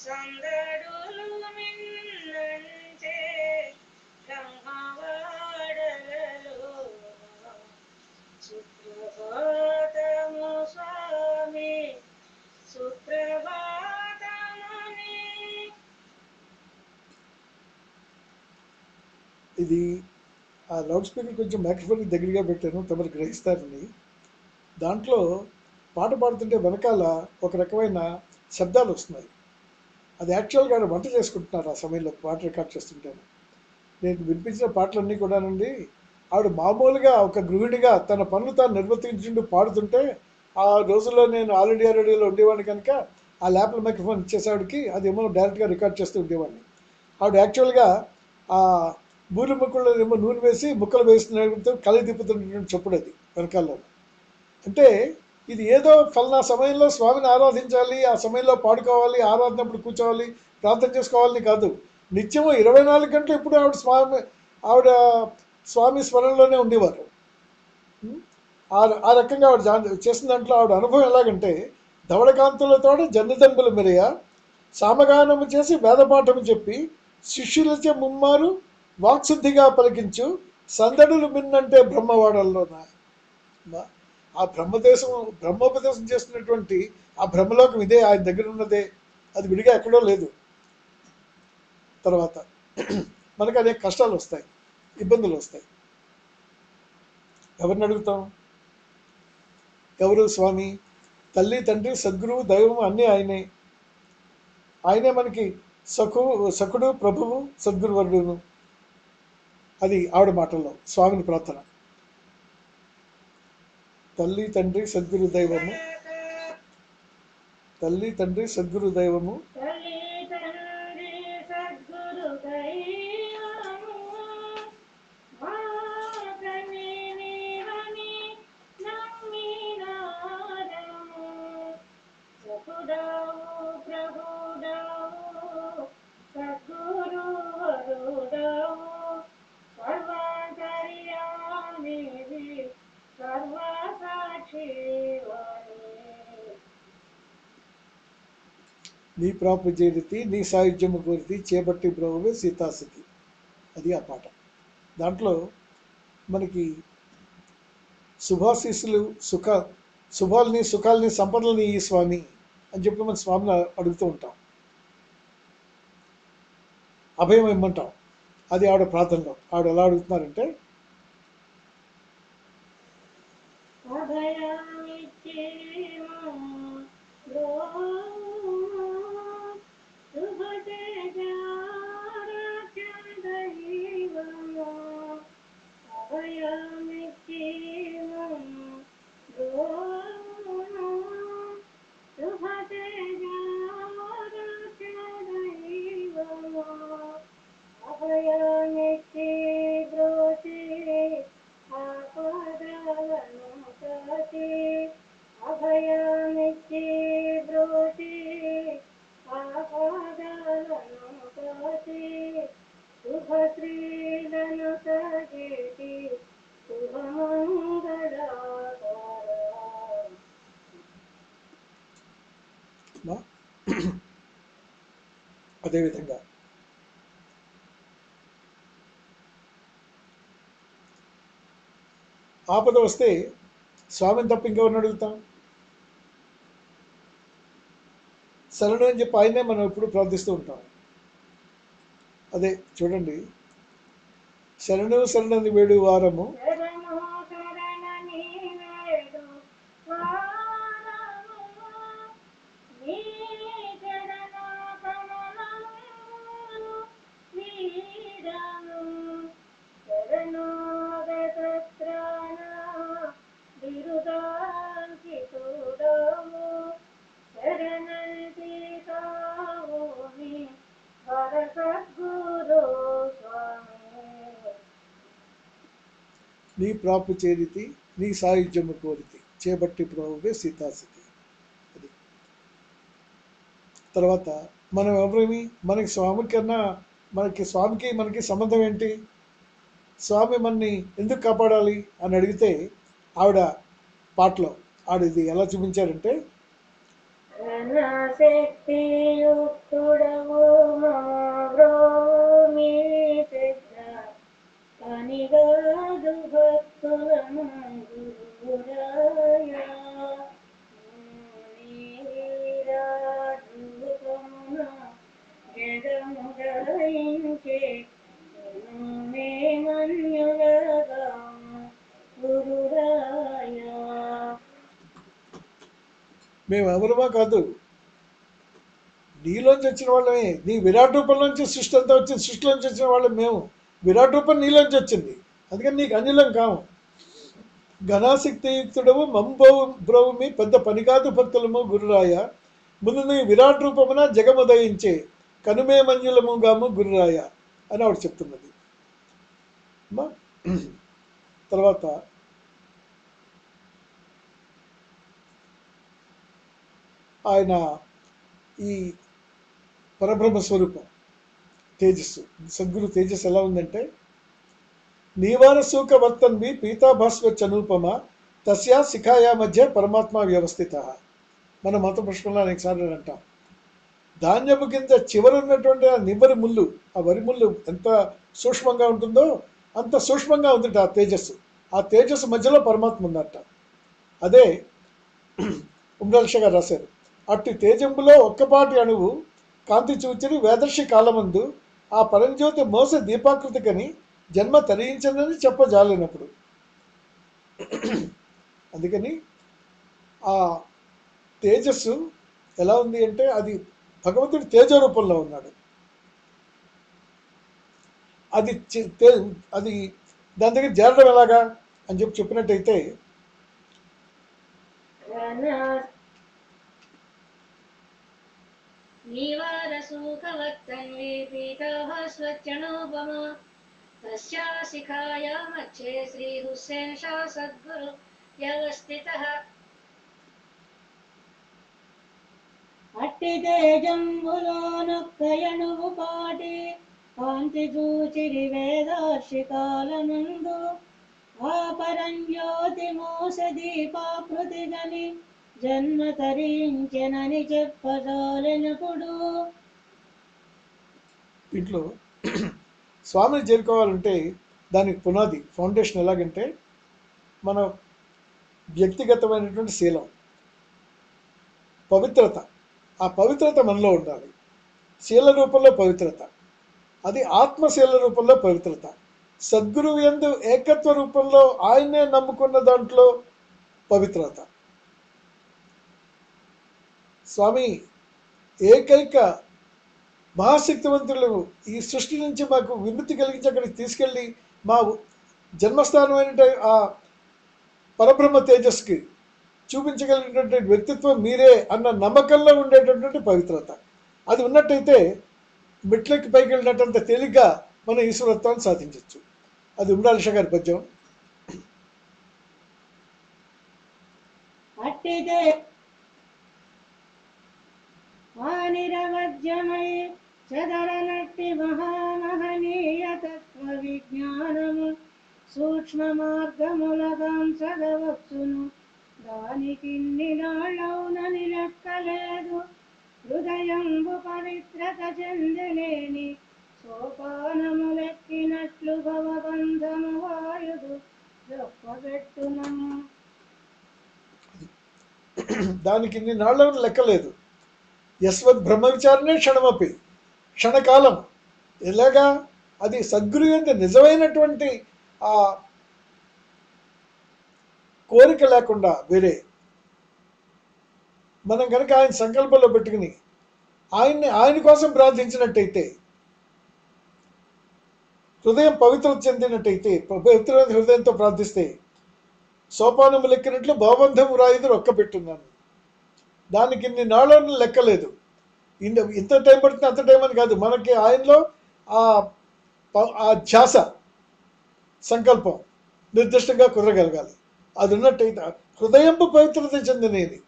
సందడులు మిన్నంచే బ్రహ్మవాడలలో సుప్రభాతము స్వామి సుప్రభాతముని. ఇది ఆ లౌడ్ స్పీకర్ కొంచెం మైక్రోఫోన్ దగ్గరగా పెట్టాను, తమరు గ్రహిస్తారని. దాంట్లో పాట పాడుతుంటే వెనకాల ఒక రకమైన శబ్దాలు వస్తున్నాయి. అది యాక్చువల్గా ఆవిడ వంట చేసుకుంటున్నారు ఆ సమయంలో పాట రికార్డ్ చేస్తుంటాను. నేను వినిపించిన పాటలన్నీ కూడానండి ఆవిడ మామూలుగా ఒక గృహిణిగా తన పనులు తాను నిర్వర్తించుంటూ పాడుతుంటే, ఆ రోజుల్లో నేను ఆల్ ఇండియా రేడియోలో ఉండేవాడిని కనుక ఆ ల్యాప్ల మైక్రోఫోన్ ఇచ్చేసేవాడికి అది ఏమో డైరెక్ట్గా రికార్డ్ చేస్తూ ఉండేవాడిని. ఆవిడ యాక్చువల్గా ఆ బూరి ముక్కల్లో ఏమో నూనె వేసి ముక్కలు వేస్తున్నట్టు కలి తిప్పుతున్నటువంటి చెప్పుడు అది వెనకాలలో. అంటే ఇది ఏదో ఫలానా సమయంలో స్వామిని ఆరాధించాలి, ఆ సమయంలో పాడుకోవాలి, ఆరాధనప్పుడు కూర్చోవాలి, ప్రార్థన చేసుకోవాలని కాదు. నిత్యము 24 గంటలు ఎప్పుడు ఆవిడ స్వామి స్మరణలోనే ఉండేవారు. ఆ రకంగా ఆవిడ చేసిన దాంట్లో ఆవిడ అనుభవం ఎలాగంటే, ధవళకాంతులతో జన్నదంబులు మెరయ సామగానము చేసి వేదపాఠము చెప్పి శిష్యులచే ముమ్మారు వాక్శుద్ధిగా పలికించు సందడులు మిన్నంటే బ్రహ్మవాడల్లోన. ఆ బ్రహ్మోపదేశం చేస్తున్నటువంటి ఆ బ్రహ్మలోకం ఇదే, ఆయన దగ్గర ఉన్నదే, అది విడిగా ఎక్కడో లేదు. తర్వాత మనకు అనేక కష్టాలు వస్తాయి, ఇబ్బందులు వస్తాయి. ఎవరిని అడుగుతాం? ఎవరు? స్వామి, తల్లి, తండ్రి, సద్గురువు, దైవం అన్నీ ఆయనే. ఆయనే మనకి సఖుడు, ప్రభువు, సద్గురువర్యును. అది ఆవిడ మాటల్లో స్వామిని ప్రార్థన. తల్లి, తండ్రి, సద్గురు దైవము. తల్లి, తండ్రి, సద్గురు దైవము. తల్లి తండ్రి సద్గురు దైవము మాకని నీవని నమ్మినారము. సకుడవు ప్రభుడవు సద్గురు వరుడవు సర్వాంతర్యామివి సర్వసాక్షివని. నీ ప్రాపు చేరితి నీ సాయుధ్యము కోరితి చేపట్టి బ్రహ్మవే సీతాస్థితి. అది ఆ పాట. దాంట్లో మనకి శుభాశీస్సులు, శుభాలని, సుఖాలని, సంపదలని ఈ స్వామి అని చెప్పి మన స్వామిని అడుగుతూ ఉంటాం, అభయం ఇమ్మంటాం. అది ఆవిడ ప్రార్థనలో ఆవిడ ఎలా అడుగుతున్నారంటే, అభయానికి బ్రోతి ఆపదలను కాచి అభయానికి బ్రోతి ఆపదలను కాచి శుభశ్రీలను సగేటి శుభమంగళాకార. అదేవిధంగా ఆపద వస్తే స్వామిని తప్ప ఇంకెవరిని అడుగుతాం? శరణు అని చెప్పి ఆయనే మనం ఎప్పుడు ప్రార్థిస్తూ ఉంటాం. అదే చూడండి, శరణు శరణని వేడు వారము శరణు శరణని వేడు వారము నీ చరణ కమలము వీడము శరణాగతత్రాణ బిరుదాంకితుడము శరణంతి కావుని హర సద్గురు స్వామి. నీ ప్రాపు చేరితి నీ సాయుధ్యము కోరితి చేపట్టి ప్రభువే సీతాస్థితి. అది తర్వాత మనం ఎవరేమి, మనకి స్వామి కన్నా మనకి స్వామికి మనకి సంబంధం ఏంటి? స్వామి మన్ని ఎందుకు కాపాడాలి అని అడిగితే ఆవిడ పాటలో ఆవిడ ఇది ఎలా చూపించారంటే, శక్తియుక్తుడవు మావ్రోమి పెద్ద పనిగాదు భక్తులను గురురాయ నీరాజుకమున జగముదయించే మే మన్యులగా గురురాయ. మేము ఎవరమా కాదు, నీలోంచి వచ్చిన వాళ్ళమే. నీ విరాట్ రూపం నుంచి సృష్టి అంతా వచ్చింది, సృష్టిలోంచి వచ్చిన వాళ్ళం మేము. విరాట్ రూపం నీలోంచి వచ్చింది, అందుకని నీకు అన్యులం కాము. ఘనాశక్తియుక్తుడవు మంబౌబ్రౌమి పెద్ద పని కాదు భక్తులము గురురాయ. ముందు నీ విరాట్ రూపమున జగముదయించే కనుమే మన్యులము గాము గురురాయ అని ఆవిడ చెప్తున్నది. అమ్మా, తర్వాత ఆయన ఈ పరబ్రహ్మ స్వరూపం తేజస్సు, సద్గురు తేజస్సు ఎలా ఉందంటే, నీవార సూక వర్తన్వి పీతాభాస్వ చనూపమ తస్యా శిఖాయా మధ్య పరమాత్మ వ్యవస్థిత. మన మత పుష్పంలో అనేకసార్లు అంటాం. ధాన్యపు కింద చివరున్నటువంటి ఆ నివ్వరి ముళ్ళు, ఆ వరి ముళ్ళు ఎంత సూక్ష్మంగా ఉంటుందో అంత సూక్ష్మంగా ఉంది ఆ తేజస్సు. ఆ తేజస్సు మధ్యలో పరమాత్మ ఉందట. అదే ఉమ్రాల్షా గారు రాశారు, అట్టి తేజంబులో ఒక్కపాటి అణువు కాంతి చూచిని వేదర్శి కాలమందు ఆ పరంజ్యోతి మోస దీపాకృతికని జన్మ తరించదని చెప్పజాలినప్పుడు. అందుకని ఆ తేజస్సు ఎలా ఉంది అంటే, అది భగవంతుడి తేజ రూపంలో ఉన్నాడు. అది దాని దగ్గర చేరడం ఎలాగా అని చెప్పినట్టయితే, నీవారసూకవర్తన్వి పీతాభస్వచ్చనోపమా తస్యా శిఖాయా మధ్యే శ్రీ హుస్సేన్ షా సద్గురు వ్యవస్థితః. అట్టి తేజంబులోనొక్కయణువు పాటి కాంతి చూచిరి వేదార్షికాలనందు ఆ పరంజ్యోతి మోస దీపాకృతిగని జన్మ తరించెనని చెప్పజాలెనప్పుడు. దీంట్లో స్వామిని చేరుకోవాలంటే దానికి పునాది ఫౌండేషన్ ఎలాగంటే, మన వ్యక్తిగతమైనటువంటి శీలం, పవిత్రత. ఆ పవిత్రత మనలో ఉండాలి. శీల రూపంలో పవిత్రత, అది ఆత్మశీల రూపంలో పవిత్రత. సద్గురువు యందు ఏకత్వ రూపంలో ఆయన్నే నమ్ముకున్న దాంట్లో పవిత్రత. స్వామి ఏకైక మహాశక్తివంతులు ఈ సృష్టి నుంచి మాకు విముక్తి కలిగించి అక్కడికి తీసుకెళ్ళి మా జన్మస్థానమైన ఆ పరబ్రహ్మ తేజస్కి చూపించగలిగినటువంటి వ్యక్తిత్వం మీరే అన్న నమ్మకంలో ఉండేటటువంటి పవిత్రత. అది ఉన్నట్టయితే మెట్లెక్కి పైకి వెళ్ళినట్టంత తేలిగ్గా మన ఈశ్వరత్వాన్ని సాధించవచ్చు. అది ఉమ్రాల్షా గారి పద్యం. నిరవధ్యమై చదరనట్టి మహామహనీయ తత్వ విజ్ఞానము సూక్ష్మ మార్గములగాం చదవచ్చును. దానికి నాళ్ళవునని లెక్కలేదు. హృదయంబు పవిత్రత చెందలేని సోపానములెక్కినట్లు భవబంధము వాయుదు గొప్పబెట్టునము. దానికి నాళ్ళవును లెక్కలేదు. యస్వద్ బ్రహ్మ విచారణే క్షణమపి, క్షణకాలం. ఎలాగా అది సద్గురు యొక్క నిజమైనటువంటి ఆ కోరిక లేకుండా వేరే మనం కనుక ఆయన సంకల్పంలో పెట్టుకుని ఆయన కోసం ప్రార్థించినట్టయితే, హృదయం పవిత్రత చెందినట్టయితే, పవిత్రమైన హృదయంతో ప్రార్థిస్తే సోపానము లెక్కినట్లు భావబంధము రాయిదు ఒక్క పెట్టున్నాను. దానికి ఇన్ని నాళ్ళను లెక్కలేదు. ఇంత టైం పడుతుంది అంత టైం అని కాదు. మనకి ఆయనలో ఆ ధ్యాస సంకల్పం నిర్దిష్టంగా కుదరగలగాలి. అది ఉన్నట్టయితే హృదయంపు పవిత్రత చెందినది.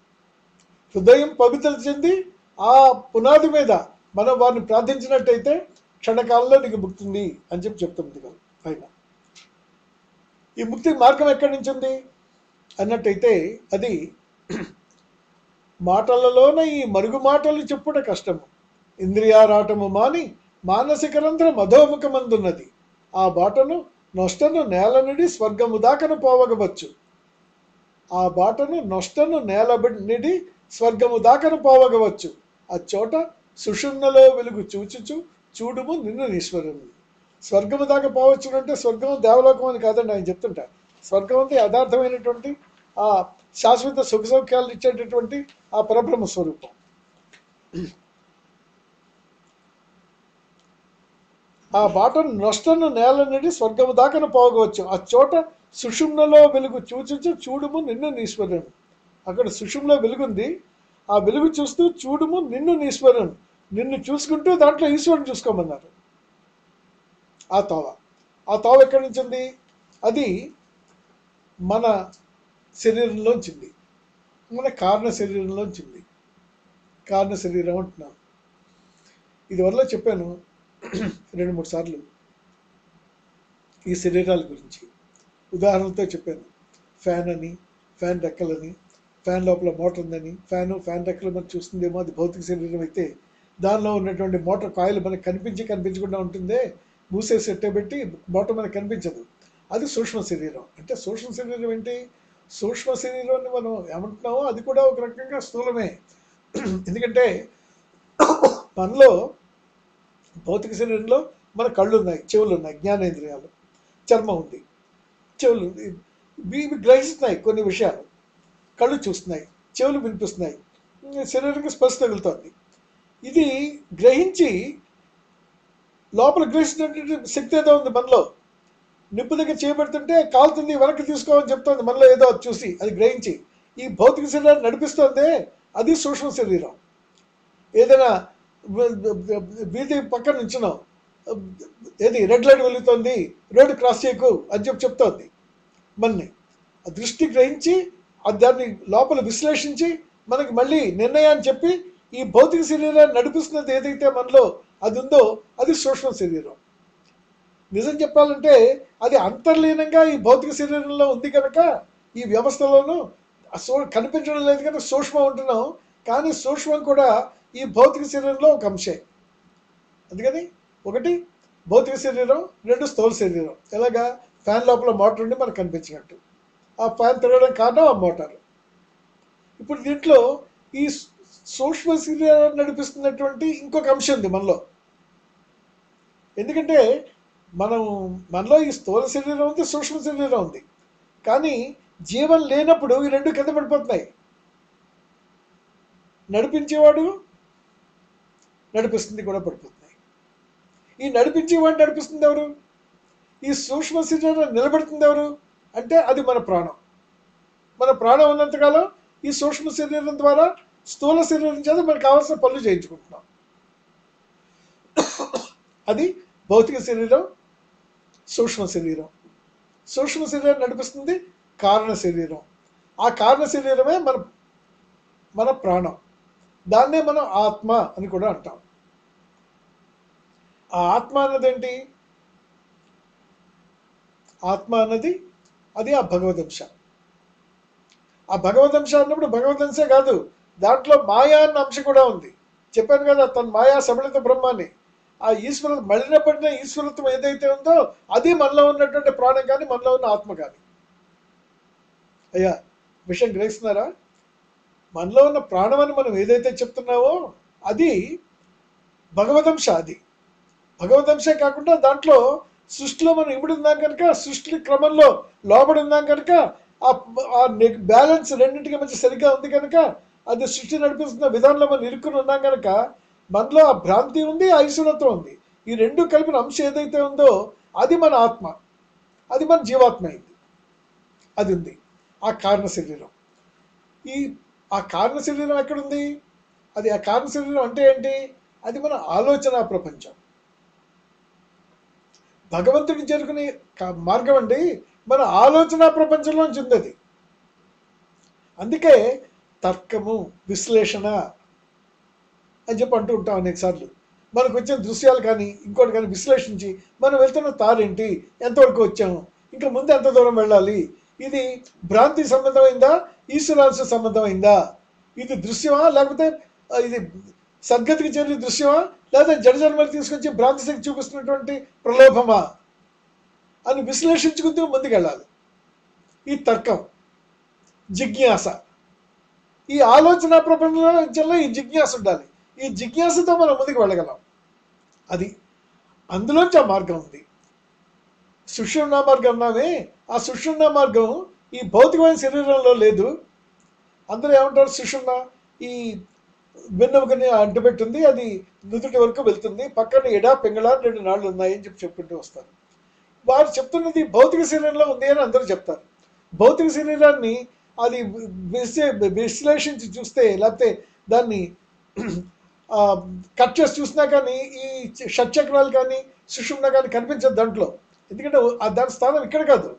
హృదయం పవిత్రత చెంది ఆ పునాది మీద మనం వారిని ప్రార్థించినట్టయితే క్షణకాలంలో నీకు ముక్తుంది అని చెప్తుంది కదా ఆయన. ఈ ముక్తి మార్గం ఎక్కడి నుంచి ఉంది అన్నట్టయితే అది మాటలలోన ఈ మరుగు మాటలు చెప్పుట కష్టము. ఇంద్రియారాటము మాని మానసికరంధ్ర మధోముఖమందున్నది. ఆ బాటను నొష్టను నేలనిడి స్వర్గము దాకను పోవగవచ్చు. ఆ బాటను నొష్టను నేలనిడి స్వర్గము దాకను పోవగవచ్చు. అచ్చోట సుషుమ్నలో వెలుగు చూచుచు చూడుము నిన్ను ఈశ్వరుని. స్వర్గము దాకా పోవచ్చు అంటే స్వర్గం దేవలోకం అని కాదండి ఆయన చెప్తుంటా. స్వర్గం అంటే యథార్థమైనటువంటి ఆ శాశ్వత సుఖ సౌఖ్యాలు ఇచ్చేటటువంటి ఆ పరబ్రహ్మ స్వరూపం. ఆ బాటను నష్టను నేలనిడి స్వర్గము దాకను పోగవచ్చు. ఆ చోట సుషుమ్నలో వెలుగు చూచుచు చూడుము నిన్ను ఈశ్వరుని. అక్కడ సుషుమ్లో వెలుగుంది. ఆ వెలుగు చూస్తూ చూడుము నిన్ను ఈశ్వరుని. నిన్ను చూసుకుంటూ దాంట్లో ఈశ్వరుని చూసుకోమన్నారు. ఆ తోవ ఎక్కడి నుంచి ఉంది? అది మన శరీరంలోంచింది, మన కారణ శరీరంలోంచింది. కారణ శరీరం అంటున్నాను. ఇది వల్ల చెప్పాను 2-3 సార్లు ఈ శరీరాల గురించి ఉదాహరణతో చెప్పాను. ఫ్యాన్ అని, ఫ్యాన్ రెక్కలని, ఫ్యాన్ లోపల మోటార్ ఉందని, ఫ్యాన్ రెక్కలు మనకు చూస్తుందేమో అది భౌతిక శరీరం అయితే, దానిలో ఉన్నటువంటి మోటార్ కాయిల్ మనకు కనిపించకుండా ఉంటుందే, మూసేసి ఎట్టబెట్టి మోటార్ మనకు కనిపించదు. అది సూక్ష్మ శరీరం. అంటే సూక్ష్మ శరీరం ఏంటి? సూక్ష్మ శరీరాన్ని మనం ఏమంటున్నామో అది కూడా ఒక రకంగా స్థూలమే. ఎందుకంటే మనలో భౌతిక శరీరంలో మన కళ్ళు ఉన్నాయి, చెవులు ఉన్నాయి, జ్ఞానేంద్రియాలు, చర్మం ఉంది, చెవులు ఇవి గ్రహిస్తున్నాయి కొన్ని విషయాలు. కళ్ళు చూస్తున్నాయి, చెవులు వినిపిస్తున్నాయి, శరీరానికి స్పర్శ తగులుతోంది. ఇది గ్రహించి లోపల గ్రహిస్తున్నటువంటి శక్తి ఏదో ఉంది మనలో. నిప్పు దగ్గర చేయబడుతుంటే కాలుతుంది, వెనక్కి తీసుకోవాలని చెప్తోంది మనలో ఏదో చూసి, అది గ్రహించి ఈ భౌతిక శరీరాన్ని నడిపిస్తోందే అది సూక్ష్మ శరీరం. ఏదైనా వీధి పక్కన నుంచున్నాం, ఏది రెడ్ లైట్ వెలుగుతోంది, రోడ్డు క్రాస్ చేయకు అని చెప్తోంది మనని. ఆ దృష్టి గ్రహించి దాన్ని లోపల విశ్లేషించి మనకి మళ్ళీ నిర్ణయాన్ని చెప్పి ఈ భౌతిక శరీరాన్ని నడిపిస్తున్నది ఏదైతే మనలో అది ఉందో అది సూక్ష్మ శరీరం. నిజం చెప్పాలంటే అది అంతర్లీనంగా ఈ భౌతిక శరీరంలో ఉంది కనుక ఈ వ్యవస్థలోనూ కనిపించడం లేదు కనుక సూక్ష్మం ఉంటున్నాం. కానీ సూక్ష్మం కూడా ఈ భౌతిక శరీరంలో ఒక అంశే. అందుకని ఒకటి భౌతిక శరీరం, 2 స్థూల శరీరం. ఎలాగా? ఫ్యాన్ లోపల మోటార్ ఉండి మనకు కనిపించినట్టు. ఆ ఫ్యాన్ తిరగడం కారణం ఆ మోటారు. ఇప్పుడు దీంట్లో ఈ సూక్ష్మ శరీరాన్ని నడిపిస్తున్నటువంటి ఇంకొక అంశం ఉంది మనలో. ఎందుకంటే మనలో ఈ స్థూల శరీరం ఉంది, సూక్ష్మ శరీరం ఉంది. కానీ జీవం లేనప్పుడు ఈ 2 కింద పడిపోతున్నాయి. నడిపించేవాడు నడిపిస్తుంది కూడా పడిపోతున్నాయి. ఈ నడిపించేవాడు నడిపిస్తుంది ఎవరు? ఈ సూక్ష్మ శరీరం నిలబెడుతుంది ఎవరు అంటే అది మన ప్రాణం. మన ప్రాణం ఉన్నంతకాలం ఈ సూక్ష్మ శరీరం ద్వారా స్థూల శరీరం చేత మనకు కావాల్సిన పనులు చేయించుకుంటున్నాం. అది భౌతిక శరీరం, సూక్ష్మ శరీరం. సూక్ష్మ శరీరం నడిపిస్తుంది కారణ శరీరం. ఆ కారణ శరీరమే మన ప్రాణం. దాన్నే మనం ఆత్మ అని కూడా అంటాం. ఆ ఆత్మ అన్నదేంటి? ఆత్మ అన్నది అది ఆ భగవదంశ. ఆ భగవదంశ అన్నప్పుడు భగవదంశే కాదు, దాంట్లో మాయా అన్న అంశం కూడా ఉంది. చెప్పాను కదా, తన మాయా సబళిత బ్రహ్మాన్ని, ఆ మలినపడిన ఈశ్వరత్వం ఏదైతే ఉందో అది మనలో ఉన్నటువంటి ప్రాణం కానీ మనలో ఉన్న ఆత్మ కానీ. అయ్యా విషయం గ్రహిస్తున్నారా? మనలో ఉన్న ప్రాణం అని మనం ఏదైతే చెప్తున్నామో అది భగవదంశ. అది భగవదంశే కాకుండా దాంట్లో సృష్టిలో మనం ఇమిడి ఉన్నాం కనుక, సృష్టి క్రమంలో లోబడి ఉన్నాం కనుక, ఆ బ్యాలెన్స్ రెండింటికి మధ్య సరిగ్గా ఉంది కనుక, అది సృష్టి నడిపిస్తున్న విధానంలో మనం ఇరుక్కుని ఉన్నాం కనుక మనలో ఆ భ్రాంతి ఉంది, ఆ ఈశ్వరత్వం ఉంది. ఈ 2 కలిపిన అంశం ఏదైతే ఉందో అది మన ఆత్మ, అది మన జీవాత్మ అయింది. అది ఉంది ఆ కారణ శరీరం. ఆ కారణ శరీరం ఎక్కడుంది? అది ఆ కారణ శరీరం అంటే ఏంటి? అది మన ఆలోచన ప్రపంచం. భగవంతుడికి చేరుకునే మార్గం అండి మన ఆలోచన ప్రపంచంలోంచి ఉంది అది. అందుకే తర్కము, విశ్లేషణ అని చెప్పి అంటూ ఉంటాం అనేకసార్లు. మనకు వచ్చిన దృశ్యాలు కానీ ఇంకోటి కానీ విశ్లేషించి మనం వెళ్తున్న తారేంటి, ఎంతవరకు వచ్చాము, ఇంకా ముందు ఎంత దూరం వెళ్ళాలి, ఇది భ్రాంతి సంబంధమైందా ఈశ్వరాంశ సంబంధమైందా, ఇది దృశ్యమా లేకపోతే ఇది సద్గతికి చేరిన దృశ్యమా లేదా జడజన్మలు తీసుకొచ్చి భ్రాంతి శక్తి చూపిస్తున్నటువంటి ప్రలోభమా అని విశ్లేషించుకుంటూ ముందుకెళ్ళాలి. ఈ తర్కం, జిజ్ఞాస, ఈ ఆలోచన ప్రపంచంలో ఈ జిజ్ఞాస ఉండాలి. ఈ జిజ్ఞాసతో మనం ముందుకు వెళ్ళగలం. అది అందులోంచి ఆ మార్గం ఉంది. సుషుమ్నా మార్గం అన్నామే, ఆ సుషుమ్నా మార్గం ఈ భౌతికమైన శరీరంలో లేదు. అందరూ ఏమంటారు, సుషుమ్న ఈ వెన్నెముకని అంటుపెట్టింది, అది నుదుటి వరకు వెళ్తుంది, పక్కన ఎడా పింగళ 2 నాళ్ళు ఉన్నాయని చెప్పుకుంటూ వస్తారు. వారు చెప్తున్నది భౌతిక శరీరంలో ఉంది అని అందరూ చెప్తారు. భౌతిక శరీరాన్ని అది విశ్లేషించి చూస్తే లేకపోతే దాన్ని కట్ చేసి చూసినా కానీ ఈ షట్చక్రాలు కానీ సుషుమ్న కానీ కనిపించదు దాంట్లో. ఎందుకంటే దాని స్థానం ఇక్కడ కాదు.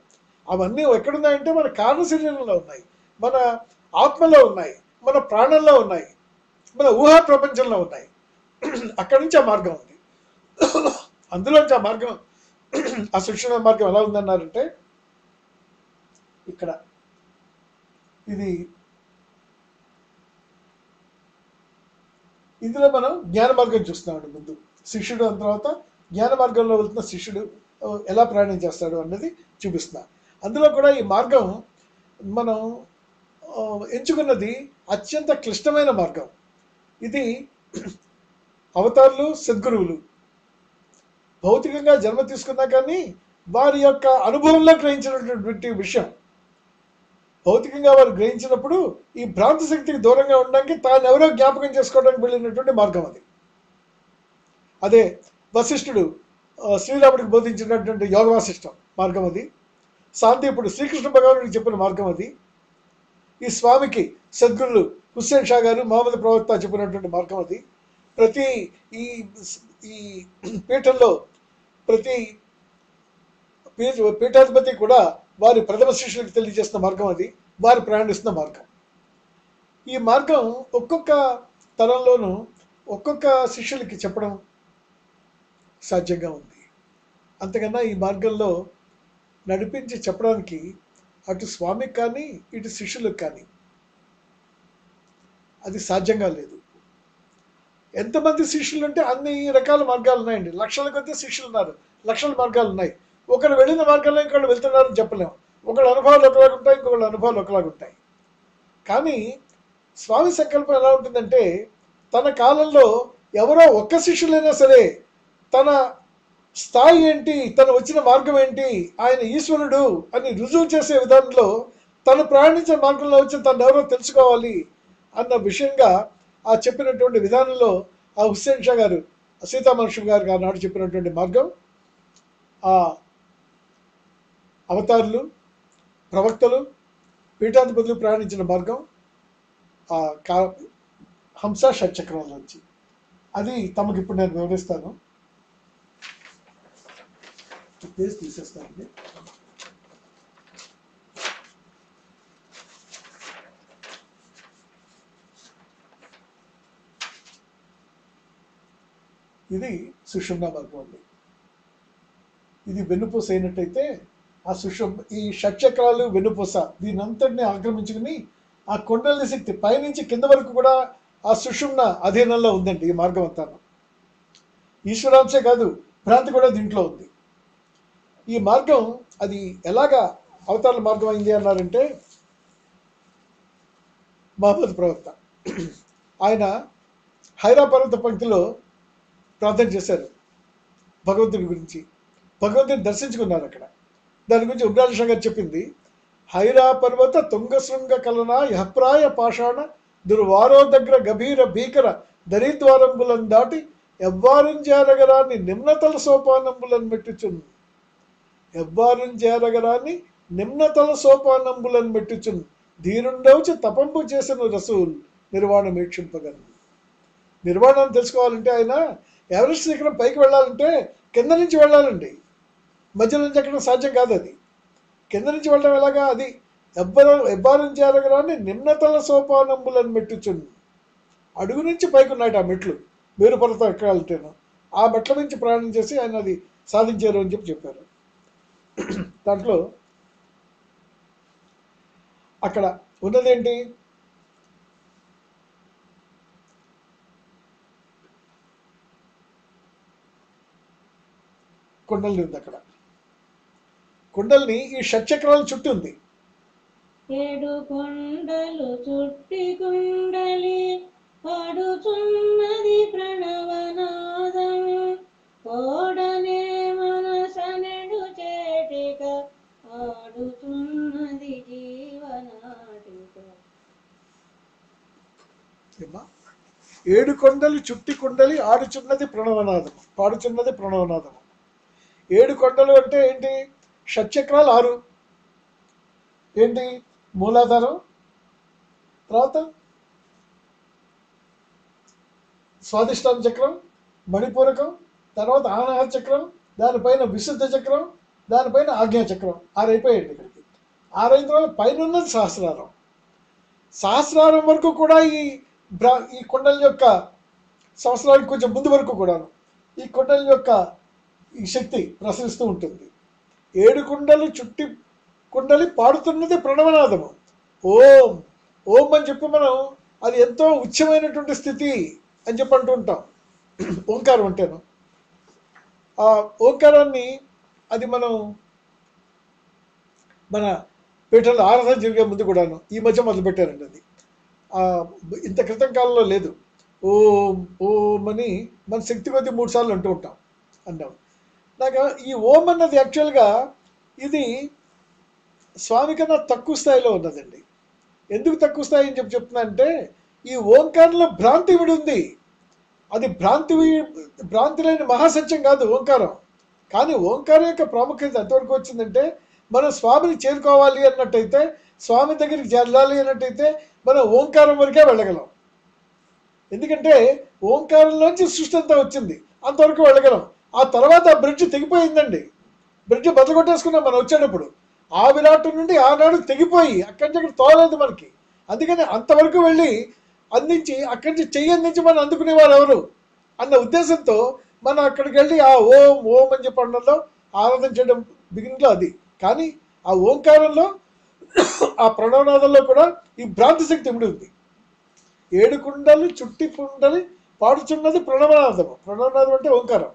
అవన్నీ ఎక్కడున్నాయంటే మన కారణ శరీరంలో ఉన్నాయి, మన ఆత్మలో ఉన్నాయి, మన ప్రాణంలో ఉన్నాయి, మన ఊహా ప్రపంచంలో ఉన్నాయి. అక్కడి నుంచి ఆ మార్గం ఉంది. అందులోంచి ఆ మార్గం, ఆ సుషుమ్న మార్గం ఎలా ఉందన్నారంటే ఇక్కడ ఇది ఇందులో మనం జ్ఞాన మార్గం చూస్తున్నాడు. ముందు శిష్యుడు అన్న తర్వాత జ్ఞాన మార్గంలో వెళ్తున్న శిష్యుడు ఎలా ప్రయాణం చేస్తాడు అన్నది చూపిస్తున్నా. అందులో కూడా ఈ మార్గం మనం ఎంచుకున్నది అత్యంత క్లిష్టమైన మార్గం. ఇది అవతారులు, సద్గురువులు భౌతికంగా జన్మ తీసుకున్నా కానీ వారి యొక్క అనుభవంలో గ్రహించినటువంటి విషయం, భౌతికంగా వారు గ్రహించినప్పుడు ఈ భ్రాంతి శక్తికి దూరంగా ఉండడానికి తాను ఎవరో జ్ఞాపకం చేసుకోవడానికి వెళ్ళినటువంటి మార్గం అది. అదే వశిష్ఠుడు శ్రీరాముడికి బోధించినటువంటి యోగ వాసిష్టం మార్గం అది. సాందీపుడు శ్రీకృష్ణ భగవానుడికి చెప్పిన మార్గం అది. ఈ స్వామికి సద్గురులు హుస్సేన్ షా గారు, మహమ్మద్ ప్రవక్త చెప్పినటువంటి మార్గం అది. ప్రతి ఈ పీఠంలో ప్రతి పీఠాధిపతి కూడా వారి ప్రథమ శిష్యులకు తెలియజేస్తున్న మార్గం అది, వారు ప్రయాణిస్తున్న మార్గం. ఈ మార్గం ఒక్కొక్క తరంలోనూ ఒక్కొక్క శిష్యులకి చెప్పడం సాధ్యంగా ఉంది. అంతకన్నా ఈ మార్గంలో నడిపించి చెప్పడానికి అటు స్వామికి కానీ ఇటు శిష్యులకు కానీ అది సాధ్యంగా లేదు. ఎంతమంది శిష్యులు అంటే అన్ని రకాల మార్గాలు ఉన్నాయండి. లక్షల కొద్ది శిష్యులు ఉన్నారు, లక్షల మార్గాలు ఉన్నాయి. ఒకరు వెళ్ళిన మార్గంలో ఇంకొకళ్ళు వెళ్తున్నారని చెప్పలేము. ఒకళ్ళ అనుభవాలు ఒకలాగా ఉంటాయి, ఇంకొకళ్ళ అనుభవాలు ఒకలాగా ఉంటాయి. కానీ స్వామి సంకల్పం ఎలా ఉంటుందంటే తన కాలంలో ఎవరో ఒక్క శిష్యులైనా సరే తన స్థాయి ఏంటి, తను వచ్చిన మార్గం ఏంటి, ఆయన ఈశ్వరుడు అని రుజువు చేసే విధానంలో తను ప్రయాణించిన మార్గంలో వచ్చి తను ఎవరో తెలుసుకోవాలి అన్న విషయంగా ఆ చెప్పినటువంటి విధానంలో ఆ హుస్సేన్ షా గారు, సీతామహర్షి గారు ఆనాడు చెప్పినటువంటి మార్గం, ఆ అవతారులు, ప్రవక్తలు, పీఠాధిపతులు ప్రయాణించిన మార్గం ఆ హంస షట్చక్రాల నుంచి. అది తమకు ఇప్పుడు నేను వివరిస్తాను. పేజ్ తీసేస్తానండి. ఇది సుషుమ్నా మార్గం అండి. ఇది వెన్నుపూస అయినట్టయితే ఆ ఈ షట్చక్రాలు వెన్నుపూస దీనంతటిని ఆక్రమించుకుని ఆ కొండల శక్తి పైనుంచి కింద వరకు కూడా ఆ సుషుమ్న అధీనంలో ఉందండి. ఈ మార్గం అంతా ఈశ్వరాంశే కాదు, భ్రాంతి కూడా దీంట్లో ఉంది. ఈ మార్గం అది ఎలాగా అవతారాల మార్గం అయింది అన్నారంటే మహమ్మద్ ప్రవక్త ఆయన హైరా పర్వత పంక్తిలో ప్రార్థన చేశారు భగవంతుడి గురించి. భగవంతుని దర్శించుకున్నారు అక్కడ. దాని గురించి ఉబ్రాల్ షా గారు చెప్పింది, హైరా పర్వత తుంగశృంగ కలన యహప్రాయ పాషాణ దుర్వారోదగ్ర గభీర భీకర దరిద్వారంబులను దాటి ఎవ్వారం చేరగరాన్ని నిమ్నతల సోపానంబులను మెట్టుచున్, ఎవ్వారం చేరగరాన్ని నిమ్నతల సోపానంబులను మెట్టుచున్ ధీరుండవుచి తపంపు చేసిన రసూల్ నిర్వాణం వీక్షింపగలను. నిర్వాణాన్ని తెలుసుకోవాలంటే ఆయన ఎవరెస్ట్ శిఖరం పైకి వెళ్ళాలంటే కింద నుంచి వెళ్ళాలండి, మధ్య నుంచి ఎక్కడ సాధ్యం కాదు. అది కింద నుంచి వెళ్ళడం ఎలాగా, అది ఎవ్వారం చేరగరాన్ని నిమ్నతల సోపానంబులను మెట్టుచున్, అడుగు నుంచి పైకి ఉన్నాయట ఆ మెట్లు, మేరు పర్వతం ఎక్కాలంటేను ఆ మెట్ల నుంచి ప్రయాణం చేసి ఆయన అది సాధించారు అని చెప్పారు. దాంట్లో అక్కడ ఉన్నదేంటి, కుండలిని ఉంది. అక్కడ కుండలిని ఈ షట్చక్రాల చుట్టూ ఉంది. 7 కొండలు చుట్టి కుండలి పాడుచున్నది ప్రణవనాదం, కోడనే మనసనెడు చేటిక ఆడుచున్నది జీవనాటిక. 7 కొండలు చుట్టి కుండలి ఆడుచున్నది ప్రణవనాదము, పాడుచున్నది ప్రణవనాదము. 7 కొండలు అంటే ఏంటి, షట్చక్రాలు 6 ఏంటి, మూలాధారం, తర్వాత స్వాదిష్టాన చక్రం, మణిపూరకం, తర్వాత ఆనాహ చక్రం, దానిపైన విశుద్ధ చక్రం, దానిపైన ఆజ్ఞా చక్రం. 6 అయిపోయాయండి ఇక్కడికి. 6 అయిన తర్వాత పైన ఉన్నది సహస్రారం. సహస్రారం వరకు కూడా ఈ కుండలి యొక్క, సంవత్సరానికి కొంచెం ముందు వరకు కూడాను ఈ కుండలి యొక్క ఈ శక్తి ప్రసరిస్తూ ఉంటుంది. 7 కుండలు చుట్టి కుండలి పాడుతున్నది ప్రణవనాదము. ఓం ఓం అని చెప్పి మనం అది ఎంతో ఉచ్చమైనటువంటి స్థితి అని చెప్పి అంటూ ఉంటాం. ఓంకారం అంటేను ఆ ఓంకారాన్ని అది మనం మన పీఠంలో ఆరాధన జరిగే ముందు కూడాను ఈ మధ్య మొదలుపెట్టారండి. అది ఇంత క్రితం కాలంలో లేదు. ఓం ఓం అని మన శక్తి కొద్దీ 3 సార్లు అంటూ ఉంటాం అన్నాం. నాకు ఈ ఓం అన్నది యాక్చువల్గా ఇది స్వామి కన్నా తక్కువ స్థాయిలో ఉన్నదండి. ఎందుకు తక్కువ స్థాయి అని చెప్తున్నా అంటే ఈ ఓంకారంలో భ్రాంతి విడి ఉంది. అది భ్రాంతి లేని మహాసత్యం కాదు ఓంకారం. కానీ ఓంకారం యొక్క ప్రాముఖ్యత ఎంతవరకు వచ్చిందంటే మనం స్వామిని చేరుకోవాలి అన్నట్టయితే, స్వామి దగ్గరికి చేరాలి అన్నట్టయితే మనం ఓంకారం వరకే వెళ్ళగలం. ఎందుకంటే ఓంకారంలోంచి సృష్టి అంతా వచ్చింది, అంతవరకు వెళ్ళగలం. ఆ తర్వాత ఆ బ్రిడ్జ్ తెగిపోయిందండి. బ్రిడ్జ్ బద్దకొట్టేసుకున్నాం మనం వచ్చేటప్పుడు. ఆ విరాట్ నుండి ఆనాడు తెగిపోయి అక్కడి నుంచి అక్కడ తోలేదు మనకి. అందుకని అంతవరకు వెళ్ళి అందించి అక్కడి నుంచి చెయ్యి అందించి మనం అందుకునేవారు ఎవరు అన్న ఉద్దేశంతో మనం అక్కడికి వెళ్ళి ఆ ఓం ఓం అని చెప్పి అనడంలో ఆరాధన చేయడం బిగినింగ్లో అది. కానీ ఆ ఓంకారంలో ఆ ప్రణవనాదంలో కూడా ఈ భ్రాంతి శక్తి ఇమిడి ఉంది. 7 కుండలు చుట్టి కుండలి పాడుచున్నది ప్రణవనాదము. ప్రణవనాదం అంటే ఓంకారం.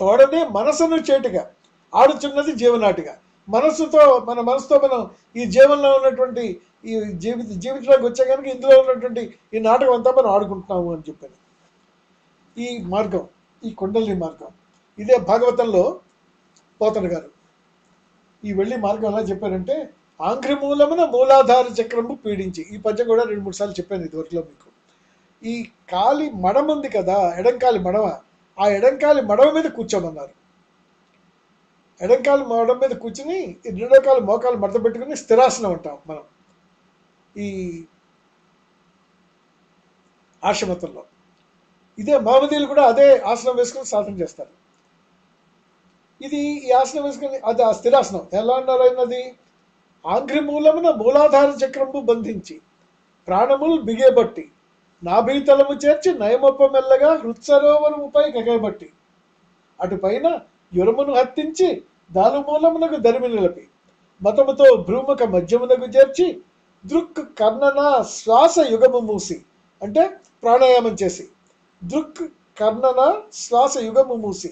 తోడనే మనసును చేటిగా ఆడుచున్నది జీవనాటిగా. మన మనసుతో మనం ఈ జీవనంలో ఉన్నటువంటి ఈ జీవితంలోకి వచ్చే కనుక ఇందులో ఉన్నటువంటి ఈ నాటకం అంతా మనం ఆడుకుంటున్నాము అని చెప్పాను. ఈ మార్గం, ఈ కుండలిని మార్గం, ఇదే భాగవతంలో పోతన గారు ఈ వెళ్ళి మార్గం ఎలా చెప్పారంటే, ఆంఘ్రిమూలమున మూలాధార చక్రము పీడించి, ఈ పద్యం కూడా 2-3 సార్లు చెప్పాను ఇదివరకులో మీకు. ఈ కాలి మడమ ఉంది కదా, ఎడంకాలి మడమ, ఆ ఎడంకాలి మడమ మీద కూర్చోమన్నారు. ఎడంకాలి మడమ మీద కూర్చుని ఈ 2వ కాలు మోకాలు మడత పెట్టుకుని స్థిరాసనం అంటాం మనం ఈ ఆశ్రమతంలో. ఇదే మహమ్మదీయులు కూడా అదే ఆసనం వేసుకుని సాధన చేస్తారు. ఇది ఈ ఆసనం వేసుకుని అది ఆ స్థిరాసనం ఎలా అన్నారైనది, ఆంఘ్రిమూలమున మూలాధార చక్రము బంధించి ప్రాణములు బిగేబట్టి నాభీతలము చేర్చి నయమొప్ప మెల్లగా హృత్సరోవరముపై కగబట్టి అటుపైన యురమును హత్తించి దానుమూలమునకు దరిమి నిలిపి మతముతో భ్రూముఖ మధ్యమునకు చేర్చి దృక్ కర్ణన శ్వాస యుగము మూసి, అంటే ప్రాణాయామం చేసి దృక్ కర్ణన శ్వాస యుగము మూసి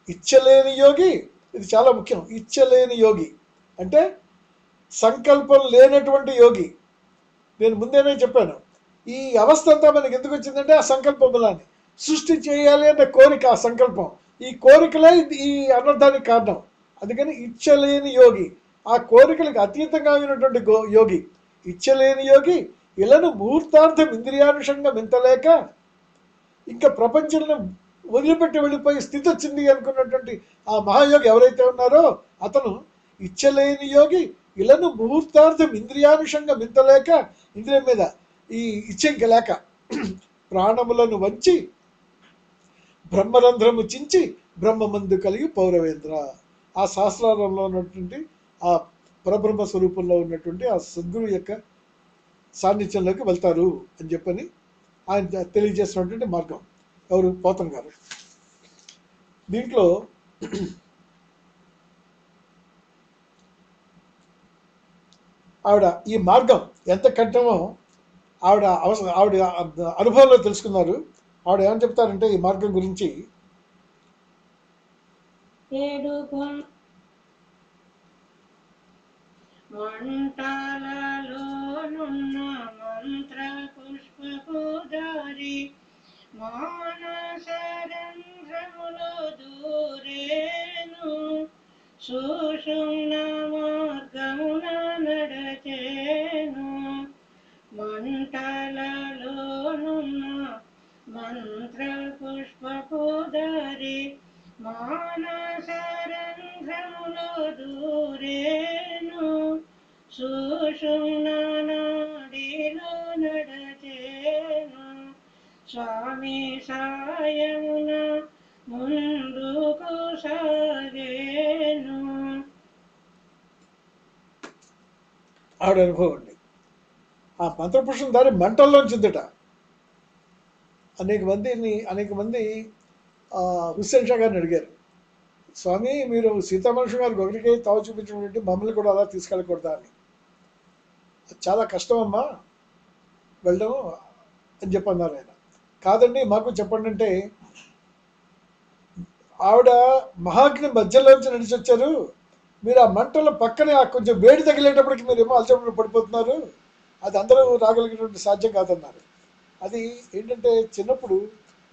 ఇచ్చలేని యోగి, ఇది చాలా ముఖ్యం, ఇచ్చలేని యోగి అంటే సంకల్పం లేనటువంటి యోగి. నేను ముందేనే చెప్పాను, ఈ అవస్థ అంతా మనకి ఎందుకు వచ్చిందంటే ఆ సంకల్పములని సృష్టి చేయాలి అనే కోరిక, ఆ సంకల్పం, ఈ కోరికలే ఈ అనర్థానికి కారణం. అందుకని ఇచ్చలేని యోగి, ఆ కోరికలకు అతీతంగా ఉన్నటువంటి యోగి, ఇచ్చలేని యోగి ఇలను ముహూర్తార్థం ఇంద్రియానుషంగం ఇంతలేక ఇంకా ప్రపంచంలో వదిలిపెట్టి వెళ్ళిపోయే స్థితి వచ్చింది అనుకున్నటువంటి ఆ మహాయోగి ఎవరైతే ఉన్నారో అతను ఇచ్చలేని యోగి ఇలను ముహూర్తార్థం ఇంద్రియానుషంగం ఇంతలేక, ఇంద్రియం మీద ఈ ఇచ్చెంక లేక ప్రాణములను వంచి బ్రహ్మరంధ్రము చించి బ్రహ్మమందు కలిగి పౌరవేంద్ర, ఆ శాస్త్రాలలో ఉన్నటువంటి ఆ పరబ్రహ్మ స్వరూపంలో ఉన్నటువంటి ఆ సద్గురు యొక్క సాన్నిధ్యంలోకి వెళ్తారు అని చెప్పని ఆయన తెలియజేసినటువంటి మార్గం. ఎవరు? పోతన్ గారు. దీంట్లో ఆవిడ ఈ మార్గం ఎంత కఠినమో ఆవిడ అనుభవంలో తెలుసుకున్నారు. ఆవిడ ఏమని చెప్తారంటే ఈ మార్గం గురించి, ఏడు మంటలలోనున్న మంత్ర పుష్పపు దారి మానసరంధ్రములో దూరేను, సుషుమ్న మార్గమున నడచేను. మంటలలోనున్న మంత్ర పుష్పపు దారి మానసరంధ్రములో దూరేను, సుషుమ్న నాడిలో నడచేను. స్వామి సాయమున ముందుకు సాగేను. ఆవిడ అనుభవం అండి. ఆ మంత్రపురుషం దారి మంటల్లోంచి ఉందట. అనేక మంది హుస్సేన్ షా గారిని అడిగారు, స్వామి మీరు సీతామనుషు గారికి ఒకరికే తావు చూపించినటువంటి మమ్మల్ని కూడా అలా తీసుకెళ్ళకూడదా అని. చాలా కష్టం అమ్మా వెళ్ళడం అని చెప్పన్నారు ఆయన. కాదండి మాకు చెప్పండి అంటే, ఆవిడ మహాగ్ని మధ్యలోంచి నడిచి వచ్చారు, మీరు ఆ మంటల పక్కనే ఆ కొంచెం వేడి తగిలేటప్పటికి మీరు ఏమో అలసటలో పడిపోతున్నారు, అది అందరూ రాగలిగినటువంటి సాధ్యం కాదన్నారు. అది ఏంటంటే చిన్నప్పుడు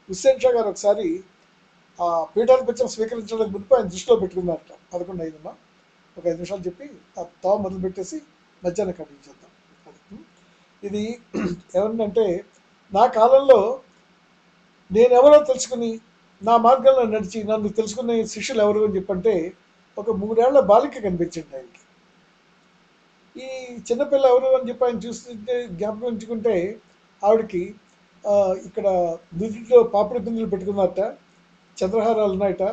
హుస్సేన్ షా గారు ఒకసారి ఆ పీఠాధిపత్యం స్వీకరించడానికి మునిపి ఆయన దృష్టిలో పెట్టుకున్నారట. 11 అయిందమ్మా, ఒక 5 నిమిషాలు చెప్పి ఆ తావ మొదలు పెట్టేసి మధ్యాహ్నం కట్టించేద్దాం. ఇది ఏమన్నంటే, నా కాలంలో నేనెవరో తెలుసుకుని నా మార్గంలో నడిచి నన్ను తెలుసుకునే శిష్యులు ఎవరు అని చెప్పంటే ఒక 3 ఏళ్ల బాలిక కనిపించింది ఆయనకి. ఈ చిన్నపిల్ల ఎవరు అని చెప్పి ఆయన చూస్తుంటే జ్ఞాపకం ఉంచుకుంటే ఆవిడకి ఇక్కడ నుదిట్లో పాపిడి పిందులు పెట్టుకున్నారట, చంద్రహారాలు ఉన్నాయట,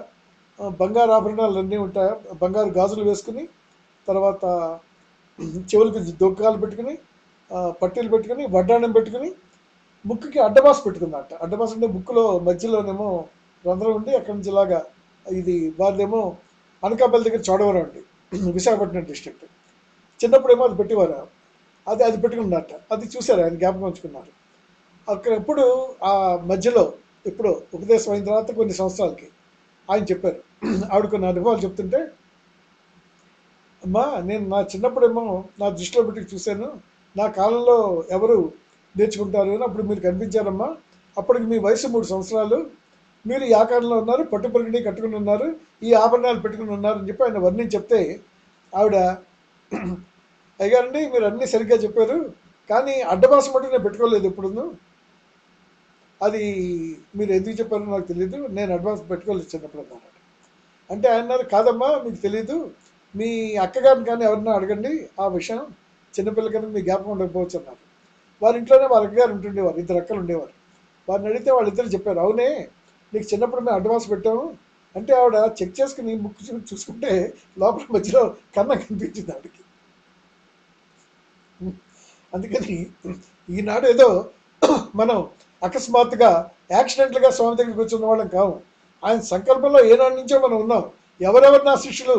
బంగారు ఆభరణాలు అన్నీ ఉంటాయి, బంగారు గాజులు వేసుకుని, తర్వాత చెవులకి దొక్కాలు పెట్టుకుని, పట్టీలు పెట్టుకుని, వడ్డాణం పెట్టుకుని, ముక్కుకి అడ్డబాస్ పెట్టుకున్నట్ట. అడ్డబాస్ అంటే ముక్కులో మధ్యలోనేమో రంధ్రం ఉండి అక్కడి నుంచి ఇలాగా, ఇది వారిదేమో అనకాపల్లి దగ్గర చోడవరం అండి, విశాఖపట్నం డిస్ట్రిక్ట్. చిన్నప్పుడేమో అది పెట్టేవారు, అది పెట్టుకున్నట్ట. అది చూశారు ఆయన, జ్ఞాపకం ఉంచుకున్నారు. అక్కడ ఎప్పుడు ఆ మధ్యలో ఎప్పుడో ఉపదేశం అయిన తర్వాత కొన్ని సంవత్సరాలకి ఆయన చెప్పారు, ఆవిడ కొన్ని అనుభవాలు చెప్తుంటే, అమ్మా నేను నా చిన్నప్పుడేమో నా దృష్టిలో పెట్టి చూశాను, నా కాలంలో ఎవరు నేర్చుకుంటారు అని అప్పుడు మీరు కనిపించారమ్మా, అప్పటికి మీ వయసు 3 సంవత్సరాలు, మీరు ఈ ఆకారంలో ఉన్నారు, పట్టు పరిగిణి కట్టుకుని ఉన్నారు, ఈ ఆభరణాలు పెట్టుకుని ఉన్నారు అని చెప్పి ఆయన వర్ణించి చెప్తే ఆవిడ, అయ్యారండి మీరు అన్నీ సరిగ్గా చెప్పారు, కానీ అడ్డబాసం మటుకు నేను పెట్టుకోలేదు ఎప్పుడును, అది మీరు ఎందుకు చెప్పారో నాకు తెలియదు, నేను అడ్వాన్స్ పెట్టుకోలేదు చిన్నప్పుడు అన్నారు. అంటే ఆయన అన్నారు, కాదమ్మా మీకు తెలియదు, మీ అక్కగారిని కానీ ఎవరన్నా అడగండి ఆ విషయం, చిన్నపిల్ల కన్నా మీ జ్ఞాపకం ఉండకపోవచ్చు అన్నారు. వారి ఇంట్లోనే వాళ్ళ అక్కగారు ఉంటుండేవారు, 2 అక్కలు ఉండేవారు. వారిని అడిగితే వాళ్ళిద్దరు చెప్పారు, అవునే నీకు చిన్నప్పుడు మేము అడ్వాన్స్ పెట్టాము అంటే, ఆవిడ చెక్ చేసుకుని ముక్కు చూసుకుంటే లోపల మధ్యలో కన్నం కనిపించింది ఆవిడకి. అందుకని ఈనాడు ఏదో మనం అకస్మాత్తుగా యాక్సిడెంట్లుగా స్వామి దగ్గరికి వచ్చిన వాళ్ళం కావు. ఆయన సంకల్పంలో ఏనాటి నుంచో మనం ఉన్నాం. ఎవరెవరు నా శిష్యులు,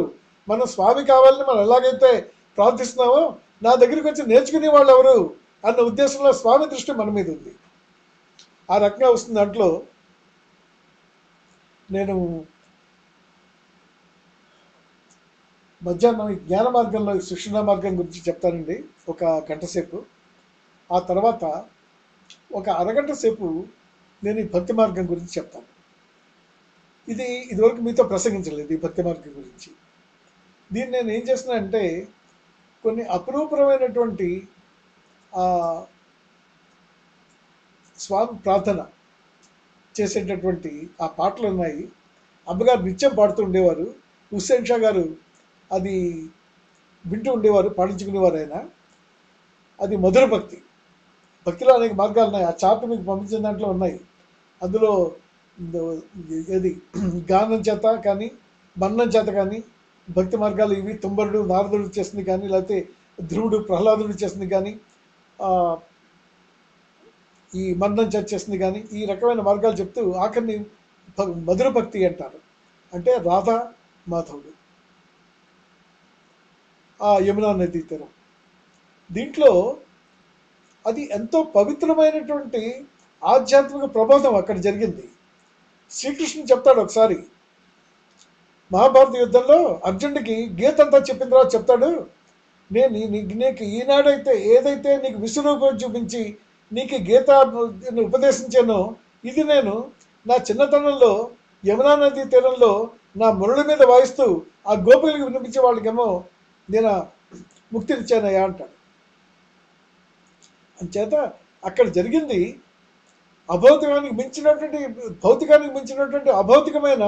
మనం స్వామి కావాలని మనం ఎలాగైతే ప్రార్థిస్తున్నామో నా దగ్గరికి వచ్చి నేర్చుకునే వాళ్ళు ఎవరు అన్న ఉద్దేశంలో స్వామి దృష్టి మన మీద ఉంది. ఆ రకంగా వస్తుంది. దాంట్లో నేను మధ్యాహ్నం ఈ జ్ఞాన మార్గంలో శిక్షణ మార్గం గురించి చెప్తానండి ఒక గంట సేపు. ఆ తర్వాత ఒక అరగంట సేపు నేను ఈ భక్తి మార్గం గురించి చెప్తాను. ఇదివరకు మీతో ప్రసంగించలేదు ఈ భక్తి మార్గం గురించి. దీన్ని నేను ఏం చేస్తున్నా అంటే, కొన్ని అపురూపమైనటువంటి స్వామి ప్రార్థన చేసేటటువంటి ఆ పాటలు ఉన్నాయి. అమ్మగారు నిత్యం పాడుతూ ఉండేవారు. హుస్సేన్ షా గారు అది వింటూ ఉండేవారు, పాటించుకునేవారు ఆయన. అది మధుర భక్తి. భక్తిలో అనేక మార్గాలు ఉన్నాయి. ఆ చార్ట్ మీకు పంపించిన దాంట్లో ఉన్నాయి. అందులో ఏది గానం చేత కానీ మన్నం చేత కానీ భక్తి మార్గాలు ఇవి, తుంబరుడు నారదుడు చేసింది కానీ, లేకపోతే ధ్రువుడు ప్రహ్లాదుడు చేసింది కానీ, ఈ మన్నం చేత చేసింది కానీ, ఈ రకమైన మార్గాలు చెప్తూ ఆఖరిని మధుర భక్తి అంటారు. అంటే రాధా మాధవుడు, ఆ యమునా నదీ తీరం, దీంట్లో అది ఎంతో పవిత్రమైనటువంటి ఆధ్యాత్మిక ప్రబోధం అక్కడ జరిగింది. శ్రీకృష్ణుడు చెప్తాడు ఒకసారి మహాభారత యుద్ధంలో అర్జునుడికి గీత అంతా చెప్పిన తర్వాత చెప్తాడు, నీకు ఈనాడైతే ఏదైతే నీకు విశ్వరూపం చూపించి నీకు గీత ఉపదేశించానో ఇది నేను నా చిన్నతనంలో యమునా నది తీరంలో నా మురళి మీద వాయిస్తూ ఆ గోపికలకు వినిపించే వాళ్ళకేమో నేను ముక్తినిచ్చానయ్యా అంటాడు. అంచేత అక్కడ జరిగింది అభౌతికానికి మించినటువంటి భౌతికానికి మించినటువంటి అభౌతికమైన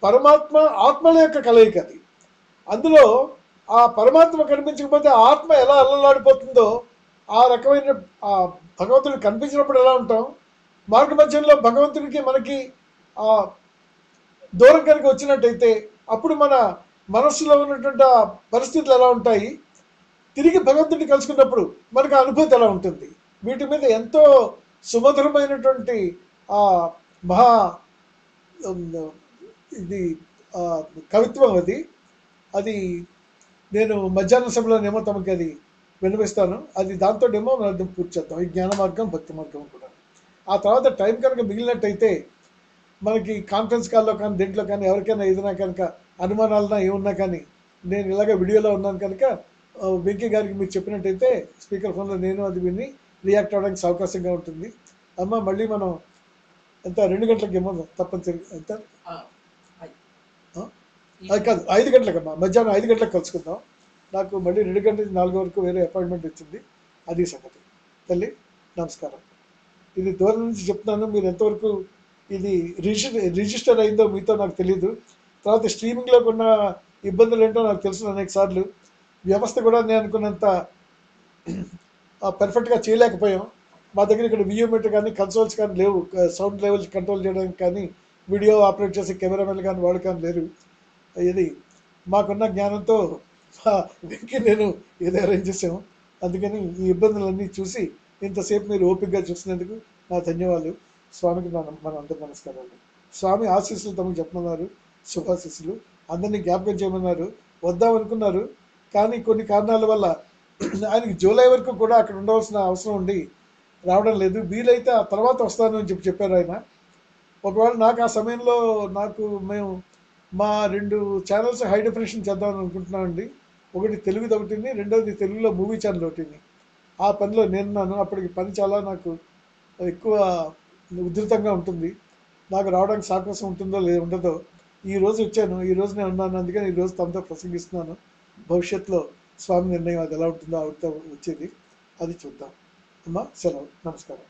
పరమాత్మ ఆత్మల యొక్క కలయిక అది. అందులో ఆ పరమాత్మ కనిపించకపోతే ఆత్మ ఎలా అల్లలాడిపోతుందో ఆ రకమైన ఆ భగవంతుడు కనిపించినప్పుడు ఎలా ఉంటాం, మార్గ మధ్యంలో భగవంతుడికి మనకి ఆ దూరం కనుక వచ్చినట్టయితే అప్పుడు మన మనస్సులో ఉన్నటువంటి ఆ పరిస్థితులు ఎలా ఉంటాయి, తిరిగి భగవంతుడిని కలుసుకున్నప్పుడు మనకు ఆ అనుభూతి ఎలా ఉంటుంది. వీటి మీద ఎంతో సుమధురమైనటువంటి ఆ మహా ఇది కవిత్వం అది. అది నేను మధ్యాహ్న సభలోనేమో తమకి అది వినిపిస్తాను. అది దాంతోనేమో మనం పూర్తి చేద్దాం, ఈ జ్ఞాన మార్గం భక్తి మార్గం కూడా. ఆ తర్వాత టైం కనుక మిగిలినట్టయితే మనకి కాన్ఫరెన్స్ కాల్లో కానీ దీంట్లో కానీ ఎవరికైనా ఏదైనా కనుక అనుమానాలన్నా ఏమున్నా కానీ నేను ఇలాగ వీడియోలో ఉన్నాను కనుక వెంకీ గారికి మీరు చెప్పినట్టయితే స్పీకర్ ఫోన్లో నేను అది విని రియాక్ట్ అవ్వడానికి అవకాశంగా ఉంటుంది. అమ్మ మళ్ళీ మనం ఎంత 2 గంటలకి ఏమో తప్పనిసరి ఎంత అది కాదు 5 గంటలకమ్మా, మధ్యాహ్నం 5 గంటలకు కలుసుకుందాం. నాకు మళ్ళీ 2 గంటల నుంచి 4 వరకు వేరే అపాయింట్మెంట్ వచ్చింది. అది సంగతి. తల్లి నమస్కారం. ఇది దూరం నుంచి చెప్తున్నాను, మీరు ఎంతవరకు ఇది రిజిస్టర్ అయిందో మీతో నాకు తెలియదు. తర్వాత స్ట్రీమింగ్లో ఉన్న ఇబ్బందులు ఏంటో నాకు తెలుసు అనేక సార్లు. వ్యవస్థ కూడా నేను అనుకున్నంత పర్ఫెక్ట్గా చేయలేకపోయాం. మా దగ్గర ఇక్కడ వియోమీటర్ కానీ కన్సోల్స్ కానీ లేవు, సౌండ్ లెవెల్స్ కంట్రోల్ చేయడానికి కానీ వీడియో ఆపరేట్ చేసే కెమెరామెన్ కానీ వాడు కానీ లేరు. ఇది మాకున్న జ్ఞానంతో వెంకీ నేను ఏదో అరేంజ్ చేసాము. అందుకని ఈ ఇబ్బందులన్నీ చూసి ఇంతసేపు మీరు ఓపికగా చూసినందుకు నా ధన్యవాదాలు. స్వామికి మన అందరి నమస్కారాలు. స్వామి ఆశీస్సులు తమకు చెప్పమన్నారు, శుభాశీస్సులు. అందరినీ జ్ఞాపకం చేయమన్నారు. వద్దామనుకున్నారు కానీ కొన్ని కారణాల వల్ల ఆయనకి జూలై వరకు కూడా అక్కడ ఉండవలసిన అవసరం ఉండి రావడం లేదు. వీలైతే ఆ తర్వాత వస్తాను అని చెప్పారు ఆయన. ఒకవేళ నాకు ఆ సమయంలో మేము మా 2 ఛానల్స్ హై డెఫినేషన్ చేద్దామని అనుకుంటున్నామండి. ఒకటి తెలుగుది ఒకటిని, రెండోది తెలుగులో మూవీ ఛానల్ ఒకటిని. ఆ పనిలో నేనున్నాను. అప్పటికి పని చాలా నాకు ఎక్కువ ఉధృతంగా ఉంటుంది. నాకు రావడానికి సావకాశం ఉంటుందో ఉండదో. ఈరోజు వచ్చాను, ఈరోజు నేను ఉన్నాను. అందుకని ఈరోజు తమతో ప్రసంగిస్తున్నాను. భవిష్యత్తులో స్వామి నిర్ణయం అది ఎలా ఉంటుందో ఆవిడతో వచ్చేది, అది చూద్దాం. అమ్మా సెలవు, నమస్కారం.